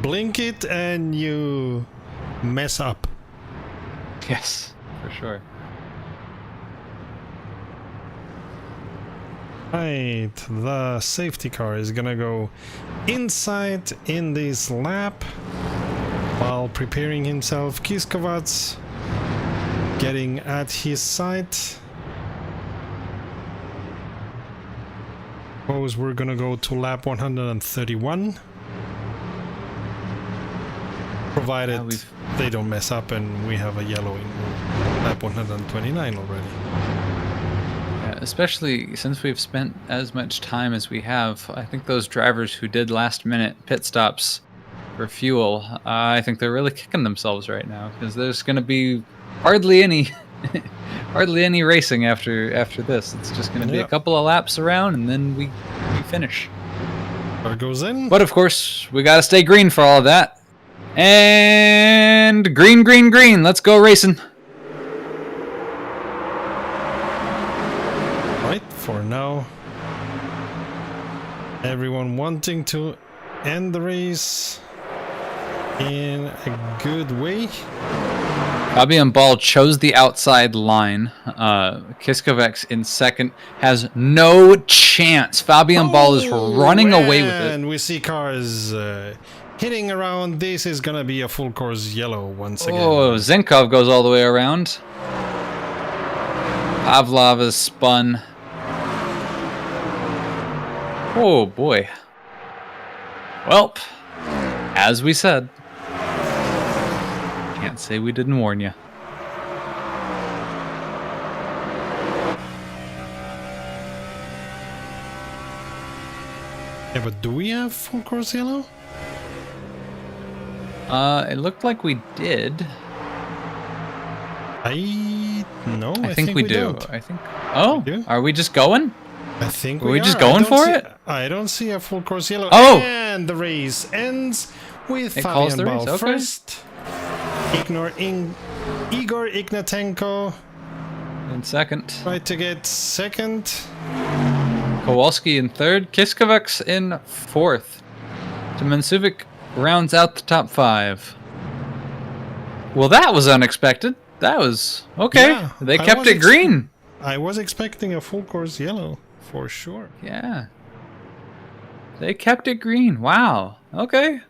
blink it and you mess up. Yes, for sure. Right, the safety car is gonna go inside in this lap while preparing himself. Kiskovac getting at his side. Suppose we're gonna go to lap 131, provided they don't mess up and we have a yellow in lap 129 already. Especially since we've spent as much time as we have, I think those drivers who did last-minute pit stops for fuel, I think they're really kicking themselves right now, because there's going to be hardly any racing after this. It's just going to be a couple of laps around, and then we finish. Car goes in. But of course, we got to stay green for all of that. And green. Let's go racing. For now, everyone wanting to end the race in a good way. Fabian Ball chose the outside line. Kiskovac in second has no chance. Fabian Ball is running away with it. And we see cars hitting around. This is gonna be a full course yellow once again. Oh, Zenkov goes all the way around. Pavlov is spun. Oh boy. Well, as we said, can't say we didn't warn you. Yeah, but do we have full course yellow? It looked like we did. I think we do. don't. I think. Oh, do? are we just going? I think Are we just are. going I don't for see- it? I don't see a full course yellow. Oh! And the race ends with It calls Fabian the race, Ball okay. first. Igor Ignatenko In second. tried to get second. Kowalski in third. Kiskovacs in fourth. Demensuvic rounds out the top 5. Well, that was unexpected. That was okay. Yeah, They I kept was it green. I was expecting a full course yellow for sure. Yeah. They kept it green. Wow. Okay.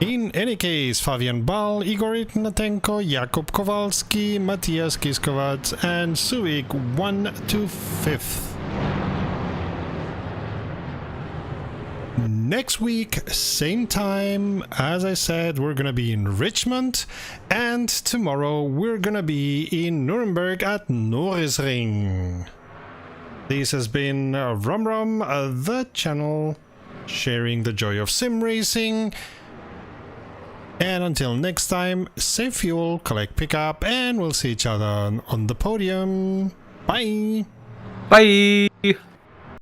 In any case, Fabian Ball, Igor Ignatenko, Jakub Kowalski, Matthias Kiskovac, and Suik 1 to 5th. Next week, same time, as I said, we're gonna be in Richmond, and tomorrow we're gonna be in Nuremberg at Norrisring. This has been Rum Rum, the channel sharing the joy of sim racing. And until next time, save fuel, collect pickup, and we'll see each other on the podium. Bye! Bye.